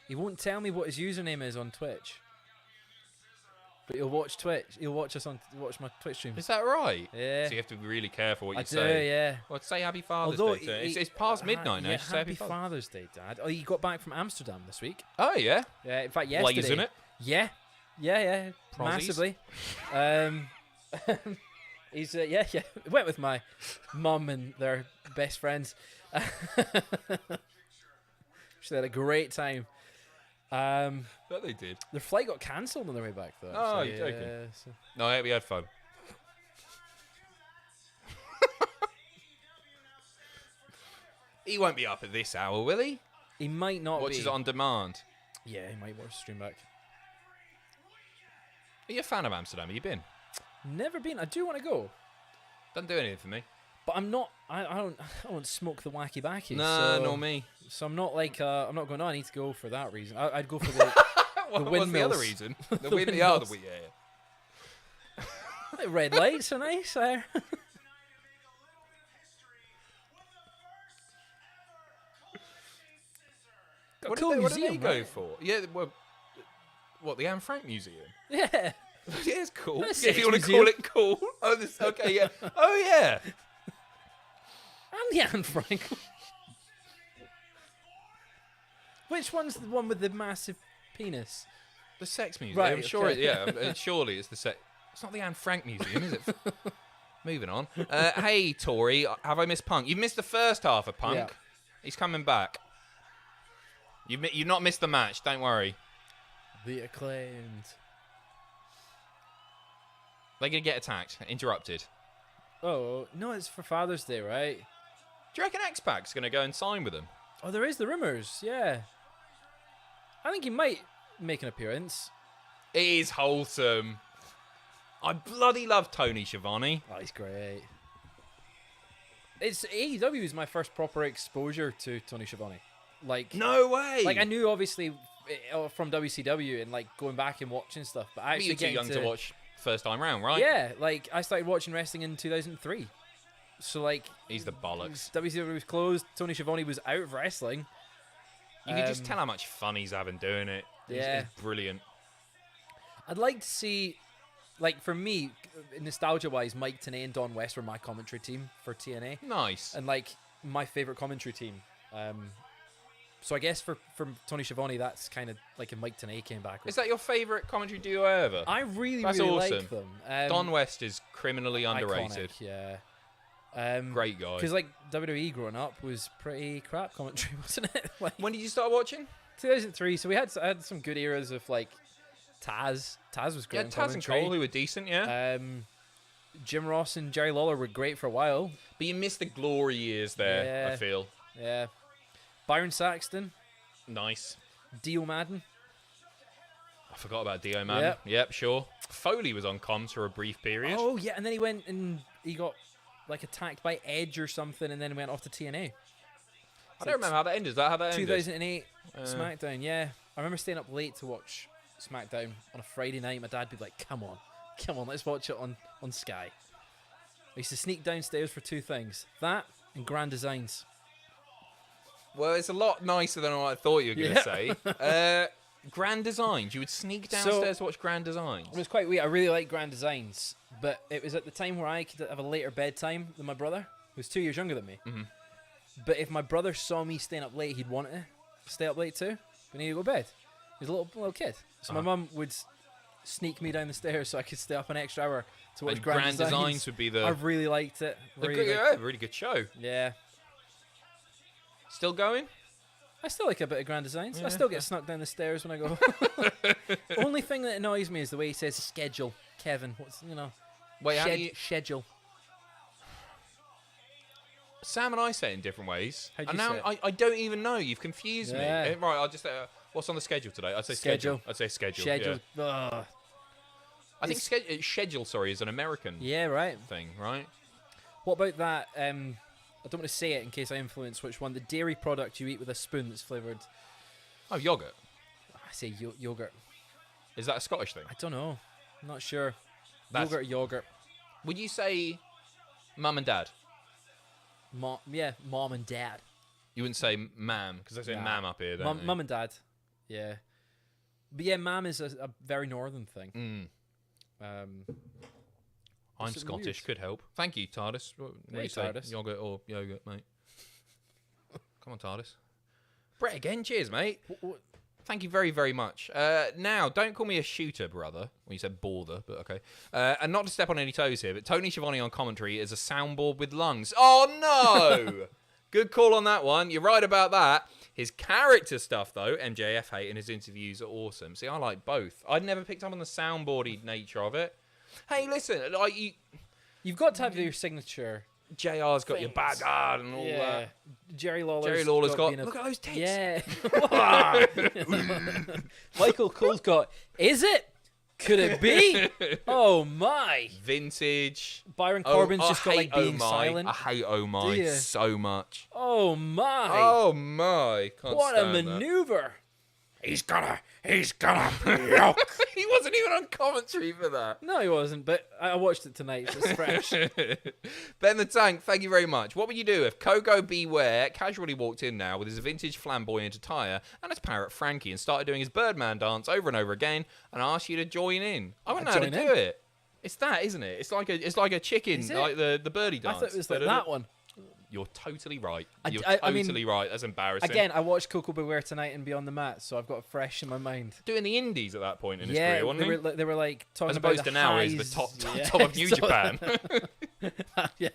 Speaker 2: He won't tell me what his username is on Twitch, but he'll watch Twitch. He'll watch watch my Twitch streams.
Speaker 1: Is that right?
Speaker 2: Yeah.
Speaker 1: So you have to be really careful what you
Speaker 2: I do,
Speaker 1: say.
Speaker 2: yeah.
Speaker 1: Well, say Happy Father's
Speaker 2: Although
Speaker 1: Day. To him. It's past midnight now.
Speaker 2: Yeah,
Speaker 1: Just say
Speaker 2: happy Father's Day, Dad. Oh, he got back from Amsterdam this week.
Speaker 1: Oh yeah.
Speaker 2: Yeah, in fact, yesterday.
Speaker 1: Blazing it.
Speaker 2: Yeah,
Speaker 1: Prozzies.
Speaker 2: massively. He's yeah. Went with my mum and their best friends. She had a great time.
Speaker 1: That they did.
Speaker 2: Their flight got cancelled on their way back though.
Speaker 1: Oh,
Speaker 2: so,
Speaker 1: you're joking.
Speaker 2: yeah, so.
Speaker 1: No, we had fun. He won't be up at this hour, will he?
Speaker 2: He might not
Speaker 1: Watches
Speaker 2: be.
Speaker 1: it on demand.
Speaker 2: Yeah, he might watch the stream back.
Speaker 1: Are you a fan of Amsterdam? Have you been?
Speaker 2: Never been. I do want to go,
Speaker 1: Doesn't do anything for me.
Speaker 2: but I'm not. I don't smoke the wacky backy.
Speaker 1: No,
Speaker 2: so,
Speaker 1: nor me.
Speaker 2: So I'm not I'm not going. Oh, I need to go for that reason. I'd go for the.
Speaker 1: What was the
Speaker 2: windmills.
Speaker 1: other reason? The
Speaker 2: The
Speaker 1: windmills.
Speaker 2: windmills.
Speaker 1: Yeah.
Speaker 2: Red lights are nice there. Got a cool
Speaker 1: What did they
Speaker 2: museum,
Speaker 1: go
Speaker 2: right?
Speaker 1: for? Yeah, well, what, the Anne Frank Museum?
Speaker 2: Yeah.
Speaker 1: Yeah, it's cool.
Speaker 2: That's
Speaker 1: If you want to
Speaker 2: museum.
Speaker 1: call it cool. Oh, this, okay, yeah. Oh, yeah.
Speaker 2: And the Anne Frank. Which one's the one with the massive penis?
Speaker 1: The Sex Museum.
Speaker 2: Right,
Speaker 1: I'm sure
Speaker 2: okay.
Speaker 1: surely it's the Sex... It's not the Anne Frank Museum, is it? Moving on. Hey, Tori, have I missed Punk? You've missed the first half of Punk.
Speaker 2: Yeah.
Speaker 1: He's coming back. You've not missed the match, don't worry.
Speaker 2: The Acclaimed.
Speaker 1: They're going to get attacked, interrupted.
Speaker 2: Oh, no, it's for Father's Day, right?
Speaker 1: Do you reckon X-Pac's going to go and sign with them?
Speaker 2: Oh, there is the rumours, yeah. I think he might make an appearance.
Speaker 1: It is wholesome. I bloody love Tony Schiavone.
Speaker 2: Oh, he's great. It's AEW is my first proper exposure to Tony Schiavone. Like,
Speaker 1: No way.
Speaker 2: I knew obviously from WCW and going back and watching stuff, but I
Speaker 1: But
Speaker 2: actually
Speaker 1: you're too
Speaker 2: getting
Speaker 1: young to watch first time round, right?
Speaker 2: Yeah, I started watching wrestling in 2003. So
Speaker 1: He's the bollocks.
Speaker 2: WCW was closed. Tony Schiavone was out of wrestling.
Speaker 1: You can just tell how much fun he's having doing it.
Speaker 2: Yeah.
Speaker 1: He's brilliant.
Speaker 2: I'd like to see, for me, nostalgia-wise, Mike Tenay and Don West were my commentary team for TNA.
Speaker 1: Nice.
Speaker 2: And, my favourite commentary team. So I guess for Tony Schiavone, that's kind of like if Mike Tenay came back.
Speaker 1: Is that your favourite commentary duo ever?
Speaker 2: I really,
Speaker 1: That's
Speaker 2: really
Speaker 1: awesome.
Speaker 2: like them.
Speaker 1: Don West is criminally underrated.
Speaker 2: Iconic, yeah.
Speaker 1: Great guy.
Speaker 2: Because WWE growing up was pretty crap commentary, wasn't it?
Speaker 1: When did you start watching?
Speaker 2: 2003. So I had some good eras of Taz. Taz was great.
Speaker 1: Yeah,
Speaker 2: in
Speaker 1: Taz and
Speaker 2: commentary.
Speaker 1: Cole, who were decent, yeah.
Speaker 2: Jim Ross and Jerry Lawler were great for a while.
Speaker 1: But you missed the glory years there,
Speaker 2: Yeah.
Speaker 1: I feel.
Speaker 2: Yeah. Byron Saxton.
Speaker 1: Nice.
Speaker 2: Dio Madden.
Speaker 1: I forgot about Dio, man. Yep, sure. Foley was on comms for a brief period.
Speaker 2: Oh, yeah, and then he went and he got, like, attacked by Edge or something and then went off to TNA.
Speaker 1: I don't remember how that ended. Is that how that ended?
Speaker 2: 2008 SmackDown, yeah. I remember staying up late to watch SmackDown on a Friday night. My dad would be like, come on, let's watch it on Skye. I used to sneak downstairs for 2 things. That and Grand Designs.
Speaker 1: Well, it's a lot nicer than what I thought you were going to say. Grand Designs. You would sneak downstairs to watch Grand Designs.
Speaker 2: It was quite weird. I really like Grand Designs, but it was at the time where I could have a later bedtime than my brother, who's 2 years younger than me.
Speaker 1: Mm-hmm.
Speaker 2: But if my brother saw me staying up late, he'd want to stay up late too. We need to go to bed. He was a little kid. So my mum would sneak me down the stairs so I could stay up an extra hour to watch Grand Designs.
Speaker 1: Would be the...
Speaker 2: I really liked it.
Speaker 1: Really good show.
Speaker 2: Yeah.
Speaker 1: Still going?
Speaker 2: I still like a bit of Grand Designs. I still get snuck down the stairs when I go. Only thing that annoys me is the way he says schedule. Kevin,
Speaker 1: Wait,
Speaker 2: schedule.
Speaker 1: Sam and I say it in different ways.
Speaker 2: How do you say it?
Speaker 1: I don't even know. You've confused me.
Speaker 2: Yeah.
Speaker 1: Right, I'll just what's on the schedule today? I'd say schedule. I'd say schedule.
Speaker 2: Schedule.
Speaker 1: Yeah. I think schedule, is an American thing, right?
Speaker 2: What about that? I don't want to say it in case I influence which one. The dairy product you eat with a spoon that's flavoured.
Speaker 1: Oh, yogurt.
Speaker 2: I say yogurt.
Speaker 1: Is that a Scottish thing?
Speaker 2: I don't know. I'm not sure. Yogurt.
Speaker 1: Would you say mum and dad?
Speaker 2: Mom and dad.
Speaker 1: You wouldn't say mam, because I say mam up here, don't
Speaker 2: Mum and dad. Yeah. But yeah, mam is a very northern thing.
Speaker 1: I'm Scottish, could help. Thank you, TARDIS. What do you say?
Speaker 2: TARDIS.
Speaker 1: Yogurt or yogurt, mate? Come on, TARDIS. Brett again, cheers, mate.
Speaker 2: What?
Speaker 1: Thank you very, very much. Now, don't call me a shooter, brother. Well, you said border, but okay. And not to step on any toes here, but Tony Schiavone on commentary is a soundboard with lungs. Oh, no! Good call on that one. You're right about that. His character stuff, though, MJF hate in his interviews are awesome. See, I like both. I'd never picked up on the soundboardy nature of it. Hey, listen,
Speaker 2: you've got to have your signature.
Speaker 1: JR's got your backyard and all that.
Speaker 2: Jerry Lawler's
Speaker 1: got look at those tits.
Speaker 2: Yeah. Michael Cole's got, is it? Could it be? Oh, my.
Speaker 1: Vintage.
Speaker 2: Byron Corbin's just got, like, being silent.
Speaker 1: I hate Oh My so much.
Speaker 2: Oh, my.
Speaker 1: Oh, my. Can't
Speaker 2: what a
Speaker 1: stand
Speaker 2: maneuver.
Speaker 1: That. He's gonna block. He wasn't even on commentary for that.
Speaker 2: No, he wasn't, but I watched it tonight, so it's fresh.
Speaker 1: Ben the Tank, thank you very much. What would you do if Coco Beware casually walked in now with his vintage flamboyant attire and his parrot Frankie and started doing his Birdman dance over and over again and asked you to join in? I wouldn't know how to do it. It's that, isn't it? It's like a chicken, like the birdie dance.
Speaker 2: I thought it was like that one.
Speaker 1: You're totally right.
Speaker 2: I mean,
Speaker 1: right. That's embarrassing.
Speaker 2: Again, I watched Coco Beware tonight and Beyond the Mat, so I've got it fresh in my mind.
Speaker 1: Doing the indies at that point in his career, wasn't he?
Speaker 2: They were like talking
Speaker 1: as
Speaker 2: about
Speaker 1: opposed
Speaker 2: the
Speaker 1: to now,
Speaker 2: highs.
Speaker 1: he's the top of New Japan.
Speaker 2: Yeah,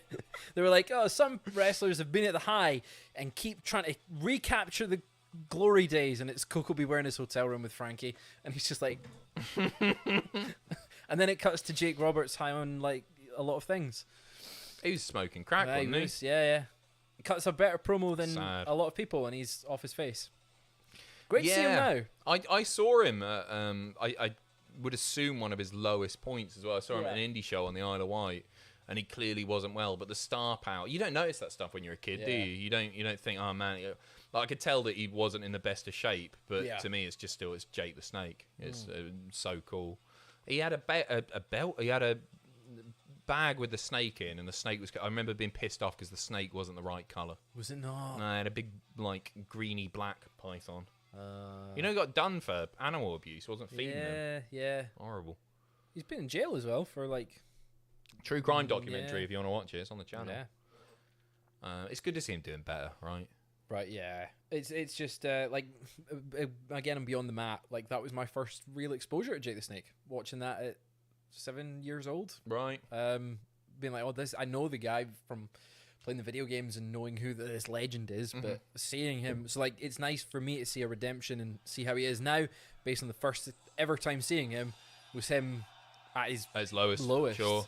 Speaker 2: they were like, oh, some wrestlers have been at the high and keep trying to recapture the glory days, and it's Coco Beware in his hotel room with Frankie, and he's just like, and then it cuts to Jake Roberts high on like a lot of things.
Speaker 1: He was smoking crack, wasn't he?
Speaker 2: Yeah. He cuts a better promo than
Speaker 1: Sad.
Speaker 2: a lot of people, and he's off his face. Great to see him now.
Speaker 1: I saw him. I would assume one of his lowest points as well. I saw him at an indie show on the Isle of Wight, and he clearly wasn't well. But the star power, you don't notice that stuff when you're a kid, do you? You don't think, oh man. Like, I could tell that he wasn't in the best of shape, but to me, it's Jake the Snake. It's so cool. He had a belt. He had a bag with the snake in, and the snake was. I remember being pissed off because the snake wasn't the right color.
Speaker 2: Was it not?
Speaker 1: No, it had a big like greeny black python. He got done for animal abuse. Wasn't feeding them.
Speaker 2: Yeah.
Speaker 1: Horrible.
Speaker 2: He's been in jail as well for like
Speaker 1: true crime documentary. If you want to watch it, it's on the channel.
Speaker 2: Yeah.
Speaker 1: It's good to see him doing better, right?
Speaker 2: Right. Yeah. It's just like again, I'm Beyond the Mat. Like that was my first real exposure to Jake the Snake. Watching that at 7 years old,
Speaker 1: right?
Speaker 2: Being like, oh, I know the guy from playing the video games and knowing who this legend is, but seeing him, so like, it's nice for me to see a redemption and see how he is now, based on the first ever time seeing him was him at his lowest.
Speaker 1: Sure.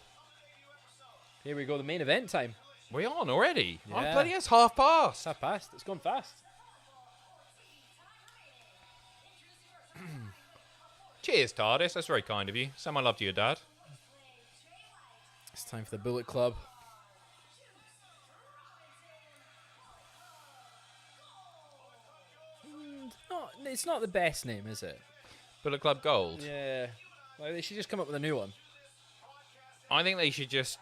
Speaker 2: Here we go, the main event time.
Speaker 1: We're on already.
Speaker 2: Yeah.
Speaker 1: Oh, bloody, it's half past.
Speaker 2: It's half past. It's gone fast.
Speaker 1: Cheers, TARDIS. That's very kind of you. Say my love to your dad.
Speaker 2: It's time for the Bullet Club. It's not the best name, is it?
Speaker 1: Bullet Club Gold.
Speaker 2: Yeah. Like, they should just come up with a new one.
Speaker 1: I think they should just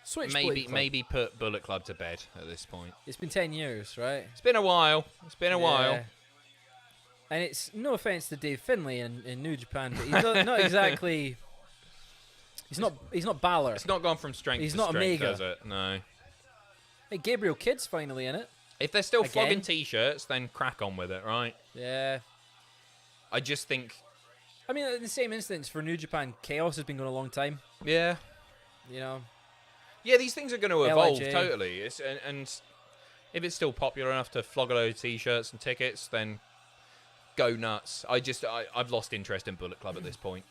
Speaker 2: Switch
Speaker 1: maybe put Bullet Club to bed at this point.
Speaker 2: It's been 10 years, right?
Speaker 1: It's been a while. It's been a while.
Speaker 2: And it's no offense to Dave Finlay in New Japan, but he's not exactly. He's not Balor.
Speaker 1: It's not gone from strength to strength,
Speaker 2: Omega.
Speaker 1: has it? No.
Speaker 2: Hey, Gabriel Kidd's finally in it.
Speaker 1: If they're still flogging T-shirts, then crack on with it, right?
Speaker 2: Yeah.
Speaker 1: I just think...
Speaker 2: I mean, in the same instance, for New Japan, Chaos has been going a long time.
Speaker 1: Yeah.
Speaker 2: You know?
Speaker 1: Yeah, these things are going to evolve,
Speaker 2: LIJ.
Speaker 1: totally. And if it's still popular enough to flog a load of T-shirts and tickets, then go nuts. I've lost interest in Bullet Club at this point.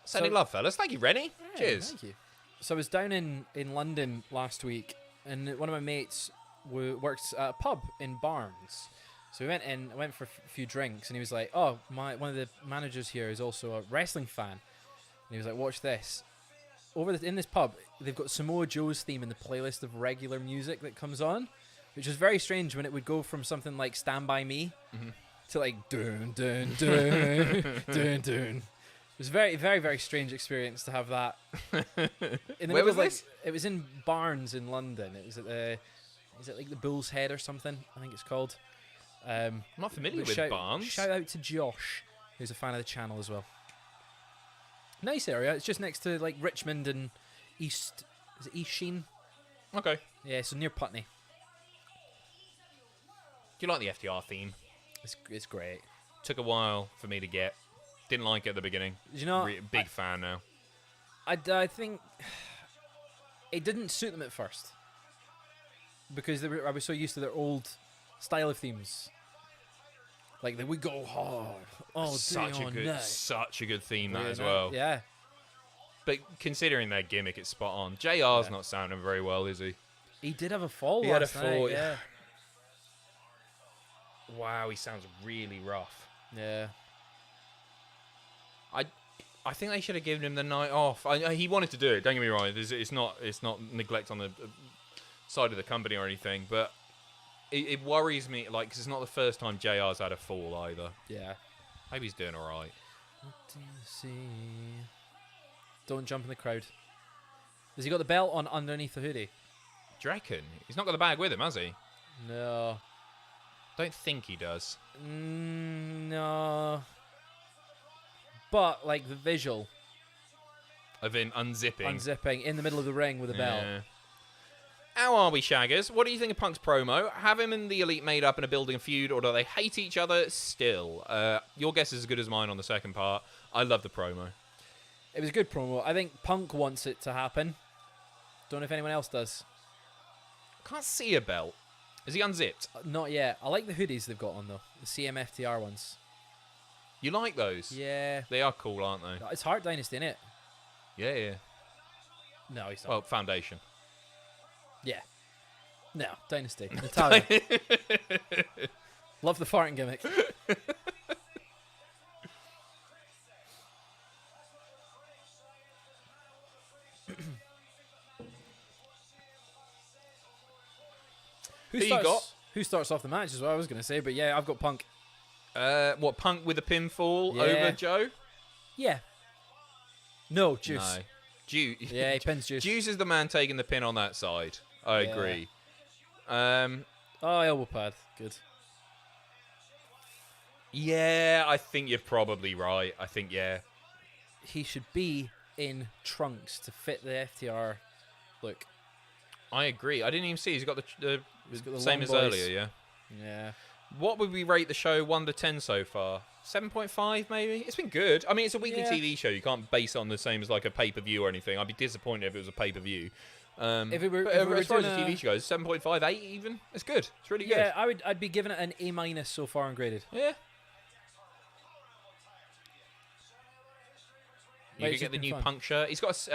Speaker 1: Sending love, fellas. Thank you, Rennie.
Speaker 2: Yeah,
Speaker 1: Cheers.
Speaker 2: Thank you. So I was down in London last week, and one of my mates works at a pub in Barnes. So we went in, went for a few drinks, and he was like, "Oh, one of the managers here is also a wrestling fan." And he was like, "Watch this." In this pub, they've got Samoa Joe's theme in the playlist of regular music that comes on, which was very strange when it would go from something like "Stand By Me" to like dun dun dun dun dun. It was a very, very, very strange experience to have that.
Speaker 1: Where was this?
Speaker 2: It was in Barnes in London. It was at is it like the Bull's Head or something? I think it's called.
Speaker 1: I'm not familiar with Barnes.
Speaker 2: Shout out to Josh, who's a fan of the channel as well. Nice area. It's just next to like Richmond and East. Is it East Sheen?
Speaker 1: Okay.
Speaker 2: Yeah, so near Putney.
Speaker 1: Do you like the FTR theme?
Speaker 2: It's great.
Speaker 1: Took a while for me to get. Didn't like it at the beginning.
Speaker 2: You know,
Speaker 1: big fan now.
Speaker 2: I think it didn't suit them at first because I was so used to their old style of themes. Like they would go hard. Oh,
Speaker 1: such a good theme that as well.
Speaker 2: Yeah.
Speaker 1: But considering their gimmick, it's spot on. JR's not sounding very well, is he?
Speaker 2: He did have a fall.
Speaker 1: He had a
Speaker 2: fall.
Speaker 1: fall.
Speaker 2: Yeah.
Speaker 1: Wow, he sounds really rough.
Speaker 2: Yeah.
Speaker 1: I think they should have given him the night off. He wanted to do it. Don't get me wrong. It's not neglect on the side of the company or anything. But it worries me, like, because it's not the first time JR's had a fall either.
Speaker 2: Yeah.
Speaker 1: Maybe he's doing all right.
Speaker 2: What do you see? Don't jump in the crowd. Has he got the belt on underneath the hoodie?
Speaker 1: Do you reckon? He's not got the bag with him, has he?
Speaker 2: No.
Speaker 1: Don't think he does.
Speaker 2: No. But, like, the visual.
Speaker 1: Of him unzipping
Speaker 2: in the middle of the ring with a belt.
Speaker 1: How are we, Shaggers? What do you think of Punk's promo? Have him and the Elite made up in a building feud, or do they hate each other still? Your guess is as good as mine on the second part. I love the promo.
Speaker 2: It was a good promo. I think Punk wants it to happen. Don't know if anyone else does.
Speaker 1: Can't see a belt. Is he unzipped?
Speaker 2: Not yet. I like the hoodies they've got on, though. The CMFTR ones.
Speaker 1: You like those?
Speaker 2: Yeah.
Speaker 1: They are cool, aren't they?
Speaker 2: It's Heart Dynasty, innit?
Speaker 1: Yeah.
Speaker 2: No, he's not.
Speaker 1: Well, Foundation.
Speaker 2: Yeah. No, Dynasty. Natalia. Love the farting gimmick. Who starts off the match is what I was going to say, but yeah, I've got Punk.
Speaker 1: What, Punk with a pinfall over Joe?
Speaker 2: Yeah. No, Juice.
Speaker 1: No. Juice.
Speaker 2: Yeah, he pins Juice.
Speaker 1: Juice is the man taking the pin on that side. I agree.
Speaker 2: Elbow pad. Good.
Speaker 1: Yeah, I think you're probably right.
Speaker 2: He should be in trunks to fit the FTR look.
Speaker 1: I agree. I didn't even see. He's got the same as
Speaker 2: boys.
Speaker 1: earlier, yeah?
Speaker 2: Yeah.
Speaker 1: What would we rate the show 1 to 10 so far? 7.5 maybe? It's been good. I mean, it's a weekly TV show. You can't base it on the same as like a pay-per-view or anything. I'd be disappointed if it was a pay-per-view.
Speaker 2: If we were
Speaker 1: as far as the TV show goes, 7.5, 8 even. It's good. It's really good.
Speaker 2: Yeah, I'd be giving it an A- so far ungraded.
Speaker 1: Yeah. You
Speaker 2: Right,
Speaker 1: could get the new
Speaker 2: fun.
Speaker 1: Punk shirt. He's got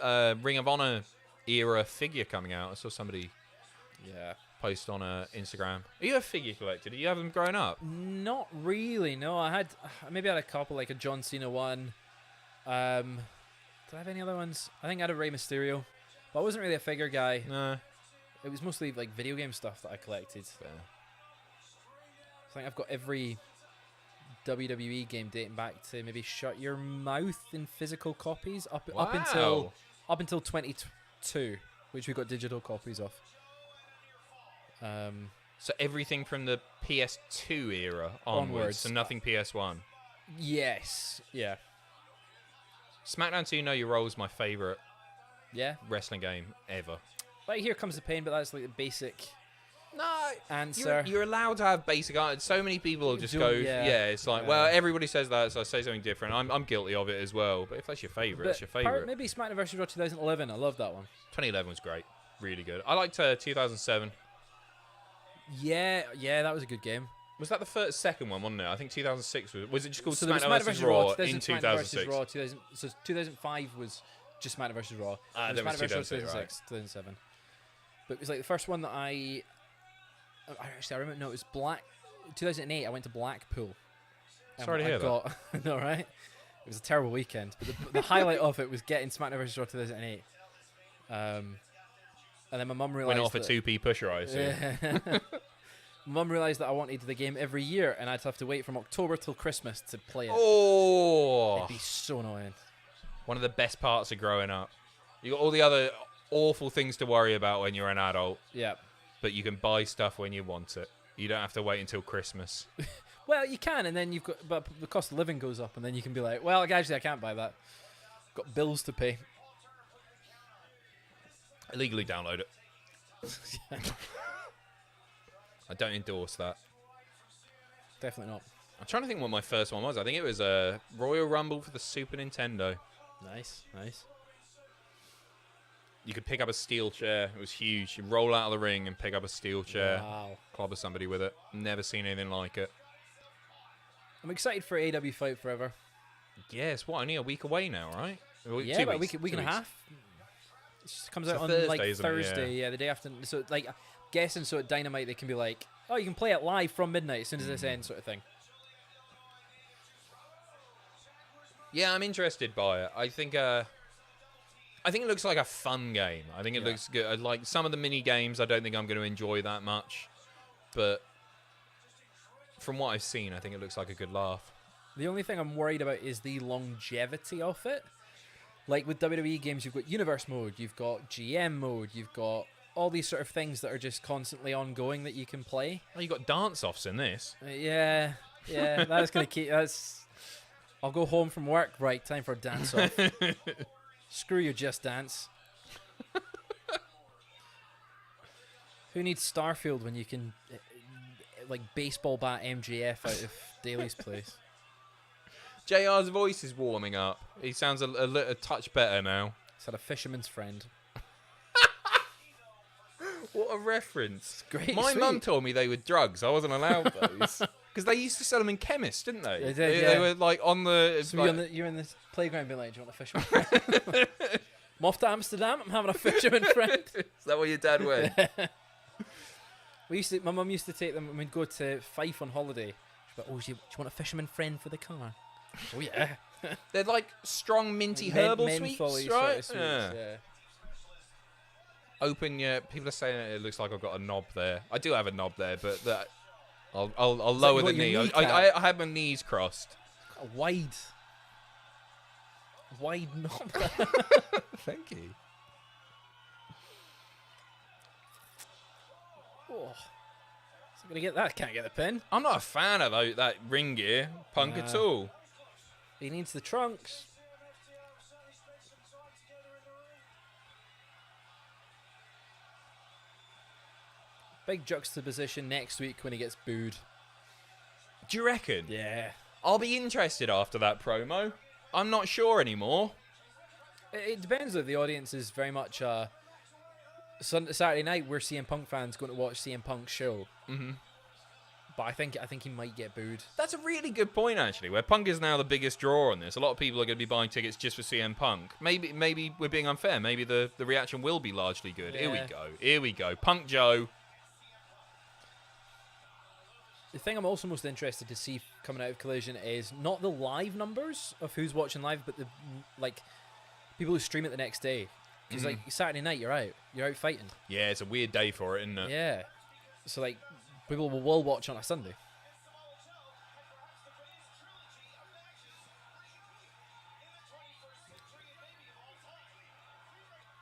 Speaker 1: a Ring of Honor era figure coming out. I saw somebody post on Instagram. Are you a figure collector? Did you have them growing up?
Speaker 2: Not really. No, I had a couple, like a John Cena one. Did I have any other ones? I think I had a Rey Mysterio, but I wasn't really a figure guy.
Speaker 1: No.
Speaker 2: It was mostly like video game stuff that I collected.
Speaker 1: Fair.
Speaker 2: I think I've got every WWE game dating back to maybe Shut Your Mouth in physical copies up until 22, which we got digital copies of.
Speaker 1: So everything from the PS2 era onwards, so nothing PS1.
Speaker 2: Yes, yeah.
Speaker 1: SmackDown 2 Know Your Role is my favorite wrestling game ever.
Speaker 2: Like Here Comes the Pain, but that's like the basic
Speaker 1: answer. You're allowed to have basic answers. So many people just go, it's like, well, everybody says that, so I say something different. I'm guilty of it as well. But if that's your favorite, it's your favorite.
Speaker 2: Maybe SmackDown vs. Raw 2011. I love that one.
Speaker 1: 2011 was great. Really good. I liked 2007.
Speaker 2: Yeah, that was a good game.
Speaker 1: Was that the second one, wasn't it? I think 2006 was it just called
Speaker 2: So
Speaker 1: SmackDown vs. Raw in 2006?
Speaker 2: Raw, 2005 was just SmackDown vs. Raw.
Speaker 1: Then was 2006,
Speaker 2: 2007. But it was like the first one that I remember. No, it was 2008. I went to Blackpool.
Speaker 1: Sorry to hear that.
Speaker 2: No, right? It was a terrible weekend. But the highlight of it was getting SmackDown vs. Raw 2008. And then my mum realised...
Speaker 1: Went off a 2p pusher, I assume.
Speaker 2: Yeah. Mum realised that I wanted the game every year, and I'd have to wait from October till Christmas to play it.
Speaker 1: Oh!
Speaker 2: It'd be so annoying.
Speaker 1: One of the best parts of growing up. You got all the other awful things to worry about when you're an adult.
Speaker 2: Yeah.
Speaker 1: But you can buy stuff when you want it. You don't have to wait until Christmas.
Speaker 2: Well, you can, and then but the cost of living goes up, and then you can be like, well, actually, I can't buy that. Got bills to pay.
Speaker 1: Illegally download it. I don't endorse that.
Speaker 2: Definitely not.
Speaker 1: I'm trying to think what my first one was. I think it was a Royal Rumble for the Super Nintendo.
Speaker 2: Nice.
Speaker 1: You could pick up a steel chair. It was huge. You roll out of the ring and pick up a steel chair.
Speaker 2: Wow.
Speaker 1: Clobber somebody with it. Never seen anything like it.
Speaker 2: I'm excited for AEW Fight Forever.
Speaker 1: Yeah, it's only a week away now, right?
Speaker 2: Yeah, about a week and a half. It just comes out on
Speaker 1: Thursday,
Speaker 2: like Thursday. Yeah, the day after. So like, guessing so at Dynamite they can be like, oh, you can play it live from midnight as soon as this ends, sort of thing.
Speaker 1: Yeah, I'm interested by it. I think it looks like a fun game. I think it looks good. Like some of the mini games, I don't think I'm going to enjoy that much, but from what I've seen, I think it looks like a good laugh.
Speaker 2: The only thing I'm worried about is the longevity of it. Like with WWE games, you've got Universe mode, you've got GM mode, you've got all these sort of things that are just constantly ongoing that you can play.
Speaker 1: Oh, you got dance-offs in this.
Speaker 2: Yeah, that's going to keep... I'll go home from work. Right, time for a dance-off. Screw your Just Dance. Who needs Starfield when you can, like, baseball bat MJF out of Daly's place?
Speaker 1: JR's voice is warming up. He sounds a touch better now.
Speaker 2: He's had a fisherman's friend.
Speaker 1: What a reference.
Speaker 2: Great.
Speaker 1: My mum told me they were drugs. I wasn't allowed those. Because they used to sell them in chemists, didn't they?
Speaker 2: They did, yeah.
Speaker 1: They were like on the...
Speaker 2: So
Speaker 1: like,
Speaker 2: you're in this playground being like, do you want a fisherman friend? I'm off to Amsterdam. I'm having a fisherman friend.
Speaker 1: Is that what your dad went?
Speaker 2: My mum used to take them when we'd go to Fife on holiday. She'd be like, do you want a fisherman friend for the car? Oh, yeah.
Speaker 1: They're like strong, minty herbal sweets, right?
Speaker 2: Sort of sweets, yeah.
Speaker 1: Open your... People are saying it looks like I've got a knob there. I do have a knob there, but that... I'll lower the knee. I had my knees crossed.
Speaker 2: A wide knob.
Speaker 1: Thank you.
Speaker 2: Oh, so gonna get that. Can't get the pin.
Speaker 1: I'm not a fan of that ring gear, Punk at all.
Speaker 2: He needs the trunks. Big juxtaposition next week when he gets booed.
Speaker 1: Do you reckon?
Speaker 2: Yeah.
Speaker 1: I'll be interested after that promo. I'm not sure anymore.
Speaker 2: It depends if the audience is very much Saturday night we're CM Punk fans going to watch CM Punk's show.
Speaker 1: Mm-hmm.
Speaker 2: But I think he might get booed.
Speaker 1: That's a really good point, actually, where Punk is now the biggest draw on this. A lot of people are going to be buying tickets just for CM Punk. Maybe we're being unfair. Maybe the reaction will be largely good.
Speaker 2: Yeah.
Speaker 1: Here we go. Punk Joe.
Speaker 2: The thing I'm also most interested to see coming out of Collision is not the live numbers of who's watching live, but the people who stream it the next day. Because like Saturday night, you're out fighting.
Speaker 1: Yeah, it's a weird day for it, isn't it?
Speaker 2: Yeah, so like people will watch on a Sunday.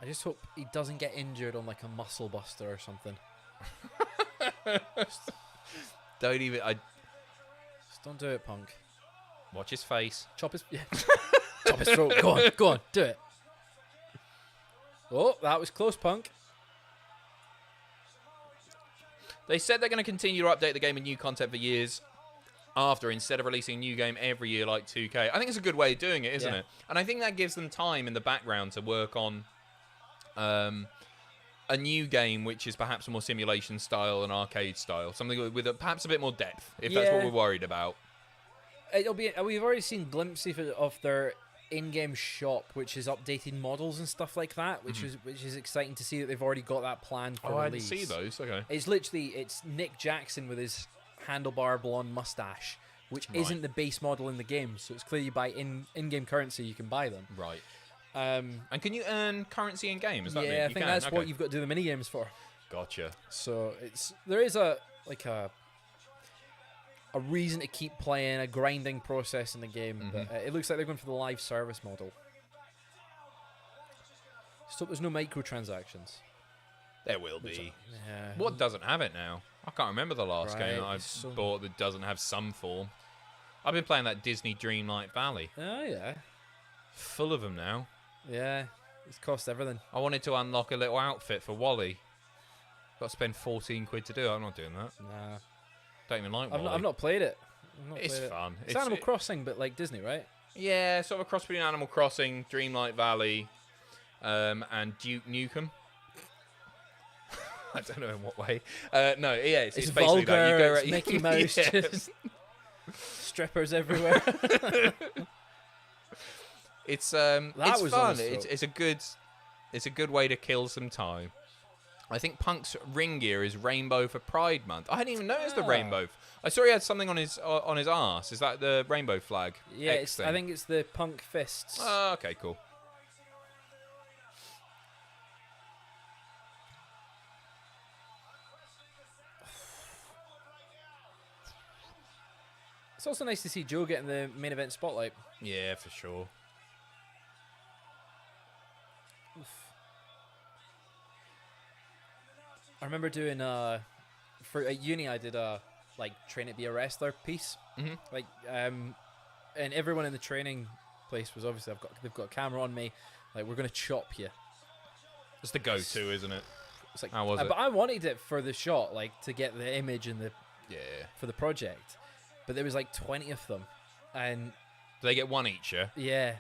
Speaker 2: I just hope he doesn't get injured on like a muscle buster or something.
Speaker 1: Don't even.
Speaker 2: Just don't do it, Punk.
Speaker 1: Watch his face.
Speaker 2: Chop his throat. Go on, do it. Oh, that was close, Punk.
Speaker 1: They said they're going to continue to update the game with new content for years after, instead of releasing a new game every year like 2K. I think it's a good way of doing it, isn't it? And I think that gives them time in the background to work on a new game which is perhaps more simulation style and arcade style, something with perhaps a bit more depth, if that's what we're worried about.
Speaker 2: It'll be. We've already seen glimpses of their in-game shop, which is updating models and stuff like that, which is exciting to see that they've already got that planned for release.
Speaker 1: I didn't see those. Okay,
Speaker 2: it's Nick Jackson with his handlebar blonde mustache, which isn't the base model in the game, so it's clear you buy in-game currency, you can buy them.
Speaker 1: Right. And can you earn currency in game? Is that
Speaker 2: I think that's what you've got to do the mini games for.
Speaker 1: Gotcha.
Speaker 2: So there is a reason to keep playing, a grinding process in the game, but it looks like they're going for the live service model. So there's no microtransactions.
Speaker 1: There will be. What doesn't have it now? I can't remember the last game that I bought that doesn't have some form. I've been playing that Disney Dreamlight Valley.
Speaker 2: Oh yeah.
Speaker 1: Full of them now.
Speaker 2: Yeah, it's cost everything.
Speaker 1: I wanted to unlock a little outfit for Wally. Got to spend 14 quid to do it. I'm not doing that.
Speaker 2: Nah.
Speaker 1: Don't even like Wally.
Speaker 2: I've not played it.
Speaker 1: It's fun.
Speaker 2: It's Animal Crossing, but like Disney, right?
Speaker 1: Yeah, sort of a cross between Animal Crossing, Dreamlight Valley, and Duke Nukem. I don't know in what way. No, yeah, it's basically
Speaker 2: vulgar,
Speaker 1: that. You go
Speaker 2: it's Mickey Mouse, just strippers everywhere. It's fun. It's a good way to kill some time. I think Punk's ring gear is rainbow for Pride Month. I hadn't even noticed the rainbow. I saw he had something on his arse. Is that the rainbow flag? Yeah, I think it's the Punk fists.
Speaker 1: Oh, okay, cool.
Speaker 2: It's also nice to see Joe getting the main event spotlight.
Speaker 1: Yeah, for sure.
Speaker 2: I remember doing for at uni I did a like train to be a wrestler piece. Like and everyone in the training place was obviously they've got a camera on me, like we're gonna chop you.
Speaker 1: It's the go-to, isn't it?
Speaker 2: It's like,
Speaker 1: how was it?
Speaker 2: But I wanted it for the shot, like to get the image and the for the project. But there was like 20 of them, and
Speaker 1: do they get one each?
Speaker 2: Yeah,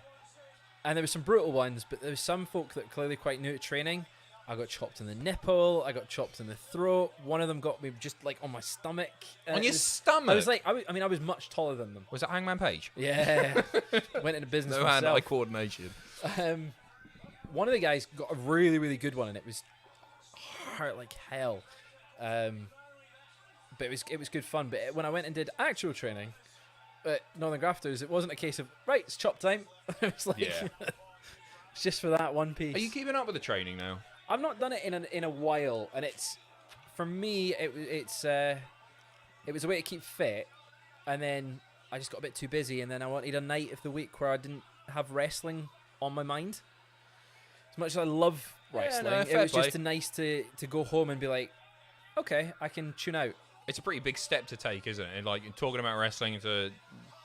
Speaker 2: and there were some brutal ones, but there was some folk that clearly quite new to training. I got chopped in the nipple. I got chopped in the throat. One of them got me just like on my stomach.
Speaker 1: On your stomach?
Speaker 2: I was like, I was much taller than them.
Speaker 1: Was it Hangman Page?
Speaker 2: Yeah. Went into business
Speaker 1: no
Speaker 2: myself.
Speaker 1: hand-eye coordination.
Speaker 2: One of the guys got a really, really good one, and it was hurt like hell. But it was good fun. But when I went and did actual training at Northern Grafters, it wasn't a case of, right, it's chop time. It was like, it's just for that one piece.
Speaker 1: Are you keeping up with the training now?
Speaker 2: I've not done it in a while, and it's for me. It was a way to keep fit, and then I just got a bit too busy, and then I wanted a night of the week where I didn't have wrestling on my mind. As much as I love wrestling, it was just nice to go home and be like, okay, I can tune out.
Speaker 1: It's a pretty big step to take, isn't it? Like talking about wrestling to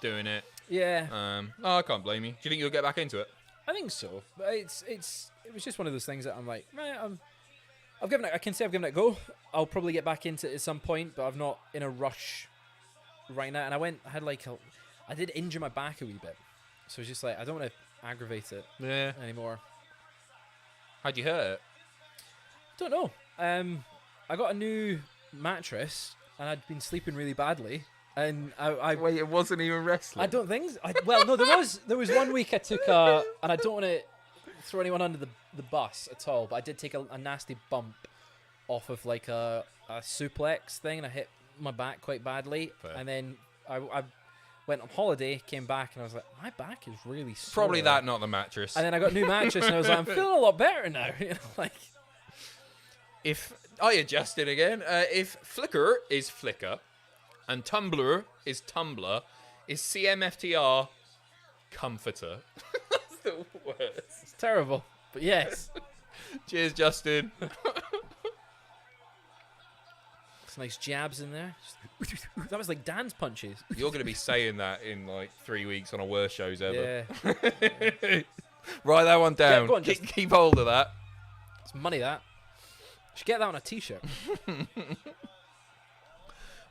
Speaker 1: doing it.
Speaker 2: Yeah.
Speaker 1: No, I can't blame you. Do you think you'll get back into it?
Speaker 2: I think so, but it was just one of those things that I'm like, right, I can say I've given it a go. I'll probably get back into it at some point, but I'm not in a rush right now. And I did injure my back a wee bit, so it's just like I don't want to aggravate it anymore.
Speaker 1: How'd you hurt?
Speaker 2: Don't know. I got a new mattress, and I'd been sleeping really badly. And
Speaker 1: wait, it wasn't even wrestling.
Speaker 2: I don't think. Well, no, there was one week I took and I don't want to throw anyone under the bus at all, but I did take a nasty bump off of like a suplex thing, and I hit my back quite badly.
Speaker 1: Fair.
Speaker 2: And then I went on holiday, came back, and I was like, my back is really sore.
Speaker 1: Probably that, not the mattress.
Speaker 2: And then I got a new mattress, and I was like, I'm feeling a lot better now. Like,
Speaker 1: If I adjusted again, if Flickr is Flickr, and Tumblr is Tumblr, is CMFTR comforter. That's the worst.
Speaker 2: it's terrible, but yes.
Speaker 1: Cheers, Justin.
Speaker 2: Some nice jabs in there. That was like dance punches.
Speaker 1: You're going to be saying that in like 3 weeks on our worst shows ever.
Speaker 2: Yeah.
Speaker 1: Write that one down.
Speaker 2: Yeah, go on,
Speaker 1: keep hold of that.
Speaker 2: It's money, that. Should get that on a t-shirt.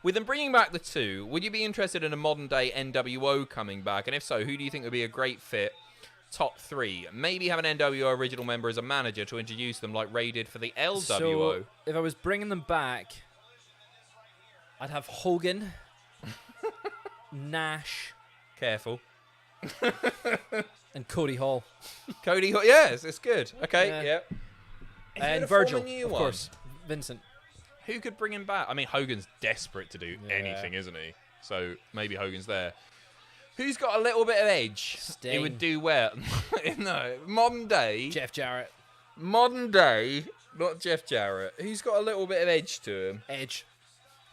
Speaker 1: With them bringing back the two, would you be interested in a modern-day NWO coming back? And if so, who do you think would be a great fit? Top 3. Maybe have an NWO original member as a manager to introduce them like Ray did for the LWO.
Speaker 2: So, if I was bringing them back, I'd have Hogan, Nash,
Speaker 1: Careful.
Speaker 2: and Cody Hall.
Speaker 1: Cody, yes, it's good. Okay,
Speaker 2: Yeah.
Speaker 1: yeah.
Speaker 2: And Virgil, of course. Vincent.
Speaker 1: Who could bring him back? I mean, Hogan's desperate to do
Speaker 2: Yeah.
Speaker 1: anything, isn't he? So maybe Hogan's there. Who's got a little bit of edge?
Speaker 2: Sting.
Speaker 1: It would do well. No, modern day.
Speaker 2: Jeff Jarrett.
Speaker 1: Modern day, not Jeff Jarrett. Who's got a little bit of edge to him?
Speaker 2: Edge.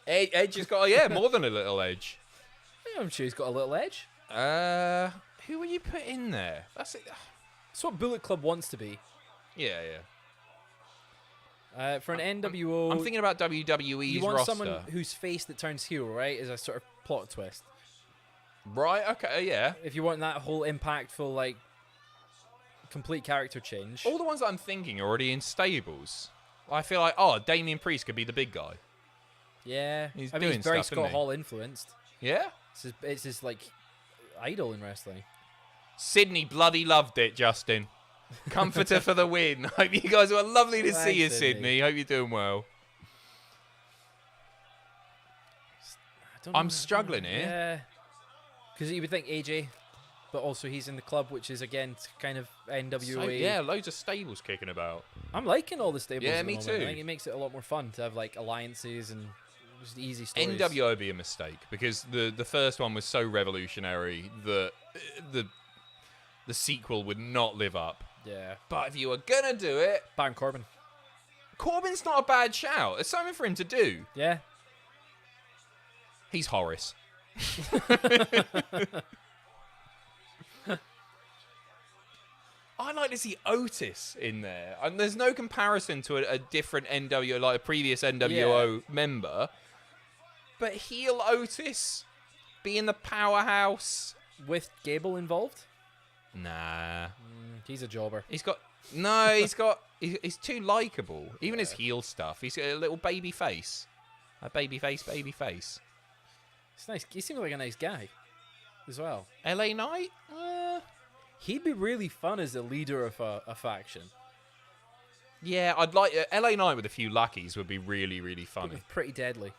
Speaker 1: Edge has got, yeah, more than a little edge.
Speaker 2: Yeah, I'm sure he's got a little edge.
Speaker 1: Who will you put in there? That's it.
Speaker 2: That's what Bullet Club wants to be.
Speaker 1: Yeah, yeah.
Speaker 2: For an NWO,
Speaker 1: I'm thinking about WWE's
Speaker 2: you want
Speaker 1: roster.
Speaker 2: someone whose face that turns heel, right? Is a sort of plot twist.
Speaker 1: Right, okay, yeah.
Speaker 2: If you want that whole impactful, like, complete character change.
Speaker 1: All the ones that I'm thinking are already in stables. I feel like, oh, Damian Priest could be the big guy.
Speaker 2: Yeah.
Speaker 1: He's
Speaker 2: I mean,
Speaker 1: doing
Speaker 2: he's very
Speaker 1: stuff, isn't
Speaker 2: Scott
Speaker 1: he?
Speaker 2: Hall influenced.
Speaker 1: Yeah?
Speaker 2: It's his, like, idol in wrestling.
Speaker 1: Sydney bloody loved it, Justin. Comforter for the win. Hope you guys were lovely to see you,
Speaker 2: Thanks,
Speaker 1: Sydney. Hope you're doing well. I'm struggling here.
Speaker 2: Yeah. Because you would think AJ, but also he's in the club, which is, again, kind of NWA.
Speaker 1: So, yeah, loads of stables kicking about.
Speaker 2: I'm liking all the stables.
Speaker 1: Yeah,
Speaker 2: at the
Speaker 1: me
Speaker 2: moment.
Speaker 1: too.
Speaker 2: I think it makes it a lot more fun to have, like, alliances and just easy stories.
Speaker 1: NWO would be a mistake because the first one was so revolutionary that the sequel would not live up.
Speaker 2: Yeah.
Speaker 1: But if you were going to do it,
Speaker 2: Baron Corbin.
Speaker 1: Corbin's not a bad shout. It's something for him to do.
Speaker 2: Yeah.
Speaker 1: He's Horace. I'd like to see Otis in there. And there's no comparison to a different NWO, like a previous NWO member. But heel Otis being the powerhouse.
Speaker 2: With Gable involved?
Speaker 1: Nah.
Speaker 2: He's a jobber.
Speaker 1: He's too likable. Even his heel stuff. He's got a little baby face. A baby face.
Speaker 2: He's nice. He seems like a nice guy as well.
Speaker 1: LA Knight?
Speaker 2: He'd be really fun as a leader of a faction.
Speaker 1: Yeah, I'd like... LA Knight with a few lackeys would be really, really funny.
Speaker 2: Pretty deadly.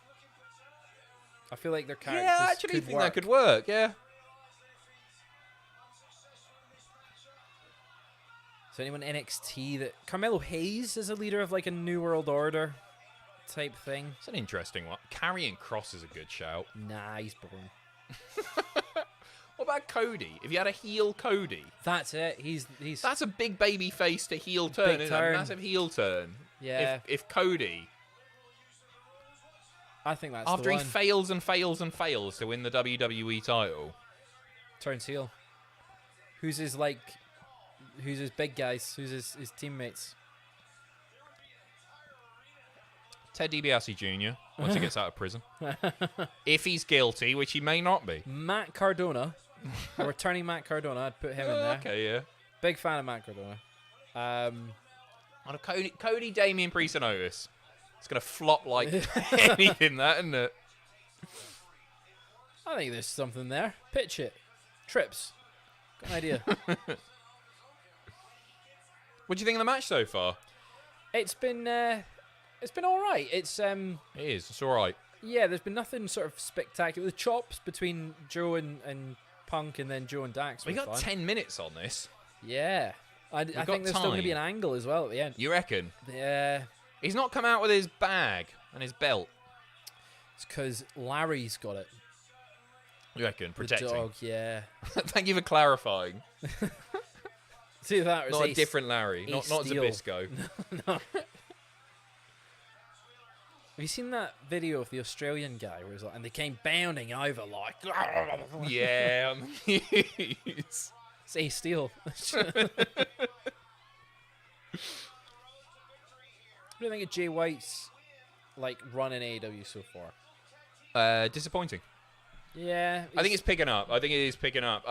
Speaker 2: I feel like their characters
Speaker 1: Yeah, I actually
Speaker 2: could
Speaker 1: think
Speaker 2: work.
Speaker 1: that could work, yeah.
Speaker 2: So anyone NXT that... Carmelo Hayes is a leader of like a New World Order type thing.
Speaker 1: It's an interesting one. Karrion Kross is a good shout.
Speaker 2: Nah, he's boring.
Speaker 1: What about Cody? If you had a heel Cody,
Speaker 2: That's it. He's
Speaker 1: that's a big baby face to heel turn,
Speaker 2: Big
Speaker 1: isn't it?
Speaker 2: turn.
Speaker 1: A massive heel turn.
Speaker 2: Yeah.
Speaker 1: If Cody,
Speaker 2: I think that's
Speaker 1: after
Speaker 2: the
Speaker 1: he
Speaker 2: one.
Speaker 1: fails and fails and fails to win the WWE title,
Speaker 2: Turns heel. Who's his big guys? Who's his teammates?
Speaker 1: Ted DiBiase Jr. once he gets out of prison, if he's guilty, which he may not be.
Speaker 2: Matt Cardona. A returning Matt Cardona. I'd put him in there.
Speaker 1: Okay, yeah.
Speaker 2: Big fan of Matt Cardona.
Speaker 1: On a Cody, Damian Priest, and Otis. It's gonna flop like anything, that, isn't it?
Speaker 2: I think there's something there. Pitch it. Trips. Got an idea.
Speaker 1: What do you think of the match so far?
Speaker 2: It's been all right. It
Speaker 1: is. It's all right.
Speaker 2: Yeah, there's been nothing sort of spectacular. The chops between Joe and Punk, and then Joe and Dax.
Speaker 1: We
Speaker 2: were
Speaker 1: got
Speaker 2: fun.
Speaker 1: 10 minutes on this.
Speaker 2: Yeah, I
Speaker 1: got
Speaker 2: think there's still going to be an
Speaker 1: time.
Speaker 2: angle as well at the end.
Speaker 1: You reckon?
Speaker 2: Yeah.
Speaker 1: He's not come out with his bag and his belt.
Speaker 2: It's because Larry's got it.
Speaker 1: You reckon? Protecting.
Speaker 2: The dog, yeah.
Speaker 1: Thank you for clarifying.
Speaker 2: See that?
Speaker 1: Not a different Larry. Not
Speaker 2: Steel.
Speaker 1: Zabisco.
Speaker 2: No. Have you seen that video of the Australian guy where he's like, and they came bounding over like,
Speaker 1: Yeah.
Speaker 2: it's Ace Steel. What do you think of Jay White's like run in AEW so far?
Speaker 1: Disappointing.
Speaker 2: Yeah,
Speaker 1: I think it's picking up. I think it is picking up.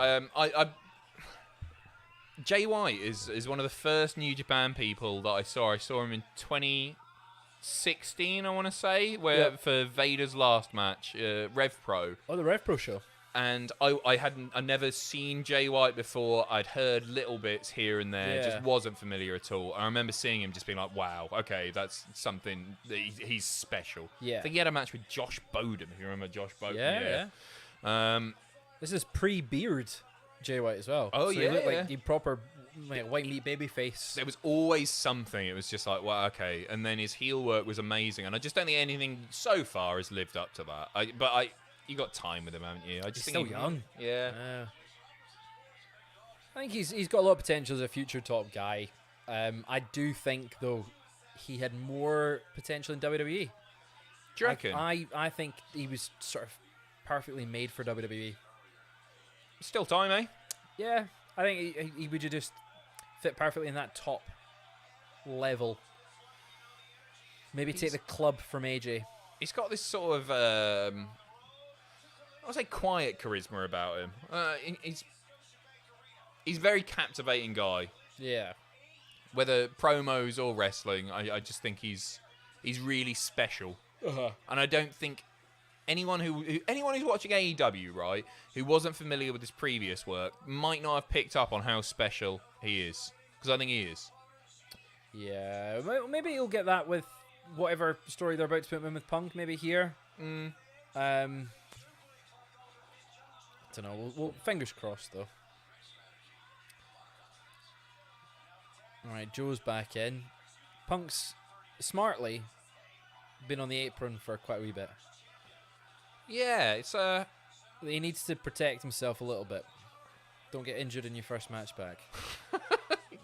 Speaker 1: Jay White is one of the first New Japan people that I saw. I saw him in 2016, I want to say, for Vader's last match, Rev Pro.
Speaker 2: Oh, the Rev Pro show.
Speaker 1: And I'd never seen Jay White before. I'd heard little bits here and there.
Speaker 2: Yeah.
Speaker 1: Just wasn't familiar at all. I remember seeing him just being like, wow, okay, that's something. He's special.
Speaker 2: Yeah.
Speaker 1: I think he had a match with Josh Bowden, if you remember Josh Bowden.
Speaker 2: Yeah. This is pre-beard Jay White as well.
Speaker 1: Oh,
Speaker 2: so
Speaker 1: yeah.
Speaker 2: He looked like the proper white meat baby face.
Speaker 1: There was always something. It was just like, well, okay. And then his heel work was amazing. And I just don't think anything so far has lived up to that. You got time with him, haven't you?
Speaker 2: He's still young.
Speaker 1: Yeah.
Speaker 2: I think he's got a lot of potential as a future top guy. I do think, though, he had more potential in WWE.
Speaker 1: Do you reckon?
Speaker 2: I think he was sort of perfectly made for WWE.
Speaker 1: Still time, eh?
Speaker 2: Yeah, I think he would just fit perfectly in that top level. Maybe take the club from AJ.
Speaker 1: He's got this sort of, I would say, quiet charisma about him. He's a very captivating guy.
Speaker 2: Yeah.
Speaker 1: Whether promos or wrestling, I just think he's really special. And I don't think anyone who's watching AEW, right, who wasn't familiar with his previous work, might not have picked up on how special he is. Because I think he is.
Speaker 2: Yeah, maybe he'll get that with whatever story they're about to put him in with Punk. Maybe here. I don't know. We'll fingers crossed though. All right, Joe's back in. Punk's smartly been on the apron for quite a wee bit.
Speaker 1: Yeah, it's
Speaker 2: He needs to protect himself a little bit. Don't get injured in your first match back.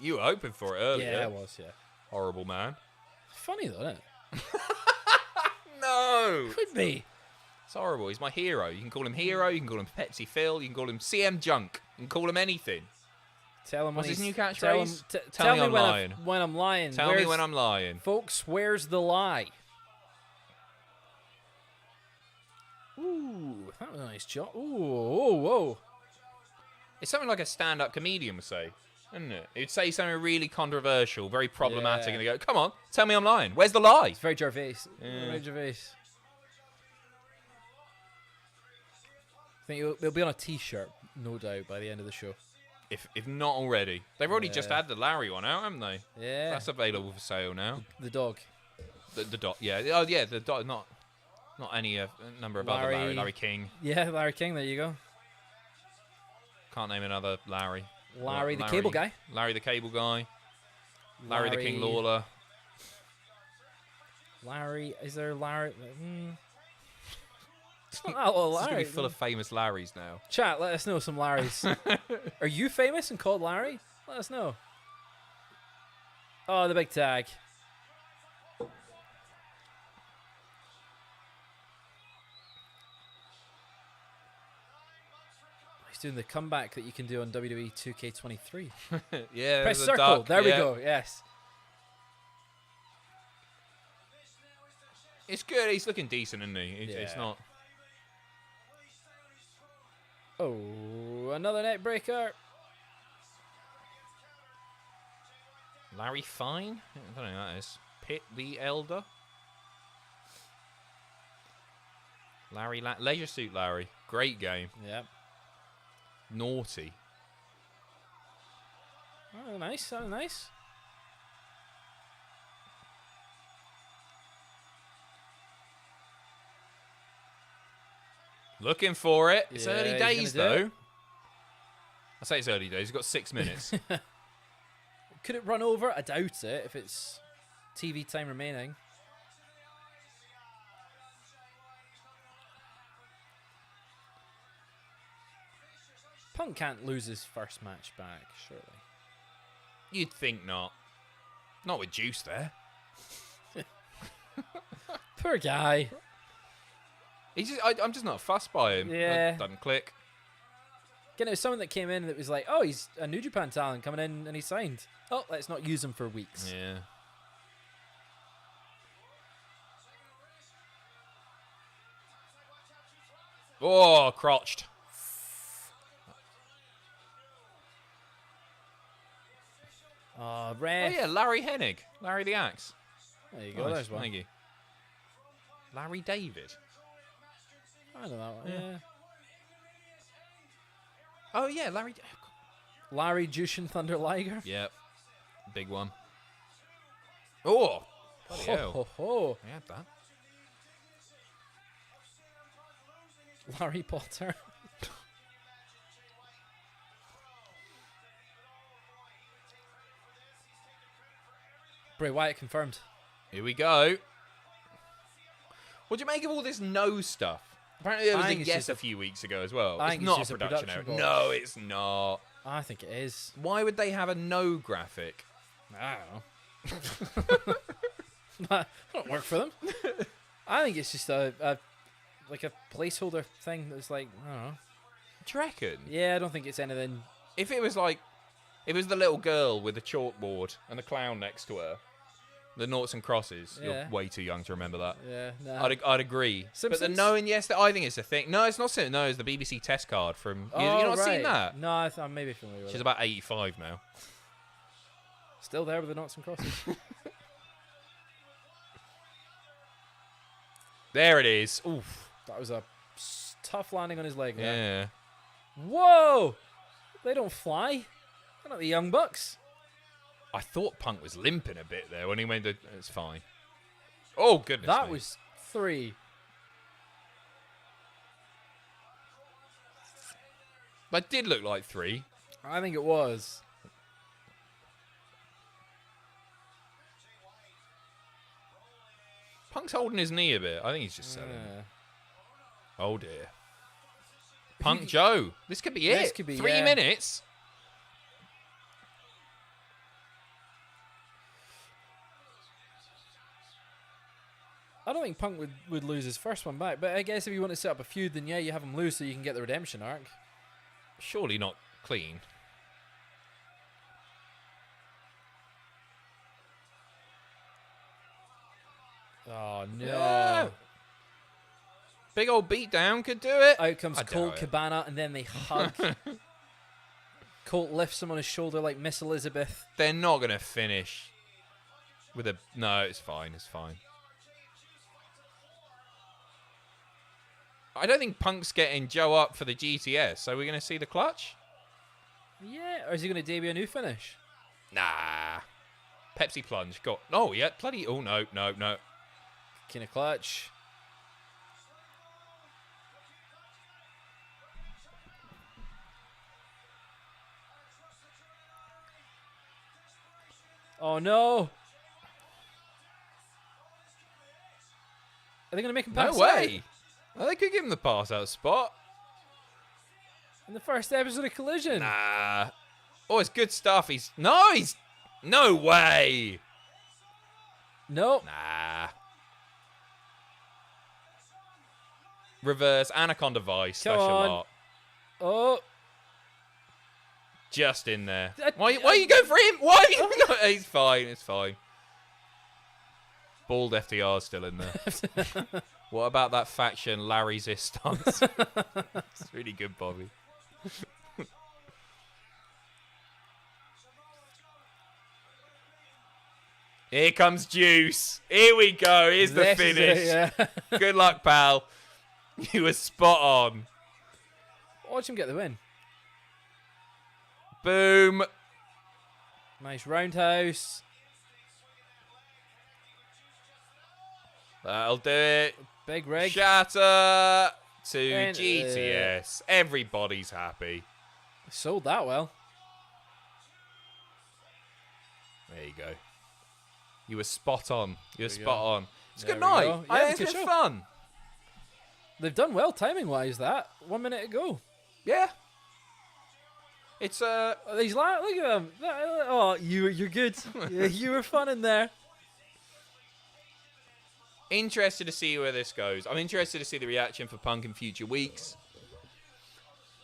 Speaker 1: You were hoping for it earlier.
Speaker 2: Yeah, I was. Yeah.
Speaker 1: Horrible man.
Speaker 2: Funny though, isn't it?
Speaker 1: No.
Speaker 2: Could be.
Speaker 1: It's horrible. He's my hero. You can call him Hero. You can call him Pepsi Phil. You can call him CM Junk. You can call him anything.
Speaker 2: Tell him
Speaker 1: What's
Speaker 2: when
Speaker 1: his new
Speaker 2: tell
Speaker 1: catchphrase?
Speaker 2: him,
Speaker 1: Tell me
Speaker 2: me
Speaker 1: I'm
Speaker 2: when
Speaker 1: lying.
Speaker 2: when I'm lying.
Speaker 1: Tell me when I'm lying.
Speaker 2: Folks, where's the lie? Ooh, that was a nice job. Ooh, whoa.
Speaker 1: It's something like a stand-up comedian would say, isn't it? He'd say something really controversial, very problematic,
Speaker 2: Yeah.
Speaker 1: and they go, come on, tell me I'm lying. Where's the lie?
Speaker 2: It's very Gervais.
Speaker 1: Yeah.
Speaker 2: Very Gervais. I think it'll be on a T-shirt, no doubt, by the end of the show.
Speaker 1: If not already. They've already just had the Larry one out, haven't they?
Speaker 2: Yeah.
Speaker 1: That's available for sale now.
Speaker 2: The dog.
Speaker 1: The dot, yeah. Oh, yeah, the dot, not any number of other Larry. Larry King.
Speaker 2: Yeah, Larry King, there you go.
Speaker 1: Can't name another Larry.
Speaker 2: Larry the cable guy.
Speaker 1: Larry the cable guy. Larry the King Lawler.
Speaker 2: Larry, is there Larry? It's not that little
Speaker 1: It's
Speaker 2: Larry.
Speaker 1: going to be full of famous Larrys now.
Speaker 2: Chat, let us know some Larrys. Are you famous and called Larry? Let us know. Oh, the big tag. He's doing the comeback that you can do on WWE 2K23.
Speaker 1: Yeah.
Speaker 2: Press
Speaker 1: there's a
Speaker 2: circle.
Speaker 1: duck,
Speaker 2: There we
Speaker 1: yeah.
Speaker 2: go. Yes.
Speaker 1: It's good. He's looking decent, isn't he? It's
Speaker 2: Yeah.
Speaker 1: not.
Speaker 2: Oh, another neck breaker.
Speaker 1: Larry Fine? I don't know who that is. Pitt the Elder? Leisure Suit Larry. Great game.
Speaker 2: Yep.
Speaker 1: Naughty.
Speaker 2: Oh, nice. Oh, nice.
Speaker 1: Looking for it. It's
Speaker 2: Yeah,
Speaker 1: early
Speaker 2: he's
Speaker 1: days,
Speaker 2: gonna do
Speaker 1: though. I say it's early days. He's got 6 minutes.
Speaker 2: Could it run over? I doubt it if it's TV time remaining. Punk can't lose his first match back, surely.
Speaker 1: You'd think not. Not with Juice there.
Speaker 2: Poor guy.
Speaker 1: I'm just not fussed by him.
Speaker 2: Yeah.
Speaker 1: It doesn't click.
Speaker 2: Again, it was someone that came in that was like, oh, he's a New Japan talent coming in and he signed. Oh, let's not use him for weeks.
Speaker 1: Yeah. Oh, crotched.
Speaker 2: Oh, ref.
Speaker 1: Oh, yeah, Larry Hennig. Larry the Axe.
Speaker 2: There you go,
Speaker 1: Nice,
Speaker 2: there's one.
Speaker 1: thank you. Larry David.
Speaker 2: I know that one, yeah.
Speaker 1: Oh, yeah, Larry.
Speaker 2: Larry Jushin Thunder Liger.
Speaker 1: Yep. Big one. Oh! Bloody
Speaker 2: Ho,
Speaker 1: hell.
Speaker 2: ho, ho.
Speaker 1: I had that.
Speaker 2: Larry Potter. Bray Wyatt confirmed.
Speaker 1: Here we go. What do you make of all this no stuff? Apparently there was a yes a few weeks ago as well.
Speaker 2: I
Speaker 1: It's
Speaker 2: think
Speaker 1: not
Speaker 2: it's
Speaker 1: a
Speaker 2: just a
Speaker 1: production error.
Speaker 2: production
Speaker 1: No, it's not.
Speaker 2: I think it is.
Speaker 1: Why would they have a no graphic?
Speaker 2: I don't know. I don't work for them. I think it's just a placeholder thing that's like, I don't know.
Speaker 1: Do you reckon?
Speaker 2: Yeah, I don't think it's anything.
Speaker 1: If it was like, if it was the little girl with the chalkboard and the clown next to her, the noughts and crosses,
Speaker 2: Yeah.
Speaker 1: you're way too young to remember that.
Speaker 2: Yeah, no.
Speaker 1: I'd agree.
Speaker 2: Simpsons?
Speaker 1: But the no and yes, I think it's a thing. No, it's not Simpsons. No, it's the BBC test card from. You not seen that?
Speaker 2: No, I'm maybe familiar with
Speaker 1: She's
Speaker 2: it.
Speaker 1: about 85 now.
Speaker 2: Still there with the knots and crosses.
Speaker 1: There it is. Oof.
Speaker 2: That was a tough landing on his leg there.
Speaker 1: Yeah.
Speaker 2: Whoa! They don't fly. They're not the Young Bucks.
Speaker 1: I thought Punk was limping a bit there when he went to. It's fine. Oh, goodness.
Speaker 2: That
Speaker 1: me.
Speaker 2: was 3.
Speaker 1: That did look like 3.
Speaker 2: I think it was.
Speaker 1: Punk's holding his knee a bit. I think he's just selling. Oh, dear. Punk Joe. This could be it.
Speaker 2: This could be
Speaker 1: 3 minutes.
Speaker 2: I don't think Punk would lose his first one back, but I guess if you want to set up a feud, then yeah, you have him lose so you can get the redemption arc.
Speaker 1: Surely not clean.
Speaker 2: Oh no!
Speaker 1: Yeah. Big old beatdown could do it.
Speaker 2: Out comes
Speaker 1: I
Speaker 2: Colt
Speaker 1: doubt it.
Speaker 2: Cabana, and then they hug. Colt lifts him on his shoulder like Miss Elizabeth.
Speaker 1: They're not going to finish with a. No, it's fine. It's fine. I don't think Punk's getting Joe up for the GTS. So we're going to see the clutch?
Speaker 2: Yeah, or is he going to debut a new finish?
Speaker 1: Nah. Pepsi plunge. Got. Oh, yeah. Bloody. Oh, no.
Speaker 2: King of clutch. Oh no! Are they going to make him pass
Speaker 1: No way. Oh, they could give him the pass out spot.
Speaker 2: in the first episode of Collision?
Speaker 1: Nah. Oh, it's good stuff. He's. No way.
Speaker 2: Nope.
Speaker 1: Nah. Reverse Anaconda Vice.
Speaker 2: Come
Speaker 1: Special
Speaker 2: on.
Speaker 1: art.
Speaker 2: Oh,
Speaker 1: Just in there.
Speaker 2: I-
Speaker 1: Why are you going for him? Why are you not? He's fine. It's fine. Bald FDR's still in there. What about that faction, Larry's stance? It's really good, Bobby. Here comes Juice. Here we go. Here's the
Speaker 2: this is
Speaker 1: finish.
Speaker 2: it, yeah.
Speaker 1: Good luck, pal. You were spot on.
Speaker 2: Watch him get the win.
Speaker 1: Boom.
Speaker 2: Nice roundhouse.
Speaker 1: That'll do it.
Speaker 2: Big rig.
Speaker 1: Shatter to
Speaker 2: And,
Speaker 1: GTS. Everybody's happy.
Speaker 2: Sold that well.
Speaker 1: There you go. You were spot on. You were
Speaker 2: There you
Speaker 1: spot
Speaker 2: go.
Speaker 1: on. It's a
Speaker 2: There
Speaker 1: good
Speaker 2: we
Speaker 1: night.
Speaker 2: go.
Speaker 1: I
Speaker 2: Yeah,
Speaker 1: think
Speaker 2: it's a
Speaker 1: it's
Speaker 2: good
Speaker 1: been
Speaker 2: show.
Speaker 1: fun.
Speaker 2: They've done well timing wise. That 1 minute ago.
Speaker 1: Yeah. It's
Speaker 2: He's like, look at him. Oh, you're good. You were fun in there.
Speaker 1: interested to see where this goes. I'm interested to see the reaction for Punk in future weeks.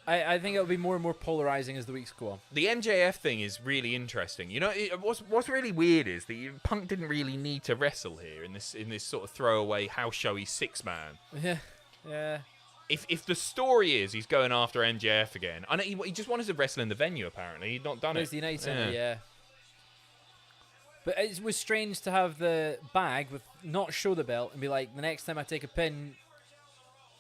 Speaker 2: I think it'll be more and more polarizing as the weeks go on.
Speaker 1: The MJF thing is really interesting. You know, what's really weird is that Punk didn't really need to wrestle here in this sort of throwaway house showy 6-man.
Speaker 2: Yeah.
Speaker 1: If the story is he's going after MJF again, I know he just wanted to wrestle in the venue. Apparently, he'd not done it.
Speaker 2: There's the United Center, yeah. But it was strange to have the bag with not show the belt and be like, the next time I take a pin.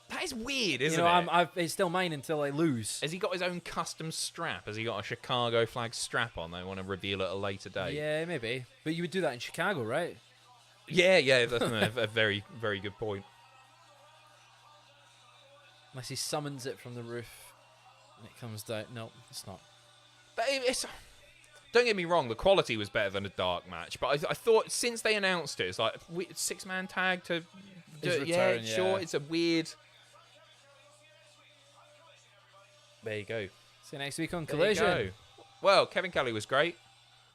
Speaker 1: That is weird, isn't
Speaker 2: it? It's still mine until I lose.
Speaker 1: Has he got his own custom strap? Has he got a Chicago flag strap on? They want to reveal at a later date.
Speaker 2: Yeah, maybe. But you would do that in Chicago, right?
Speaker 1: Yeah, that's a very, very good point.
Speaker 2: Unless he summons it from the roof and it comes down. No, it's not.
Speaker 1: But don't get me wrong, the quality was better than a dark match. But I thought since they announced it, it's like 6-man tag to do it.
Speaker 2: Return,
Speaker 1: yeah, sure, it's a weird. There you go.
Speaker 2: See you next week on Collision.
Speaker 1: Well, Kevin Kelly was great.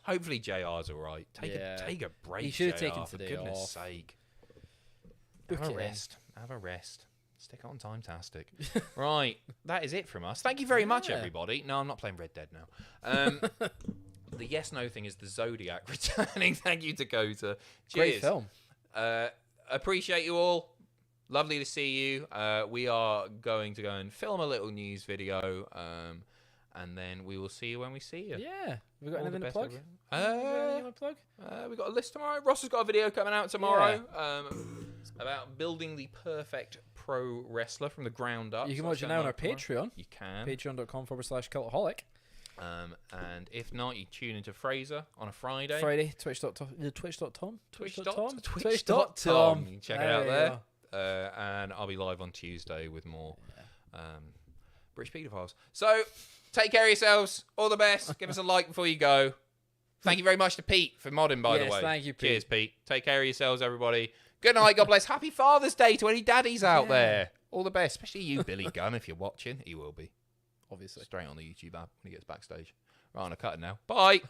Speaker 1: Hopefully JR's all right. Take a break.
Speaker 2: He should have
Speaker 1: JR,
Speaker 2: taken
Speaker 1: for
Speaker 2: today
Speaker 1: goodness
Speaker 2: off.
Speaker 1: sake.
Speaker 2: Book
Speaker 1: Have a
Speaker 2: it
Speaker 1: rest. Have a rest. Stick it on Timetastic. Right, that is it from us. Thank you very much, everybody. No, I'm not playing Red Dead now. The yes/no thing is the Zodiac returning. Thank you, Dakota. Cheers.
Speaker 2: Great film.
Speaker 1: Appreciate you all. Lovely to see you. We are going to go and film a little news video, and then we will see you when we see you.
Speaker 2: Yeah. Have we got anything to plug?
Speaker 1: We got a list tomorrow. Ross has got a video coming out tomorrow about building the perfect pro wrestler from the ground up.
Speaker 2: You can watch it now on our Patreon.
Speaker 1: You can.
Speaker 2: Patreon.com/Cultaholic.
Speaker 1: And if not, you tune into Fraser on a Friday.
Speaker 2: Twitch.tom.
Speaker 1: You can check it
Speaker 2: There
Speaker 1: out
Speaker 2: you
Speaker 1: there. And I'll be live on Tuesday with more British Pedophiles. So, take care of yourselves. All the best. Give us a like before you go. Thank you very much to Pete for modding, by the way.
Speaker 2: Thank you, Pete.
Speaker 1: Cheers, Pete. Take care of yourselves, everybody. Good night. God bless. Happy Father's Day to any daddies out there. All the best. Especially you, Billy Gunn, if you're watching. He will be.
Speaker 2: Obviously.
Speaker 1: Straight on the YouTube app when he gets backstage. Right, on a cut now. Bye.